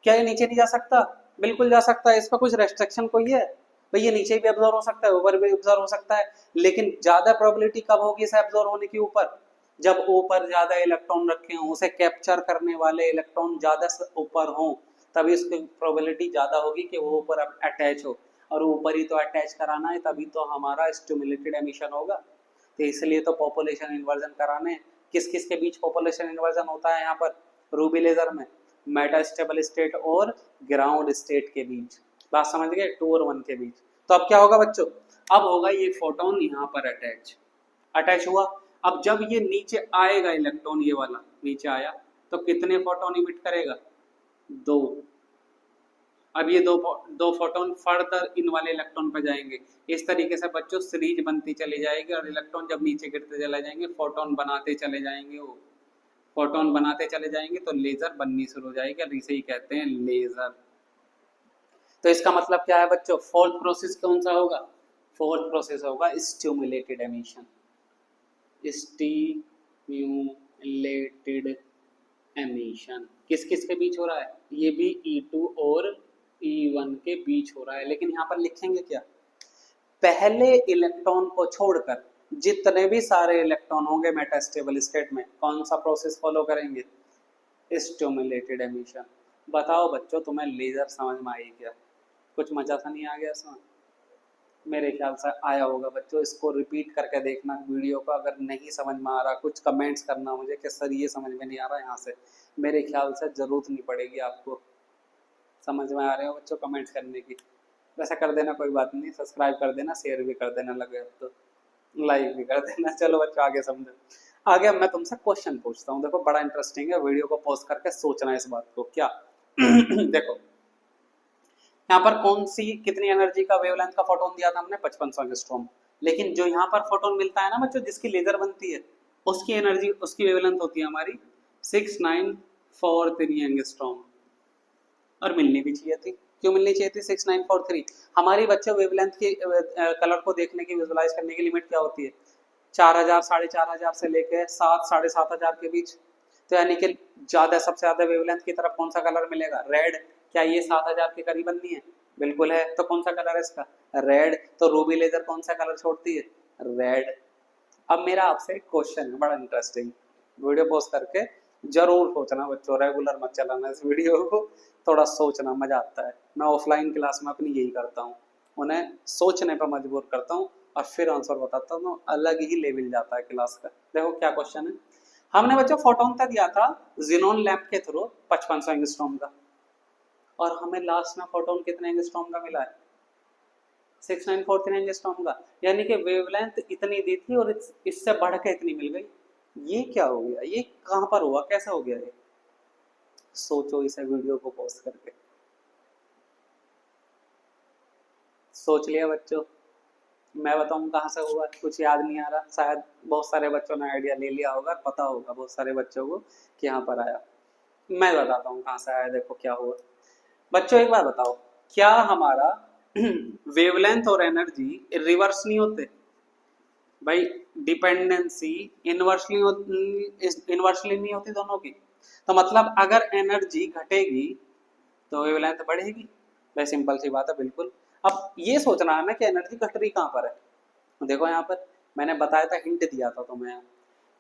क्या ये नीचे नहीं जा सकता? बिल्कुल जा सकता है। इसका कुछ रेस्ट्रिक्शन कोई है? भाई ये नीचे भी ऑब्जर्व हो सकता है, ऊपर भी ऑब्जर्व हो सकता है, लेकिन ज्यादा प्रोबेबिलिटी कब होगी इसे ऑब्जर्व होने की? ऊपर। जब ऊपर ज्यादा इलेक्ट्रॉन रखे हों, उसे कैप्चर करने वाले इलेक्ट्रॉन ज्यादा ऊपर हों, तभी उसकी प्रोबेबिलिटी ज्यादा होगी कि वो ऊपर अटैच हो। और ऊपर ही तो अटैच कराना है, तभी तो हमारा स्टिमुलेटेड एमिशन होगा। तो इसलिए तो पॉपुलेशन इन्वर्जन कराने। किस किस के बीच पॉपुलेशन इन्वर्जन होता है यहाँ पर रूबी लेजर में? मेटास्टेबल स्टेट और ग्राउंड स्टेट के बीच। बात समझ गए? 2 और 1 के बीच। तो अब क्या होगा बच्चों? अब होगा ये फोटोन यहाँ पर अटैच हुआ। अब जब ये नीचे आएगा इलेक्ट्रॉन, ये वाला नीचे आया, तो कितने फोटोन इमिट करेगा? 2। अब ये दो फोटोन फर्दर इन वाले इलेक्ट्रॉन पर जाएंगे। इस तरीके से बच्चों सीरीज बनती चली जाएगी, और इलेक्ट्रॉन जब नीचे गिरते चले जाएंगे, फोटोन बनाते चले जाएंगे। वो फोटोन बनाते चले जाएंगे तो लेजर बननी शुरू हो जाएगी, और इसे ही कहते हैं लेजर। तो इसका मतलब क्या है बच्चों? फोर्थ प्रोसेस कौन सा होगा? फोर्थ प्रोसेस होगा स्टिमुलेटेड एमिशन। स्टिम्युलेटेड एमिशन किस किस के बीच हो रहा है? ये भी E2 और E1 के बीच हो रहा है। लेकिन यहाँ पर लिखेंगे क्या? पहले इलेक्ट्रॉन को छोड़कर जितने भी सारे इलेक्ट्रॉन होंगे मेटास्टेबल स्टेट में, कौन सा प्रोसेस फॉलो करेंगे? Stimulated emission. बताओ बच्चों, तुम्हें लेजर समझ में आई क्या? कुछ मजा सा नहीं आ गया इसमें? मेरे ख्याल से आया होगा बच्चों। इसको रिपीट करके देखना वीडियो को, अगर नहीं समझ में आ रहा कुछ कमेंट्स करना मुझे कि सर ये समझ में नहीं आ रहा। यहाँ से मेरे ख्याल से जरूरत नहीं पड़ेगी आपको। समझ में आ रहे हो बच्चों कमेंट्स करने की? वैसा कर देना, कोई बात नहीं, सब्सक्राइब कर देना, शेयर भी कर देना, लगे अब तो लाइक भी कर देना। चलो बच्चों आगे समझो। आगे मैं तुमसे क्वेश्चन पूछता हूँ, देखो बड़ा इंटरेस्टिंग है, वीडियो को पॉज करके सोचना इस बात को। क्या देखो यहाँ पर कौन सी कितनी एनर्जी का वेवलेंथ का फोटोन दिया था हमने? 5500 एंगस्ट्रॉम। लेकिन जो यहाँ पर फोटोन मिलता है ना बच्चों, जिसकी लेजर बनती है, उसकी एनर्जी, उसकी वेवलेंथ होती है हमारी 6943 एंगस्ट्रॉम। और मिलनी भी चाहिए थी। क्यों मिलनी चाहिए थी 6943? हमारी बच्चों वेवलेंथ की कलर को देखने की, विजुलाइज करने की लिमिट क्या होती है? 4000 4500 से लेके 7 7500 के बीच। तो यानी कि ज्यादा, सबसे ज्यादा वेवलेंथ की तरफ कौन सा कलर मिलेगा? रेड। क्या ये 7000 के करीबन नहीं है? बिल्कुल है। तो कौन सा कलर है इसका? रेड। तो रूबी लेजर कौन सा कलर छोड़ती है? रेड। अब मेरा आपसे एक क्वेश्चन है, बड़ा इंटरेस्टिंग, वीडियो पॉज करके जरूर सोचना बच्चों, रेगुलर मत चलाना इस वीडियो को, थोड़ा सोचना, मजा आता है। मैं ऑफलाइन क्लास में अपनी यही करता हूँ, उन्हें सोचने पर मजबूर करता हूँ और फिर आंसर बताता हूँ। अलग ही लेवल जाता है क्लास का। देखो क्या क्वेश्चन है। हमने बच्चों फोटोन का दिया था जिनोन लैंप के थ्रू 5500 एंगस्ट्रॉम का, और हमें लास्ट में फोटोन कितने एंगस्ट्रॉम का मिला है? 6943 एंगस्ट्रॉम का। यानी कि वेवलेंथ इतनी दी थी और इससे बढ़ के इतनी मिल गई। ये क्या हो गया? ये कहां पर हुआ? कैसे हो गया ये? सोचो इसे वीडियो को पॉज करके। सोच लिया बच्चों? मैं बताऊं कहां से हुआ? कुछ याद नहीं आ रहा? शायद बहुत सारे बच्चों ने आइडिया ले लिया होगा, पता होगा बहुत सारे बच्चों को कि यहाँ पर आया। मैं बताता हूँ कहाँ से आया। देखो क्या हुआ बच्चों, एक बार बताओ, क्या हमारा वेवलेंथ और एनर्जी रिवर्स नहीं होते? भाई डिपेंडेंसी इनवर्सली नहीं होती दोनों की। तो मतलब अगर एनर्जी घटेगी तो वेवलेंथ बढ़ेगी। भाई सिंपल सी बात है, बिल्कुल। अब ये सोचना है हमें कि एनर्जी घट रही कहाँ पर है। देखो यहाँ पर मैंने बताया था, हिंट दिया था तुम्हें,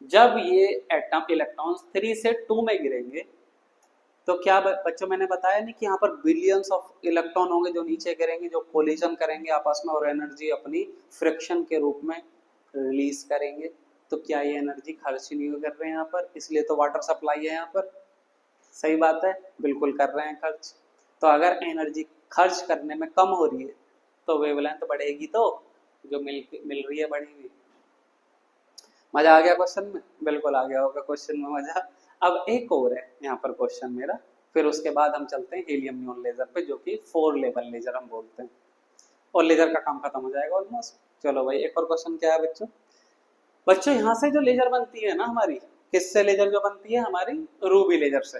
जब ये एटम इलेक्ट्रॉन्स 3 से 2 में गिरेंगे तो क्या बच्चों मैंने बताया नहीं कि यहाँ पर बिलियंस ऑफ इलेक्ट्रॉन होंगे जो नीचे गिरेंगे, जो कोलिजन करेंगे आपस में और एनर्जी अपनी फ्रिक्शन के रूप में रिलीज करेंगे। तो क्या ये एनर्जी खर्च नहीं कर रहे हैं यहाँ पर? इसलिए तो वाटर सप्लाई है यहाँ पर। सही बात है, बिल्कुल कर रहे हैं खर्च। तो अगर एनर्जी खर्च करने में कम हो रही है तो वेवलेंथ बढ़ेगी, तो जो मिल रही है बढ़ेगी। मजा आ गया क्वेश्चन में? बिल्कुल आ गया होगा क्वेश्चन में मजा। अब एक और है यहाँ पर क्वेश्चन मेरा, फिर उसके बाद हम चलते हैं हीलियम नियॉन लेजर पे, जो कि 4 लेवल लेजर हम बोलते हैं, और लेजर का काम खत्म हो जाएगा ऑलमोस्ट। चलो भाई एक और क्वेश्चन क्या है बच्चों? बच्चों यहाँ से जो लेजर बनती है ना हमारी, किससे लेजर जो बनती है हमारी? रूबी लेजर से।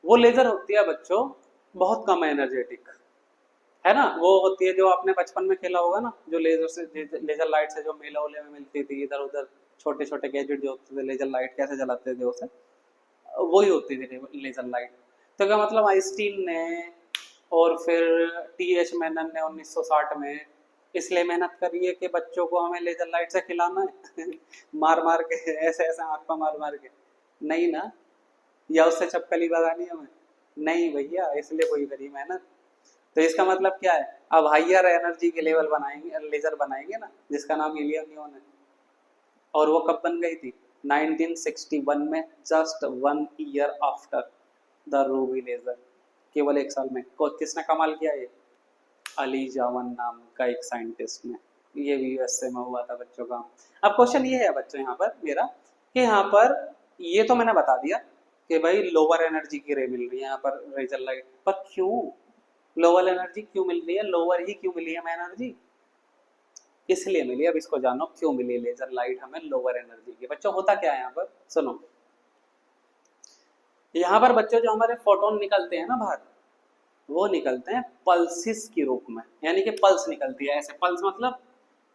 वो लेजर होती है बच्चों बहुत कम एनर्जेटिक। है ना, वो होती है जो आपने बचपन में खेला होगा ना, जो लेजर लाइट से जो मेला ओले में मिलती थी, इधर उधर छोटे छोटे गैजेट जो होते थे, लेजर लाइट कैसे जलाते थे उसे, वही होती थी लेजर लाइट। तो क्या मतलब आइंस्टीन ने और फिर टीएच मेनन ने 1960 में इसलिए मेहनत करी है कि बच्चों को हमें लेजर लाइट से खिलाना है मार मार के, ऐसे ऐसे आंख पर मार मार के, नहीं ना, या उससे चपकली लगानी है हमें, नहीं भैया, इसलिए कोई करी मेहनत। तो इसका मतलब क्या है, अब हाइयर एनर्जी के लेवल बनाएंगे, लेजर बनाएंगे ना, जिसका नाम हीलियम नियॉन है। और वो कब बन गई थी, 1961 में, just 1 year after the ruby laser, केवल 1 साल में। किसने कमाल किया ये, अली जावन नाम का एक साइंटिस्ट ने, ये भी यूएसए में हुआ था बच्चों का। अब क्वेश्चन ये है बच्चों यहाँ पर मेरा, कि यहाँ पर ये तो मैंने बता दिया कि भाई लोअर एनर्जी की रे मिल रही है यहाँ पर लेजर लाइट, पर क्यों लोअर एनर्जी क्यों मिल रही है, लोअर ही क्यों मिली है एनर्जी, इसलिए मिली। अब इसको जानो क्यों मिली लेजर लाइट हमें लोअर एनर्जी की। बच्चों होता क्या है यहाँ पर, सुनो, यहाँ पर बच्चों जो हमारे फोटोन निकलते हैं ना बाहर, वो निकलते हैं पल्सिस के रूप में, यानी कि पल्स निकलती है ऐसे, पल्स मतलब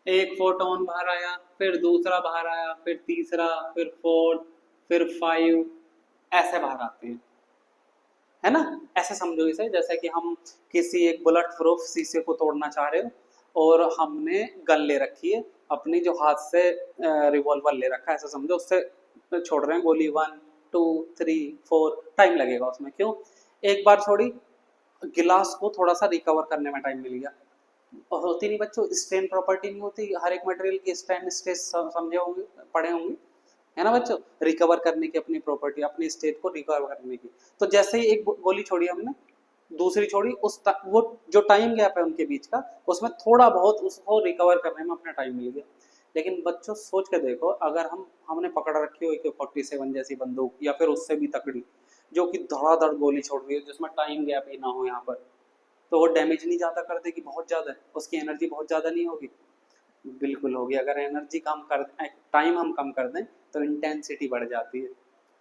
एक फोटोन बाहर आया, फिर दूसरा बाहर आया, फिर तीसरा, फिर फोर्थ, फिर 5, ऐसे बाहर आते हैं, है ना। ऐसे समझो इसे, जैसे कि हम किसी एक बुलेट प्रूफ शीशे को तोड़ना चाह रहे हो और हमने गन ले रखी है अपनी, जो हाथ से रिवॉल्वर ले रखा है, ऐसा समझो, उससे छोड़ रहे हैं गोली, 1 2 3 4, टाइम लगेगा उसमें, क्यों, एक बार छोड़ी, गिलास को थोड़ा सा रिकवर करने में टाइम मिल गया। और होती नहीं बच्चों, स्ट्रेन प्रॉपर्टी नहीं होती हर एक मटेरियल की, स्ट्रेन स्ट्रेस समझे होंगे, पढ़े होंगे, है ना बच्चों, रिकवर करने की अपनी प्रॉपर्टी, अपनी स्टेट को रिकवर करने की। तो जैसे ही एक गोली छोड़ी हमने, दूसरी छोड़ी, वो जो टाइम गैप है उनके बीच का, उसमें थोड़ा बहुत उसको रिकवर करने में अपना टाइम मिल गया। लेकिन बच्चों सोच के देखो, अगर हमने पकड़ रखी हो AK-47 जैसी बंदूक, या फिर उससे भी तकड़ी, जो कि धड़ाधड़ गोली छोड़ रही है, जिसमें टाइम गैप ही ना हो यहाँ पर, तो वो डैमेज नहीं ज़्यादा कर देगी, बहुत ज़्यादा, उसकी एनर्जी बहुत ज़्यादा नहीं होगी, बिल्कुल होगी। अगर एनर्जी कम कर, टाइम हम कम कर दें, तो इंटेंसिटी बढ़ जाती है,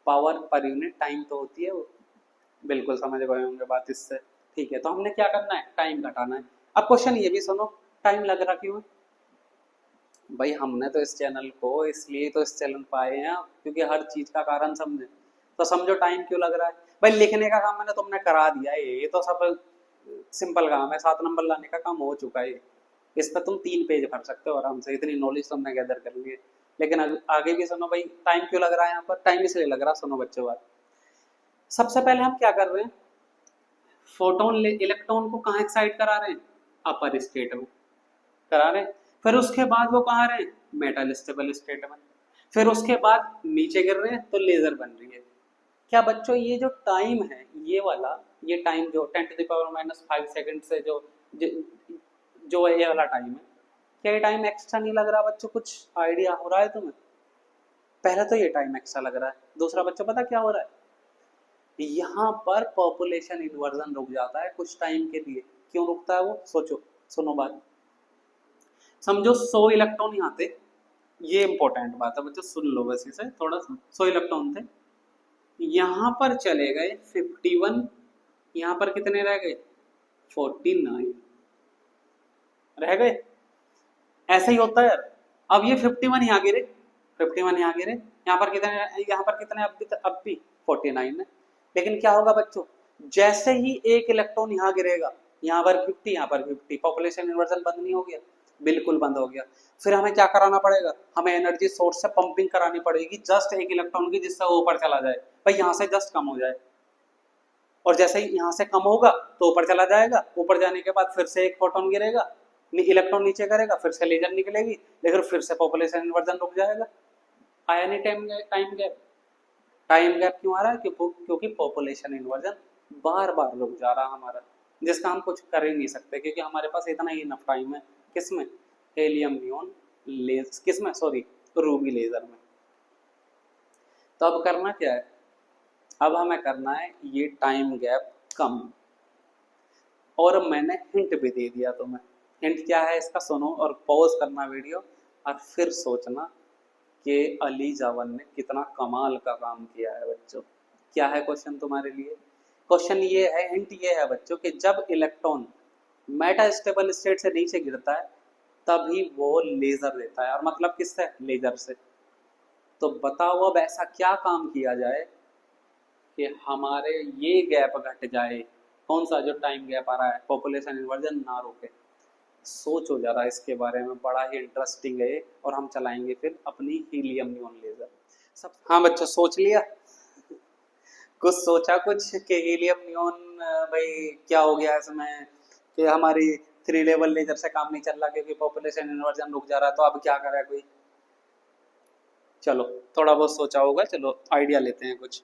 पावर पर यूनिट टाइम तो होती है वो, बिल्कुल समझ गए होंगे बात इससे। ठीक है, तो हमने क्या करना है, टाइम घटाना है। अब क्वेश्चन ये भी सुनो, टाइम लग रहा क्यों है, भाई हमने तो इस चैनल को इसलिए तो इस चैनल पर आए हैं क्योंकि हर चीज का कारण समझे, तो समझो टाइम क्यों लग रहा है। भाई लिखने का काम मैंने तुमने करा दिया है, ये तो सब सिंपल काम है, 7 नंबर लाने का काम हो चुका है, इस पर तुम 3 पेज भर सकते हो आराम से, इतनी नॉलेज तुमने गैदर कर ली है। लेकिन आगे भी सुनो भाई, टाइम क्यों लग रहा है यहाँ पर, टाइम इसलिए लग रहा है, सुनो बच्चों बात। सबसे पहले हम क्या कर रहे हैं, फोटोन इलेक्ट्रॉन को कहाँ एक्साइट करा रहे हैं, अपर स्टेट में करा रहे हैं, फिर उसके बाद वो कहाँ रहे हैं, मेटल स्टेबल स्टेट में, फिर उसके बाद नीचे गिर रहे हैं तो लेजर बन रही है। क्या बच्चों ये जो टाइम है, ये वाला, ये टाइम जो 10⁻⁻5 सेकंड से जो जो ये वाला टाइम है, क्या ये टाइम एक्स्ट्रा नहीं लग रहा बच्चों, कुछ आइडिया हो रहा है तुम्हें। पहले तो ये टाइम एक्स्ट्रा लग रहा है, दूसरा बच्चों पता क्या हो रहा है, यहाँ पर पॉपुलेशन इन्वर्जन रुक जाता है कुछ टाइम के लिए। क्यों रुकता है वो, सोचो, सुनो बात, समझो 100 इलेक्ट्रॉन यहाँ थे, ये इंपॉर्टेंट बात है बच्चों, सुन लो बस इसे थोड़ा सा, 100 इलेक्ट्रॉन थे, यहाँ पर चले गए 51, यहाँ पर कितने रह गए, 49 रह गए, ऐसे ही होता है यार। अब ये 51 यहाँ गिरे, 51 यहाँ गिरे, यहाँ पर कितने, यहाँ पर कितने, अब भी 49 है। लेकिन क्या होगा बच्चों, जैसे ही एक इलेक्ट्रॉन यहाँ गिरेगा, यहाँ पर 50, यहाँ पर 50, पॉपुलेशन इन्वर्जन बंद नहीं हो गया, बिल्कुल बंद हो गया। फिर हमें क्या कराना पड़ेगा, हमें एनर्जी सोर्स से पंपिंग करानी पड़ेगी, जस्ट एक इलेक्ट्रॉन की, जिससे वो ऊपर चला जाए, भाई यहाँ से जस्ट कम हो जाए, और जैसे ही यहाँ से कम होगा तो ऊपर चला जाएगा, ऊपर जाने के बाद फिर से एक फोटोन गिरेगा, इलेक्ट्रॉन नीचे करेगा, फिर से लेजर निकलेगी, लेकिन फिर से पॉपुलेशन इन्वर्जन रुक जाएगा। आया नहीं time time gap, time gap क्यों आ रहा है, क्योंकि पॉपुलेशन इन्वर्जन बार बार रुक जा रहा हमारा, जिसका हम कुछ कर ही नहीं सकते, क्योंकि हमारे पास इतना ही इनफ टाइम है, किसमें, हेलियम नियॉन लेज, किसमें, सॉरी, रूबी लेजर में। तो अब करना क्या है, अब हमें करना है ये टाइम गैप कम, और मैंने हिंट भी दे दिया तुम्हें। हिंट क्या है इसका, सुनो और पॉज करना वीडियो, और फिर सोचना कि अली जावन ने कितना कमाल का काम किया है बच्चों। क्या है क्वेश्चन तुम्हारे लिए, क्वेश्चन ये है, हिंट ये है बच्चों कि जब इलेक्ट्रॉन मेटा स्टेबल स्टेट से नीचे गिरता है तभी वो लेजर देता है। और मतलब किससे? लेजर से। तो बताओ अब ऐसा क्या काम किया जाए कि हमारे ये गैप घट जाए। कौन सा? जो टाइम गैप आ रहा है, पॉपुलेशन इन्वर्जन ना रोके। सोचो जरा इसके बारे में, बड़ा ही इंटरेस्टिंग है। और हम चलाएंगे फिर अपनी हीलियम नियॉन लेजर। सब हाँ बच्चों, सोच लिया? कुछ सोचा कुछ कि हीलियम नियॉन भाई क्या हो गया इसमें, कि हमारी 3 लेवल लेजर से काम नहीं चल रहा क्योंकि पॉपुलेशन इन्वर्जन रुक जा रहा है, तो अब क्या करे कोई? चलो थोड़ा बहुत सोचा होगा, चलो आइडिया लेते हैं कुछ।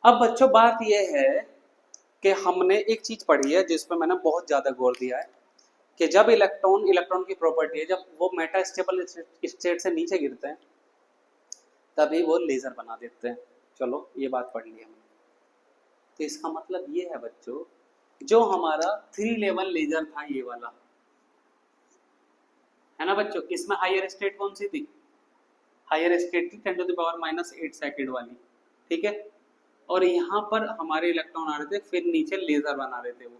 अब बच्चों बात यह है कि हमने एक चीज पढ़ी है जिस पर मैंने बहुत ज्यादा गौर दिया है कि जब इलेक्ट्रॉन की प्रॉपर्टी है, जब वो मेटा स्टेबल स्टेट से नीचे गिरते हैं तभी वो लेजर बना देते हैं। चलो ये बात पढ़ ली हमने। तो इसका मतलब ये है बच्चों, जो हमारा 3 लेवल लेजर था ये वाला, है ना बच्चों, इसमें हायर स्टेट कौन सी थी? हायर स्टेट थी 10⁻⁸ सेकेंड वाली, ठीक है। और यहाँ पर हमारे इलेक्ट्रॉन आ रहे थे, फिर नीचे लेजर बना रहे थे वो,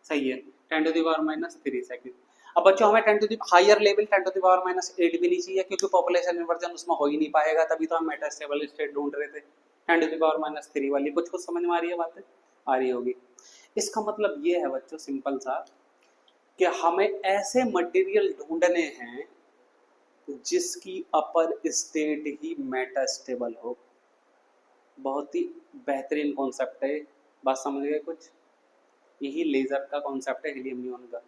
सही है, 10⁻³ सेकेंड। अब बच्चों हमें हायर लेवल 10⁻8 भी नहीं चाहिए क्योंकि पॉपुलेशन इन्वर्जन उसमें हो ही नहीं पाएगा, तभी तो हम मेटास्टेबल स्टेट ढूंढ रहे थे। 10⁻³ वाली कुछ समझ में आ रही है बातें? आ रही होगी। इसका मतलब ये है बच्चों सिंपल सा, कि हमें ऐसे मटेरियल ढूंढने हैं जिसकी अपर स्टेट ही मेटास्टेबल हो। बहुत ही बेहतरीन कॉन्सेप्ट है, बात समझ गए कुछ? यही लेजर का कॉन्सेप्ट है हीलियम नियॉन का।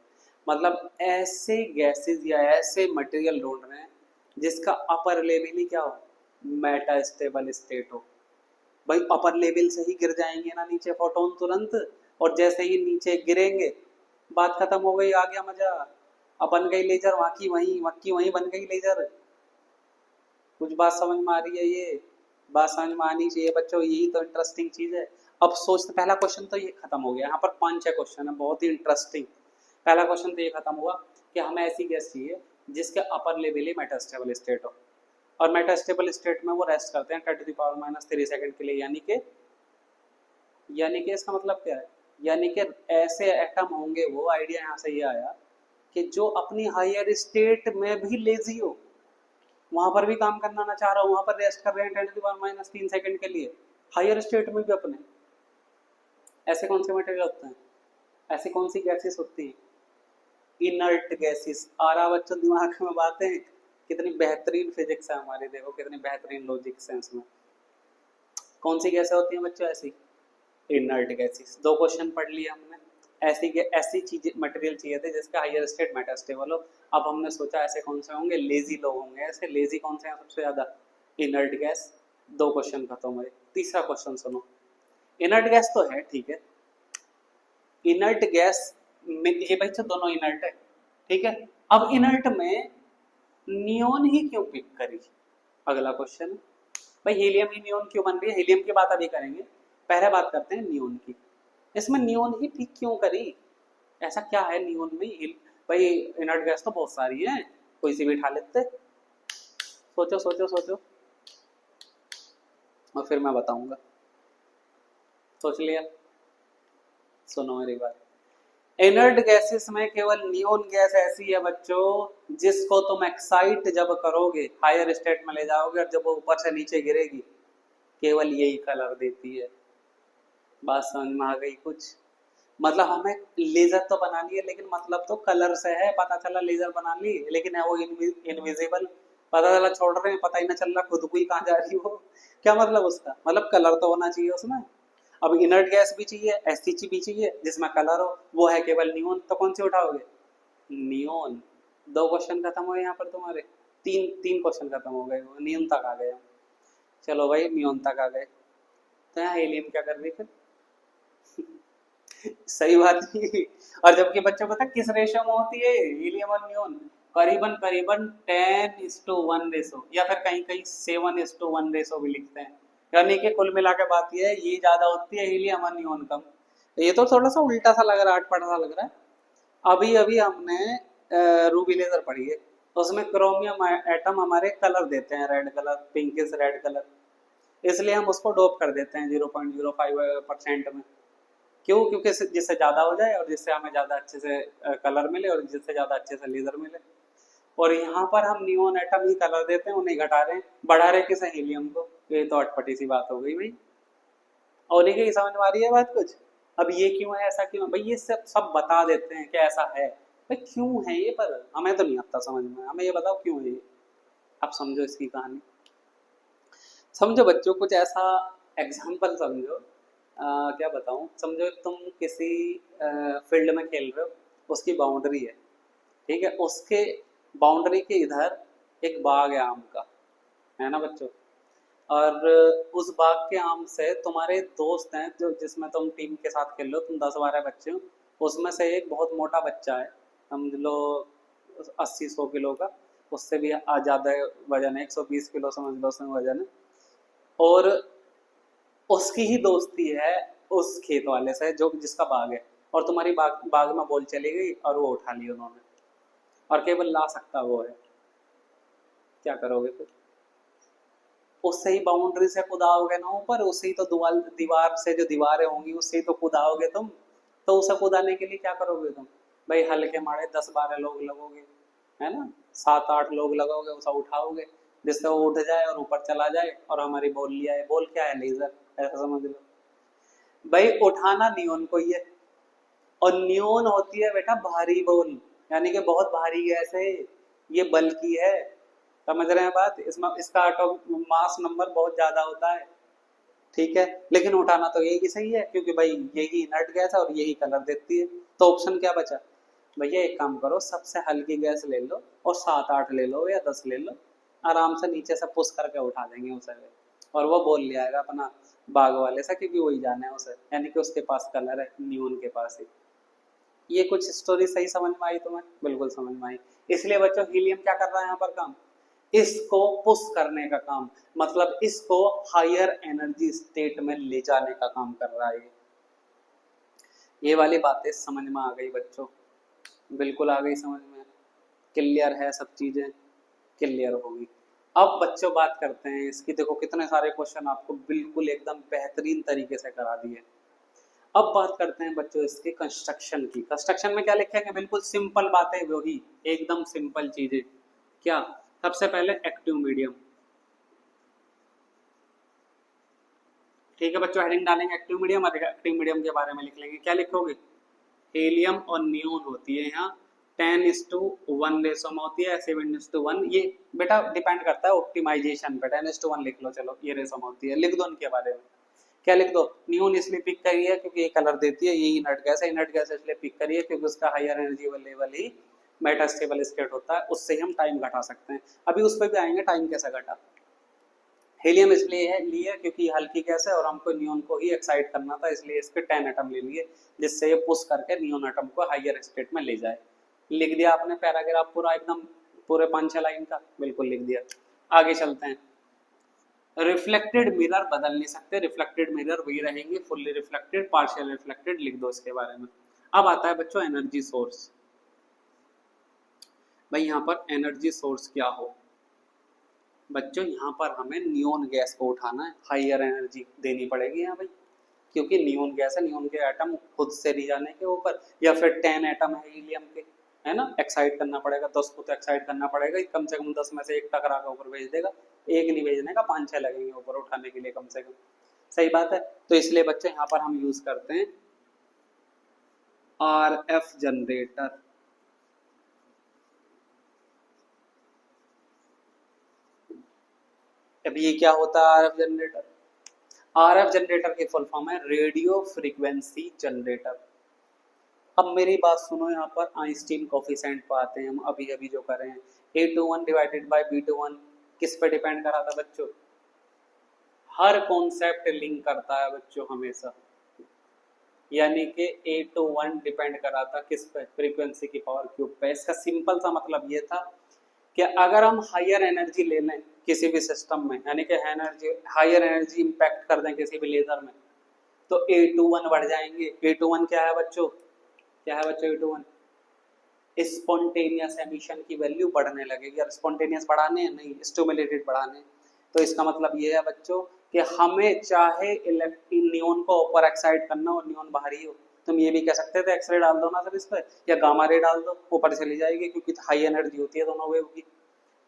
मतलब ऐसे गैसेस या ऐसे मटेरियल ढूंढ रहे हैं जिसका अपर लेवल ही क्या हो? मेटास्टेबल स्टेट हो। भाई अपर लेवल से ही गिर जाएंगे ना नीचे फोटोन तुरंत, और जैसे ही नीचे गिरेंगे बात खत्म हो गई, आ गया मजा। अब बन गई लेजर, वहाँ की वहीं बन गई लेजर। कुछ बात समझ में आ रही है? ये बात समझ में आनी चाहिए बच्चों, यही तो इंटरेस्टिंग चीज है। अब सोचते, पहला क्वेश्चन तो ये खत्म हो गया। यहाँ पर 5-6 क्वेश्चन है बहुत ही इंटरेस्टिंग। पहला क्वेश्चन तो ये खत्म हुआ कि हमें ऐसी गैस चाहिए जिसके अपर लेवल ही मेटास्टेबल स्टेट हो, और मेटास्टेबल स्टेट में वो रेस्ट करते हैं 10⁻³ सेकेंड के लिए। यानी कि इसका मतलब क्या है? यानी कि ऐसे एटम होंगे वो, आइडिया यहाँ से ये आया कि जो अपनी हायर स्टेट में भी लेजी हो, वहां पर भी काम करना ना चाह रहा हो, वहां पर रेस्ट कर रहे हैं 10⁻³ सेकेंड के लिए, हायर स्टेट में भी अपने। ऐसे कौन से मटेरियल होते हैं? ऐसी कौन सी गैसेस होती हैं? Inert gases. आ रहा बच्चों दिमाग में बातें? कितनी बेहतरीन फिजिक्स है हमारी, देखो कितनी बेहतरीन लॉजिक सेंस में। कौन सी गैसें होती हैं बच्चों ऐसी? Inert gases. 2 क्वेश्चन पढ़ लिए हमने। ऐसी चीजें मटेरियल चाहिए थे जिसका हायर स्टेट मेटास्टेबल हो। अब हमने सोचा ऐसे कौन से होंगे? लेजी लोग होंगे। ऐसे लेजी कौन से हैं सबसे ज्यादा? Inert gas. 2 क्वेश्चन खत्म हुए। तीसरा क्वेश्चन सुनो। इनर्ट गैस तो है, ठीक है, इनर्ट गैस में ये बच्चों दोनों इनर्ट है, ठीक है। अब इनर्ट में नियोन ही क्यों पिक करी? अगला क्वेश्चन। भाई हीलियम ही नियोन क्यों बन रही है? हीलियम की बात अभी करेंगे, पहले बात करते हैं नियोन की। इसमें नियोन ही पिक क्यों करी? ऐसा क्या है नियोन में? भाई इनर्ट गैस तो बहुत सारी है, कोई सी भी उठा लेते। सोचो सोचो सोचो, और फिर मैं बताऊंगा। सोच लिया? सुनो मेरी बात। इनर्ट गैसेस में केवल नियोन गैस ऐसी है बच्चों जिसको तुम एक्साइट जब करोगे, हायर स्टेट में ले जाओगे, और जब वो ऊपर से नीचे गिरेगी केवल यही कलर देती है। बात समझ में आ गई कुछ? मतलब हमें लेजर तो बनानी है, लेकिन मतलब तो कलर से है। पता चला लेजर बना ली लेकिन है वो इनविजिबल। पता चला छोड़ रहे हैं, पता ही ना चल रहा खुद को ही कहाँ जा रही हो। क्या मतलब उसका? मतलब कलर तो होना चाहिए उसमें। अब इनर्ट गैस भी चाहिए, ऐसी चीज भी चाहिए जिसमें कलर हो, वो है केवल नियोन। तो कौन सी उठाओगे? नियोन। 2 क्वेश्चन खत्म हुए यहाँ पर तुम्हारे। तीन तीन क्वेश्चन खत्म हो गए, नियोन तक आ गए। चलो भाई नियोन तक आ गए, तो यहाँ हीलियम क्या कर रही फिर? सही बात नहीं। और जबकि बच्चों पता किस रेशो में होती है हीलियम और नियोन? करीबन करीबन 10:1 रेशो, या फिर कहीं कहीं 7:1 रेशो भी लिखते हैं। यानी कि कुल मिला के बात ये है, ये ज्यादा होती है हीलियम और नियोन कम। ये तो थोड़ा सा उल्टा सा लग रहा है, अटपटा सा लग रहा है। अभी अभी हमने रूबी लेजर पढ़ी है, तो उसमें क्रोमियम एटम हमारे कलर देते हैं, red colour, pinkish red colour. इसलिए हम उसको डोप कर देते हैं 0.05% में। क्यों? क्योंकि जिससे ज़्यादा हो जाए और जिससे हमें ज़्यादा अच्छे से कलर मिले और जिससे ज़्यादा अच्छे से लेज़र मिले। और यहाँ पर हम नियोन एटम ही कलर देते हैं, उन्हें घटा रहे हैं, बढ़ा रहे किसे? हीलियम को। ये तो अटपटी सी बात हो गई भाई। और ये समझ में आ रही है बात कुछ? अब ये क्यों है, ऐसा क्यों है भाई, ये सब सब बता देते हैं कि ऐसा है भाई। क्यों है ये? पर हमें तो नहीं आता समझ में, हमें ये बताओ क्यों है ये। आप समझो इसकी कहानी, समझो बच्चों कुछ ऐसा एग्जाम्पल समझो। क्या बताऊं, समझो तुम किसी फील्ड में खेल रहे हो, उसकी बाउंड्री है, ठीक है, उसके बाउंड्री के इधर एक बाग है आम का, है ना बच्चों? और उस बाग के आम से तुम्हारे दोस्त हैं जो जिसमें तुम टीम के साथ खेल लो, तुम 10-12 बच्चे हो, उसमें से एक बहुत मोटा बच्चा है, समझ लो 80-100 किलो का, उससे भी ज़्यादा वजन है, 120 किलो समझ लो उसमें वजन है। और उसकी ही दोस्ती है उस खेत वाले से जो जिसका बाग है, और तुम्हारी बाग बाग में बॉल चली गई और वो उठा ली उन्होंने, और केवल ला सकता वो है, क्या करोगे फिर? उससे ही बाउंड्री से कूदाओगे ना ऊपर, उससे ही तो दीवार दीवार से जो दीवारें होंगी उससे ही तो कूदाओगे तुम। तो उसे कूदाने के लिए क्या करोगे तुम भाई? हल्के मारे 10-12 लोग लगोगे, है ना, 7-8 लोग लगोगे, उसे उठाओगे जिससे वो उठ जाए और ऊपर चला जाए और हमारी बॉल लिया है। बॉल क्या है? लेजर, ऐसा समझ लो भाई। उठाना नियोन को ही है, और नियोन होती है बेटा भारी बॉल, यानी कि बहुत भारी गैस है, ये बल्कि है, समझ रहे हैं बात? इसमें इसका एटॉमिक मास नंबर बहुत ज्यादा होता है, ठीक है, लेकिन उठाना तो यही सही है, क्योंकि भाई यही इनर्ट गैस है और यही कलर देती है। तो ऑप्शन क्या बचा भैया? एक काम करो, सबसे हल्की गैस ले लो और 7-8 ले लो या 10 ले लो, आराम से नीचे से पुश करके उठा देंगे उसे, और वो बोल लिया आएगा अपना बाग वाले से, क्योंकि वही जाना है उसे, यानी कि उसके पास कलर है न्यून के पास ही। ये कुछ स्टोरी सही समझ में आई तुम्हें? बिल्कुल समझ में आई। इसलिए बच्चों हीलियम क्या कर रहा है यहाँ पर काम? इसको पुश करने का काम, मतलब इसको हायर एनर्जी स्टेट में ले जाने का काम कर रहा है। ये वाली बातें समझ में आ गई बच्चों? बिल्कुल आ गई समझ में, क्लियर है, सब चीजें क्लियर होगी। अब बच्चों बात करते हैं इसकी, देखो कितने सारे क्वेश्चन आपको बिल्कुल एकदम बेहतरीन तरीके से करा दिए। अब बात करते हैं बच्चों इसके कंस्ट्रक्शन की। कंस्ट्रक्शन में क्या लिखेंगे? बिल्कुल सिंपल बातें, वही एकदम सिंपल चीजें। क्या? सबसे पहले एक्टिव मीडियम, ठीक है बच्चों, हेडिंग डालेंगे एक्टिव मीडियम, और एक्टिव मीडियम के बारे में लिख लेंगे। क्या लिखोगे? हीलियम और नियोन होती है यहाँ 10:1 रेशो में होती है, 7:1। ये बेटा डिपेंड करता है ऑप्टिमाइजेशन पे, 10:1 लिख लो, चलो ये रेशो में होती है। लिख दो इनके बारे में, क्या लिख दो? नियोन इसलिए पिक करी है क्योंकि ये कलर देती है, ये इनर्ट गैस है, इनर्ट गैस इसलिए पिक करी है क्योंकि उसका हायर एनर्जी लेवल ही मेटास्टेबल स्टेट होता है, उससे ही हम टाइम घटा सकते हैं। अभी उस पर भी आएंगे टाइम कैसे घटा। हीलियम इसलिए है लिए क्योंकि हल्की गैस है और हमको नियोन को ही एक्साइट करना था, इसलिए इसके 10 एटम ले लिए, जिससे ये पुश करके नियोन एटम को हायर स्टेट में ले जाए। लिख दिया आपने पैराग्राफ पूरा एकदम, पूरे 5-6 लाइन का, बिल्कुल लिख दिया। आगे चलते हैं। रिफ्लेक्टेड मिरर बदल नहीं सकते, रिफ्लेक्टेड मिरर वही रहेंगे, फुल्ली रिफ्लेक्टेड, पार्शियल रिफ्लेक्टेड, लिख दो इसके बारे में। अब आता है बच्चों एनर्जी सोर्स। भाई यहाँ पर एनर्जी सोर्स क्या हो बच्चों? यहाँ पर हमें नियोन गैस को उठाना है, हायर एनर्जी देनी पड़ेगी यहाँ भाई, क्योंकि नियोन गैस है, नियोन के एटम खुद से नहीं जाने के ऊपर, या फिर 10 एटम है हीलियम के, है ना, एक्साइट करना पड़ेगा, 10 को तो एक्साइट करना पड़ेगा, कम से कम 10 में से एक टकरा के ऊपर भेज देगा, एक नहीं भेजने का, 5-6 लगेंगे ऊपर उठाने के लिए कम से कम। सही बात है। तो इसलिए बच्चे यहाँ पर हम यूज करते हैं RF जनरेटर। अब ये क्या होता है RF जनरेटर? RF जनरेटर की फुल फॉर्म है रेडियो फ्रीक्वेंसी जनरेटर। अब मेरी बात सुनो, यहाँ पर आइंस्टीन कोफिशिएंट पर आते हैं हम, अभी अभी जो कर रहे हैं, A21 डिवाइडेड बाय B21 किस पे डिपेंड करा था बच्चों? हर कॉन्सेप्ट लिंक करता है बच्चों हमेशा, यानी कि A21 डिपेंड करा था किस पे? फ्रीक्वेंसी की पावर क्यूब पे। इसका सिंपल सा मतलब ये था कि अगर हम हायर एनर्जी ले लें किसी भी सिस्टम में, यानी कि एनर्जी हायर एनर्जी इंपैक्ट कर दें किसी भी लेजर में, तो A21 बढ़ जाएंगे। A21 क्या है बच्चों? क्या है बच्चों A21? स्पॉन्टेनियस एमिशन की वैल्यू बढ़ने लगेगी, और स्पॉन्टेनियस बढ़ाने नहीं, स्टिमुलेटेड बढ़ाने। तो इसका मतलब ये है बच्चों कि हमें चाहे नियॉन को ऊपर एक्साइट करना और नियॉन बाहर ही हो, तुम ये भी कह सकते थे एक्सरे डाल दो ना सर इस पर, या गामा रे डाल दो, ऊपर चली जाएगी क्योंकि हाई एनर्जी होती है दोनों वेव की।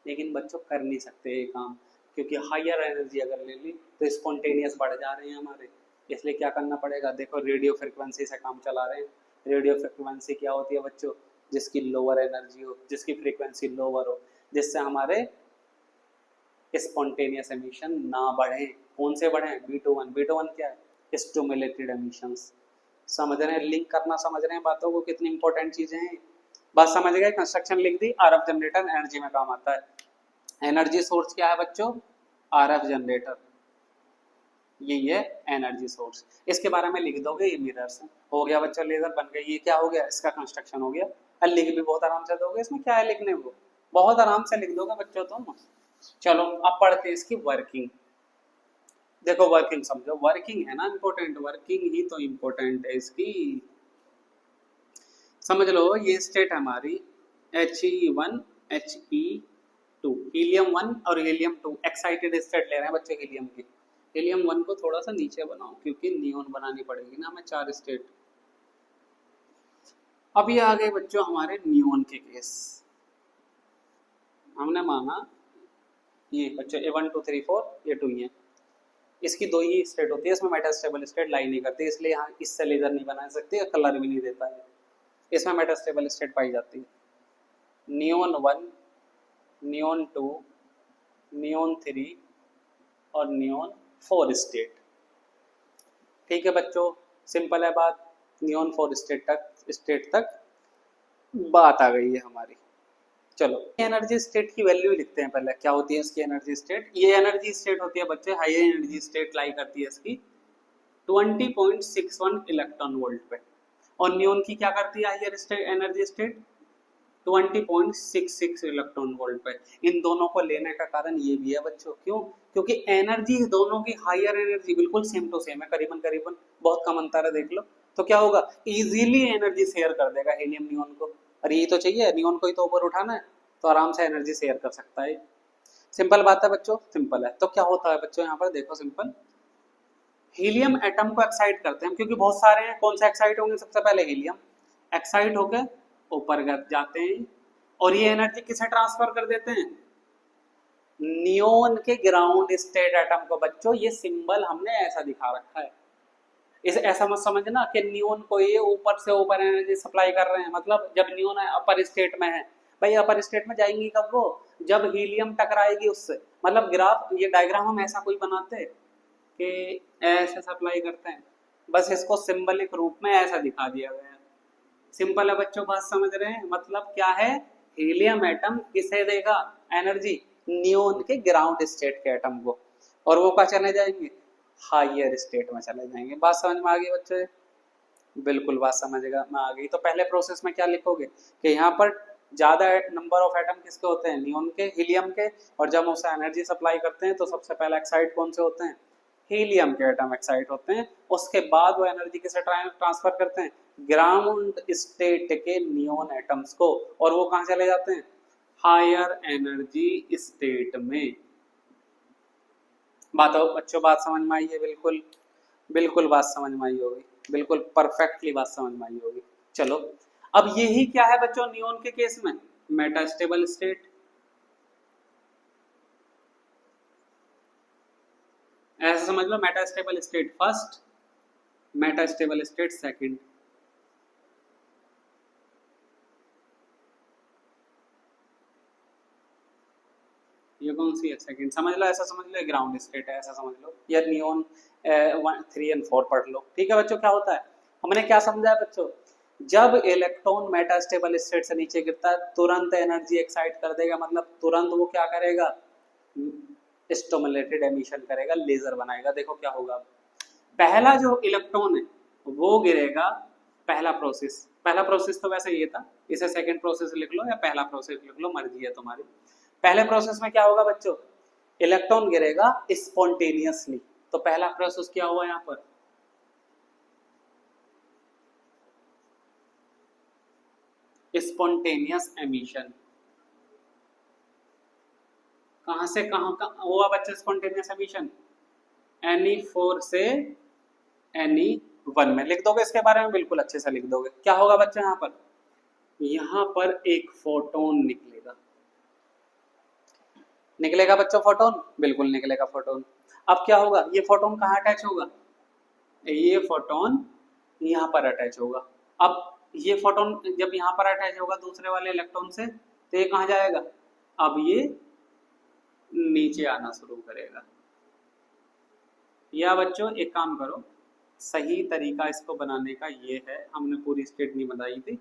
लेकिन बच्चों कर नहीं सकते ये काम, क्योंकि हायर एनर्जी अगर ले ली तो स्पॉन्टेनियस बढ़ जा रहे हैं हमारे। इसलिए क्या करना पड़ेगा, देखो रेडियो फ्रिक्वेंसी से काम चला रहे हैं। रेडियो फ्रिक्वेंसी क्या होती है बच्चों, जिसकी लोअर एनर्जी हो, जिसकी फ्रीक्वेंसी लोअर हो, जिससे हमारे स्पॉन्टेनियस एमिशन ना बढ़े। कौन से बढ़े, B21। B21 क्या है, स्टिमुलेटेड एमिशंस। समझ रहे हैं, लिंक करना समझ रहे हैं बातों को, कितनी इंपॉर्टेंट चीजें हैं। बात समझ गए, कंस्ट्रक्शन लिख दी। आरएफ जनरेटर एनर्जी में काम आता है। एनर्जी सोर्स क्या है बच्चों, आरएफ जनरेटर, यही है एनर्जी सोर्स। इसके बारे में लिख दोगे, ये मिरर्स हो गया बच्चों, लेजर बन गए। ये क्या हो गया, इसका कंस्ट्रक्शन हो गया। और लिख भी बहुत आराम से दोगे, इसमें क्या है लिखने को, बहुत आराम से लिख दोगे बच्चों तुम। चलो अब पढ़ते हैं इसकी वर्किंग। देखो वर्किंग समझो, वर्किंग है ना इम्पोर्टेंट, वर्किंग ही तो इम्पोर्टेंट है इसकी। समझ लो ये स्टेट हमारी He1 He2, हीलियम 1 और हीलियम 2 एक्साइटेड स्टेट ले रहे हैं बच्चों हीलियम की। हीलियम 1 को थोड़ा सा नीचे बनाओ क्योंकि नियॉन बनानी पड़ेगी ना हमें 4 स्टेट। अब ये आ गए बच्चों हमारे नियॉन के केस। हमने माना ये बच्चों A1 2 3 4 ये 2 ही है, इसकी 2 ही स्टेट होती है, इसमें मेटास्टेबल स्टेट लाई नहीं करती, इसलिए यहाँ इससे लेजर नहीं बना सकते, कलर भी नहीं देता है। इसमें मेटास्टेबल स्टेट पाई जाती है नियॉन 1, नियॉन 2, नियॉन 3 और नियॉन 4 स्टेट। ठीक है बच्चों, सिंपल है बात। नियॉन 4 स्टेट तक बात आ गई है हमारी। चलो एनर्जी स्टेट की वैल्यू लिखते हैं पहले, क्या होती है इसकी एनर्जी स्टेट। ये एनर्जी स्टेट होती है बच्चे, हाई एनर्जी स्टेट लाई करती है इसकी 20.61 इलेक्ट्रॉन वोल्ट पे, और नियॉन की क्या करती है higher energy state 20.66 electron volt पे। इन दोनों को लेने का कारण ये भी है बच्चों, क्यों, क्योंकि एनर्जी दोनों की हायर एनर्जी बिल्कुल सेम टू सेम है, करीबन करीबन, बहुत कम अंतर है देख लो। तो क्या होगा, इजीली एनर्जी शेयर कर देगा हीलियम नियॉन को। और यही तो चाहिए, नियॉन को ही तो ऊपर उठाना है, तो आराम से एनर्जी शेयर कर सकता है। सिंपल बात है बच्चों, सिंपल है। तो क्या होता है बच्चों, यहाँ पर देखो सिंपल, हीलियम एटम को एक्साइट करते हैं क्योंकि बहुत सारे हैं, कौन से एक्साइट होंगे, सबसे पहले हीलियम एक्साइट होकर ऊपर जाते हैं, और ये एनर्जी किसे ट्रांसफर कर देते हैं, नियॉन के ग्राउंड स्टेट एटम को। बच्चों ये सिंबल हमने ऐसा दिखा रखा है, इस ऐसा मत समझना कि नियॉन को ये ऊपर से ऊपर एनर्जी सप्लाई कर रहे हैं, मतलब जब नियॉन अपर स्टेट में है, भाई अपर स्टेट में जाएंगी कब वो, जब हीलियम टकराएगी उससे। मतलब ग्राफ, ये डायग्राम हम ऐसा कोई बनाते कि ऐसे सप्लाई करते हैं, बस इसको सिंबलिक रूप में ऐसा दिखा दिया गया है। सिंपल है बच्चों, बात समझ रहे हैं, मतलब क्या है, हीलियम एटम किसे देगा एनर्जी, नियॉन के ग्राउंड स्टेट के एटम को, और वो कहाँ चले जाएंगे, हायर स्टेट में चले जाएंगे। बात समझ में आ गई बच्चों, बिल्कुल बात समझेगा में आ गई। तो पहले प्रोसेस में क्या लिखोगे कि यहाँ पर ज्यादा नंबर ऑफ एटम किसके होते हैं, नियॉन के, हीलियम के, और जब उसे एनर्जी सप्लाई करते हैं तो सबसे पहले एक्साइट कौन से होते हैं, हीलियम के एटम एक्साइट होते हैं। उसके बाद वो एनर्जी किसे ट्रांसफर करते हैं, ग्राउंड स्टेट के नियॉन एटम्स को, और वो कहाँ चले जाते हैं, हायर एनर्जी स्टेट में। बात बच्चों बात समझ में आई है, बिल्कुल बिल्कुल बात समझ में आई होगी, बिल्कुल परफेक्टली बात समझ में आई होगी। चलो अब यही क्या है बच्चों नियॉन के केस में, मेटास्टेबल स्टेट। ऐसा समझ लो, metastable state first, metastable state second. ये कौन सी है, सेकंड समझ लो, ऐसा समझ लो ग्राउंड स्टेट है, ऐसा समझ लो, या नियॉन 3 और 4 पढ़ लो। ठीक है बच्चों, क्या होता है, हमने क्या समझा है बच्चों, जब इलेक्ट्रॉन मेटास्टेबल स्टेट से नीचे गिरता है तुरंत एनर्जी एक्साइट कर देगा, मतलब तुरंत वो क्या करेगा, स्टिमुलेटेड एमिशन करेगा, लेजर बनाएगा। देखो क्या होगा, पहला जो इलेक्ट्रॉन है वो गिरेगा, पहला प्रोसेस तो वैसे ये था, इसे सेकंड प्रोसेस लिख लो या पहला प्रोसेस लिख लो, मर्जी है तुम्हारी। पहले प्रोसेस में क्या होगा बच्चों, इलेक्ट्रॉन गिरेगा स्पॉन्टेनियसली। तो पहला प्रोसेस क्या हुआ यहाँ पर, स्पॉन्टेनियस एमिशन। कहां से कहां का हुआ बच्चे स्पॉन्टेनियस एमिशन, Ne4 से Ne1 में लिख दोगे इसके बारे में, बिल्कुल अच्छे से लिख दोगे। क्या होगा बच्चे यहाँ पर एक फोटोन निकलेगा, निकलेगा बच्चों फोटोन, बिल्कुल निकलेगा फोटोन। अब क्या होगा, ये फोटोन कहाँ अटैच होगा, ये फोटोन यहाँ पर अटैच होगा। अब ये फोटोन जब यहाँ पर अटैच होगा दूसरे वाले इलेक्ट्रॉन से, तो ये कहाँ जाएगा, अब ये नीचे आना शुरू करेगा। या बच्चों एक काम करो, सही तरीका इसको बनाने का ये है, हमने पूरी स्टेट नहीं बनाई थी।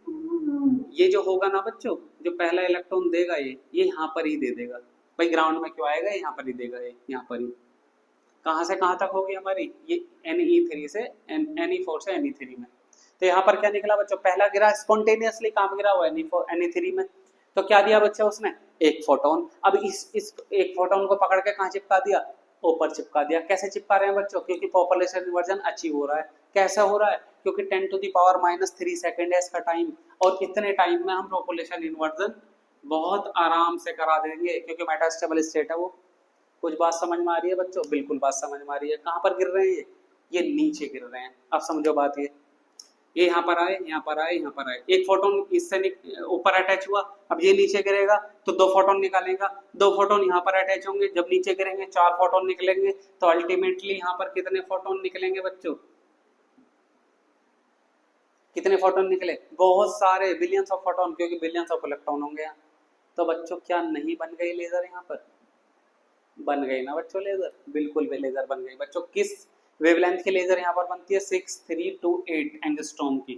ये जो होगा ना बच्चों, जो पहला इलेक्ट्रॉन देगा ये यहाँ पर ही दे देगा। भाई ग्राउंड में क्यों आएगा, यहाँ पर ही देगा, ये यहाँ पर ही। कहाँ से कहाँ तक होगी हमारी, ये Ne3 से Ne4 से Ne3 में। तो यहाँ पर क्या निकला बच्चों, पहला गिरा स्पॉन्टेनियसली, काम गिरा हुआ Ne3 में। तो क्या दिया बच्चों उसने, एक फोटोन। अब इस एक फोटोन को पकड़ के कहाँ चिपका दिया, ऊपर चिपका दिया। कैसे चिपका रहे हैं बच्चों, क्योंकि पॉपुलेशन इन्वर्जन अचीव हो रहा है। कैसे हो रहा है, क्योंकि 10⁻³ सेकेंड है इसका टाइम, और इतने टाइम में हम पॉपुलेशन इन्वर्जन बहुत आराम से करा देंगे, क्योंकि मेटास्टेबल स्टेट है वो। कुछ बात समझ में आ रही है बच्चों, बिल्कुल बात समझ में आ रही है। कहाँ पर गिर रहे हैं ये नीचे गिर रहे हैं। अब समझो बात ये यहाँ पर आए, यहाँ पर आए, यहाँ पर आए, एक फोटोन इससे ऊपर अटैच हुआ, अब ये नीचे गिरेगा तो 2 फोटोन निकालेगा, 2 फोटोन यहाँ पर अटैच होंगे, जब नीचे गिरेंगे 4 फोटोन निकलेंगे। तो अल्टीमेटली यहाँ पर कितने फोटोन निकलेंगे बच्चों, कितने फोटोन निकले, बहुत सारे, बिलियंस ऑफ फोटोन, क्योंकि बिलियंस ऑफ इलेक्ट्रॉन होंगे यहाँ। तो बच्चों क्या नहीं बन गई लेजर, यहाँ पर बन गई ना बच्चों लेजर, बिल्कुल भी लेजर बन गई बच्चों। किस वेवलेंथ की लेजर यहाँ पर बनती है, 6328 एंगस्ट्रॉम की।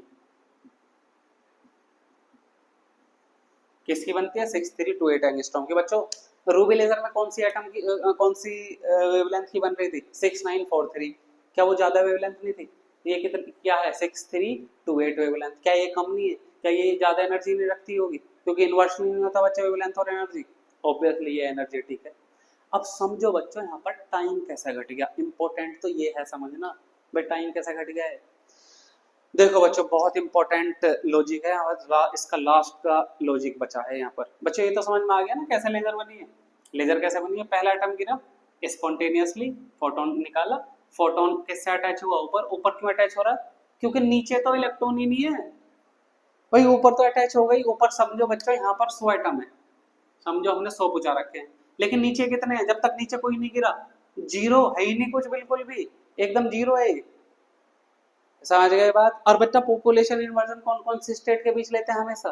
किसकी बनती है, 6328 एंगस्ट्रॉम की बच्चों। रूबी लेजर में कौन सी एटम की कौन सी वेवलेंथ की बन रही थी, 6943। क्या वो ज्यादा वेवलेंथ नहीं थी, ये कितनी क्या है, 6328 वेवलेंथ। क्या ये कम नहीं है, क्या ये ज्यादा एनर्जी नहीं रखती होगी, क्योंकि इन्वर्शन नहीं होता बच्चे वेवलेंथ और एनर्जी, ऑब्वियसली ये एनर्जेटिक है। अब समझो बच्चों यहाँ पर टाइम कैसा घट गया, इंपॉर्टेंट तो ये है समझना, भाई टाइम कैसा घट गया है। देखो बच्चों बहुत इंपॉर्टेंट लॉजिक है, और इसका लास्ट का लॉजिक बचा है यहाँ पर। बच्चों ये तो समझ में आ गया ना कैसे लेजर बनी है, लेजर कैसे बनी है। पहला एटम गिरा, स्पॉन्टेनियसली फोटोन निकाला, फोटोन किससे अटैच हुआ, ऊपर। ऊपर क्यों अटैच हो रहा है, क्योंकि नीचे तो इलेक्ट्रॉन ही नहीं है भाई, ऊपर तो अटैच हो गई। ऊपर समझो बच्चों यहाँ पर 100 एटम है, समझो हमने 100 बुझा रखे हैं, लेकिन नीचे कितने हैं, जब तक नीचे कोई नहीं गिरा, जीरो है ही नहीं कुछ, बिल्कुल भी एकदम जीरो है। समझ गए बात। और बच्चा पॉपुलेशन इन्वर्जन कौन कौन सी स्टेट के बीच लेते हैं, हमेशा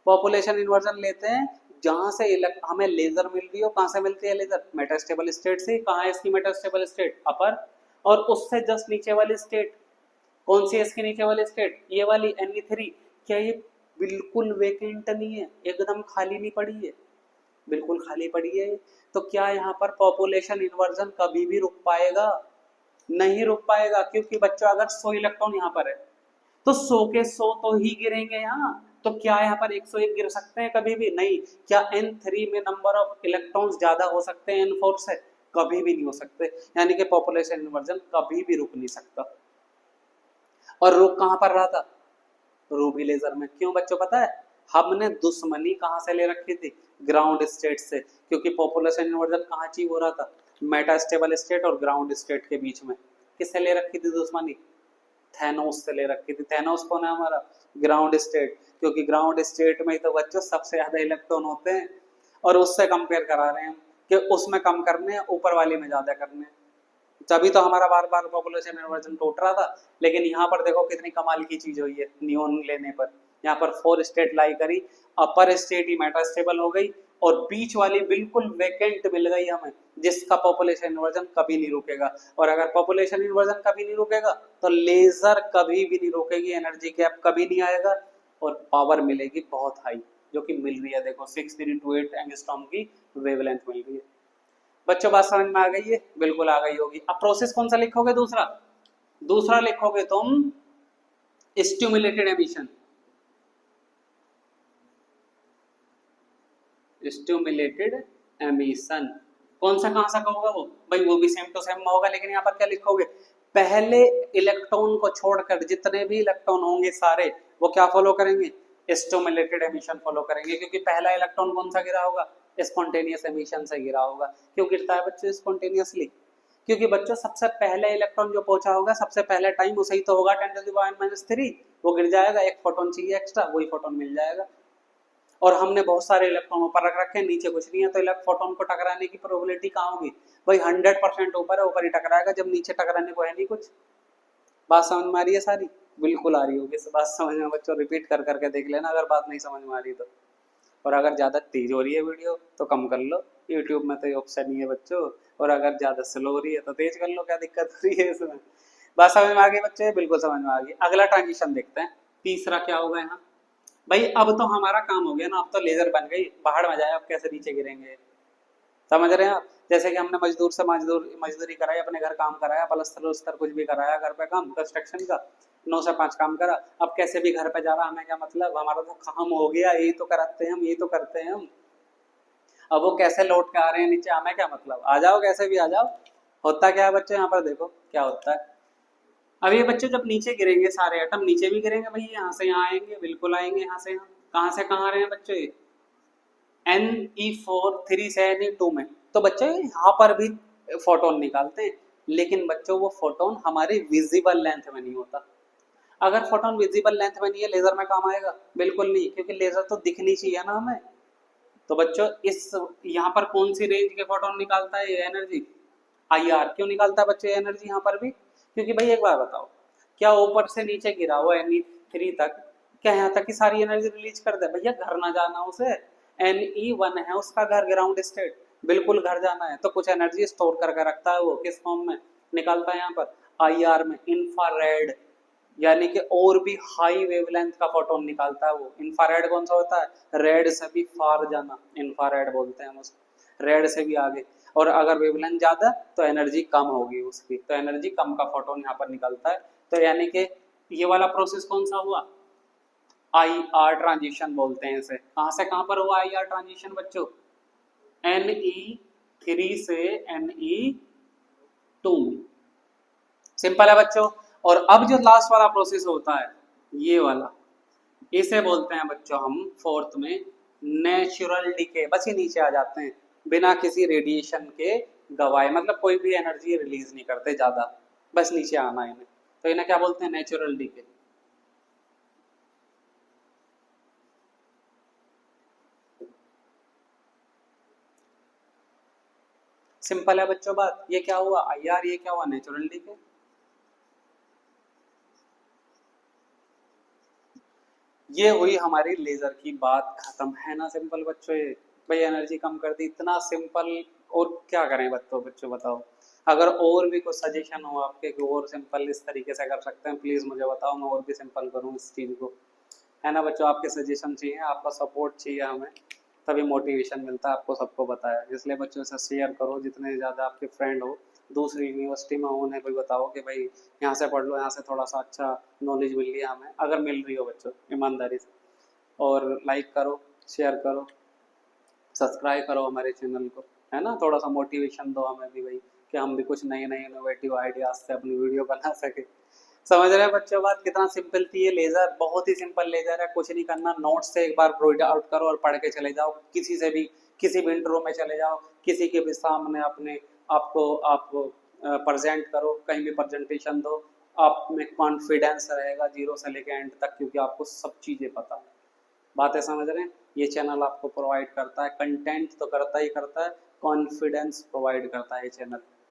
पॉपुलेशन इन्वर्जन लेते हैं जहां से हमें लेजर मिल रही हो। कहां से मिलती है लेजर, मेटास्टेबल स्टेट से। कहां है इसकी मेटास्टेबल स्टेट, अपर, और उससे जस्ट नीचे वाली स्टेट कौन सी है इसके नीचे वाली स्टेट, ये वाली Ne3। क्या ये बिल्कुल वेकेंट नहीं है, एकदम खाली नहीं पड़ी है, बिल्कुल खाली पड़ी है। तो क्या यहाँ पर पॉपुलेशन इन्वर्जन कभी भी रुक पाएगा, नहीं रुक पाएगा, क्योंकि बच्चों अगर 100 इलेक्ट्रॉन यहाँ पर है तो 100 के 100 तो ही गिरेंगे यहाँ। तो क्या यहाँ पर 101 गिर सकते हैं, कभी भी नहीं। क्या N3 में नंबर ऑफ इलेक्ट्रॉन्स ज्यादा हो सकते हैं N4 से, कभी भी नहीं हो सकते। यानी कि पॉपुलेशन इन्वर्जन कभी भी रुक नहीं सकता। और रुक कहाँ पर रहा था, रूबी लेजर में। क्यों बच्चों पता है, हमने दुश्मनी कहाँ से ले रखी थी, ग्राउंड स्टेट से। क्योंकि पॉपुलेशन इन्वर्जन कहाँ अचीव हो रहा था, मेटास्टेबल स्टेट और ग्राउंड स्टेट के बीच में। किससे ले रखी थी दुश्मनी, थैनोस से ले रखी थी। थैनोस कौन है हमारा, ग्राउंड स्टेट, क्योंकि ग्राउंड स्टेट में ही तो बच्चों सबसे ज्यादा इलेक्ट्रॉन होते हैं, और उससे कंपेयर करा रहे हैं कि उसमें कम करने हैं, ऊपर वाले में ज्यादा करने हैं। तभी तो हमारा बार बार पॉपुलेशन इन्वर्जन टूट रहा था। लेकिन यहाँ पर देखो कितनी कमाल की चीज हुई है, नियोन लेने पर यहाँ पर 4 स्टेट लाई करी, अपर स्टेट ही मेटास्टेबल हो गई, और बीच वाली बिल्कुल वेकेंट मिल गई हमें, जिसका पॉपुलेशन इन्वर्जन कभी नहीं रुकेगा। और अगर पॉपुलेशन इन्वर्जन कभी नहीं रुकेगा तो लेजर कभी भी नहीं रुकेगी, एनर्जी गैप कभी नहीं आएगा, और पावर मिलेगी बहुत हाई, जो कि मिल रही है। देखो 6328 एंगस्ट्रॉम की वेवलेंथ मिल रही है। बच्चों बात समझ में आ गई है, बिल्कुल आ गई होगी। अब प्रोसेस कौन सा लिखोगे, दूसरा, दूसरा लिखोगे तुम स्टिमुलेटेड एमिशन। स्टिमुलेटेड एमिशन कौन सा, कहां सा होगा वो, भाई वो भी सेम टू सेम होगा, लेकिन यहाँ पर क्या लिखोगे, पहले इलेक्ट्रॉन को छोड़कर जितने भी इलेक्ट्रॉन होंगे सारे, वो क्या फॉलो करेंगे, स्टिमुलेटेड एमिशन फॉलो करेंगे। क्योंकि पहला इलेक्ट्रॉन कौन सा गिरा होगा, स्पॉन्टेनियस एमिशन से गिरा होगा। क्यों गिरता है बच्चों स्पॉन्टेनियसली, क्योंकि बच्चों सबसे पहले इलेक्ट्रॉन जो पहुंचा होगा सबसे पहले टाइम उसे ही तो होगा 10⁻⁻3, वो गिर जाएगा, एक फोटोन चाहिए एक्स्ट्रा, वही फोटोन मिल जाएगा। और हमने बहुत सारे इलेक्ट्रॉन ऊपर रख रखे हैं, नीचे कुछ नहीं है, तो फोटोन को टकराने की प्रोबेबिलिटी कहाँ होगी भाई? 100% ऊपर है, ऊपर ही टकराएगा जब नीचे टकराने को है नहीं कुछ। बात समझ में आ रही है सारी? बिल्कुल आ रही होगी बात समझ में बच्चों, रिपीट कर करके देख लेना अगर बात नहीं समझ में आ रही तो। और अगर ज़्यादा तेज हो रही है वीडियो तो कम कर लो, यूट्यूब में तो ये ऑप्शन ही है बच्चों। और अगर ज़्यादा स्लो हो रही है तो तेज कर लो, क्या दिक्कत हो रही है इसमें? बात समझ में आ गई बच्चे? बिल्कुल समझ में आ गई। अगला ट्रांजिशन देखते हैं, तीसरा क्या होगा यहाँ भाई? अब तो हमारा काम हो गया ना, अब तो लेजर बन गई, बाहर में जाए अब कैसे नीचे गिरेंगे, समझ रहे हैं आप? जैसे कि हमने मजदूर से मजदूरी कराई, अपने घर काम कराया, पलस्तर उलस्तर कुछ भी कराया घर पे काम कंस्ट्रक्शन का, 9 से 5 काम करा, अब कैसे भी घर पे जा रहा, हमें क्या मतलब, हमारा तो काम हो गया, यही तो कराते हैं हम, यही तो करते हैं हम। अब वो कैसे लौट के आ रहे हैं नीचे, हमें क्या मतलब, आ जाओ कैसे भी आ जाओ। होता क्या है बच्चे, यहाँ पर देखो क्या होता है। अब ये बच्चे जब नीचे गिरेंगे, सारे एटम नीचे भी गिरेंगे भाई, यहाँ से यहाँ आएंगे, बिल्कुल आएंगे यहाँ से यहाँ। कहाँ से कहाँ आ रहे हैं बच्चे? Ne4 3 से Ne2 में। तो बच्चे यहाँ पर भी फोटोन निकालते हैं, लेकिन बच्चों वो फोटोन हमारी विजिबल लेंथ में नहीं होता। अगर फोटोन विजिबल लेंथ में नहीं है, लेजर में काम आएगा? बिल्कुल नहीं, क्योंकि लेजर तो दिखनी चाहिए ना हमें। तो बच्चों इस यहाँ पर कौन सी रेंज के फोटोन निकालता है ये एनर्जी? IR। क्यों निकालता है बच्चों एनर्जी यहाँ पर भी? क्योंकि भाई एक बार बताओ, क्या ऊपर से नीचे गिरा हुआ Ne3 तक, क्या यहाँ तक की सारी एनर्जी रिलीज कर दे? भैया घर ना जाना उसे, Ne1 है उसका घर, ग्राउंड स्टेट, बिल्कुल घर जाना है, तो कुछ एनर्जी स्टोर करके रखता है, वो किस फॉर्म में निकालता है यहाँ पर? IR में, इंफ्रारेड, यानी कि और भी हाई वेवलेंथ का फोटोन निकालता है वो। इंफ्रारेड कौन सा होता है? रेड से भी फार जाना, इंफ्रारेड बोलते हैं हम उसको, रेड से भी आगे। और अगर वेवलेंथ ज्यादा तो एनर्जी कम होगी उसकी, तो एनर्जी कम का फोटोन यहाँ पर निकलता है। तो यानी कि ये वाला प्रोसेस कौन सा हुआ? IR ट्रांजिशन बोलते हैं इसे। कहाँ से कहाँ पर हुआ IR ट्रांजिशन बच्चों? Ne3 से Ne2 में। सिंपल है बच्चों। और अब जो लास्ट वाला प्रोसेस होता है, ये वाला, इसे बोलते हैं बच्चों हम फोर्थ में नेचुरल डीके। बस ये नीचे आ जाते हैं, बिना किसी रेडिएशन के गवाए, मतलब कोई भी एनर्जी रिलीज नहीं करते ज्यादा, बस नीचे आना इन्हें, तो इन्हें क्या बोलते हैं? Natural DK. सिंपल है बच्चों बात। ये क्या हुआ? IR, ये क्या हुआ? Natural decay. ये हुई हमारी लेजर की बात खत्म, है ना सिंपल बच्चों? ये भाई एनर्जी कम कर दी, इतना सिंपल। और क्या करें बच्चों, बताओ। अगर और भी कुछ सजेशन हो आपके कि और सिंपल इस तरीके से कर सकते हैं, प्लीज मुझे बताओ, मैं और भी सिंपल करूँ इस चीज को, है ना बच्चों? आपके सजेशन चाहिए, आपका सपोर्ट चाहिए हमें, तभी मोटिवेशन मिलता है आपको सबको बताया। इसलिए बच्चों से शेयर करो, जितने ज़्यादा आपके फ्रेंड हो दूसरी यूनिवर्सिटी में हो, उन्हें भी बताओ कि भाई यहाँ से पढ़ लो, यहाँ से थोड़ा सा अच्छा नॉलेज मिल रही है हमें, अगर मिल रही हो बच्चों, ईमानदारी से। और लाइक करो, शेयर करो, सब्सक्राइब करो हमारे चैनल को, है ना? थोड़ा सा मोटिवेशन दो हमें भी भाई, कि हम भी कुछ नए नए इनोवेटिव आइडियाज से अपनी वीडियो बना सके। समझ रहे हैं बच्चों बात? कितना सिंपल थी ये लेजर, बहुत ही सिंपल लेजर है, कुछ नहीं करना, नोट से एक बार रीड आउट करो और पढ़ के चले जाओ, किसी से भी, किसी भी इंटरव्यू में चले जाओ, किसी के भी सामने अपने आपको आप प्रेजेंट करो, कहीं भी प्रेजेंटेशन दो, आप में कॉन्फिडेंस रहेगा जीरो से लेकर एंड तक, क्योंकि आपको सब चीज़ें पता है। बातें समझ रहे हैं? ये चैनल आपको प्रोवाइड करता है, कंटेंट तो करता ही करता है, कॉन्फिडेंस प्रोवाइड करता है ये चैनल।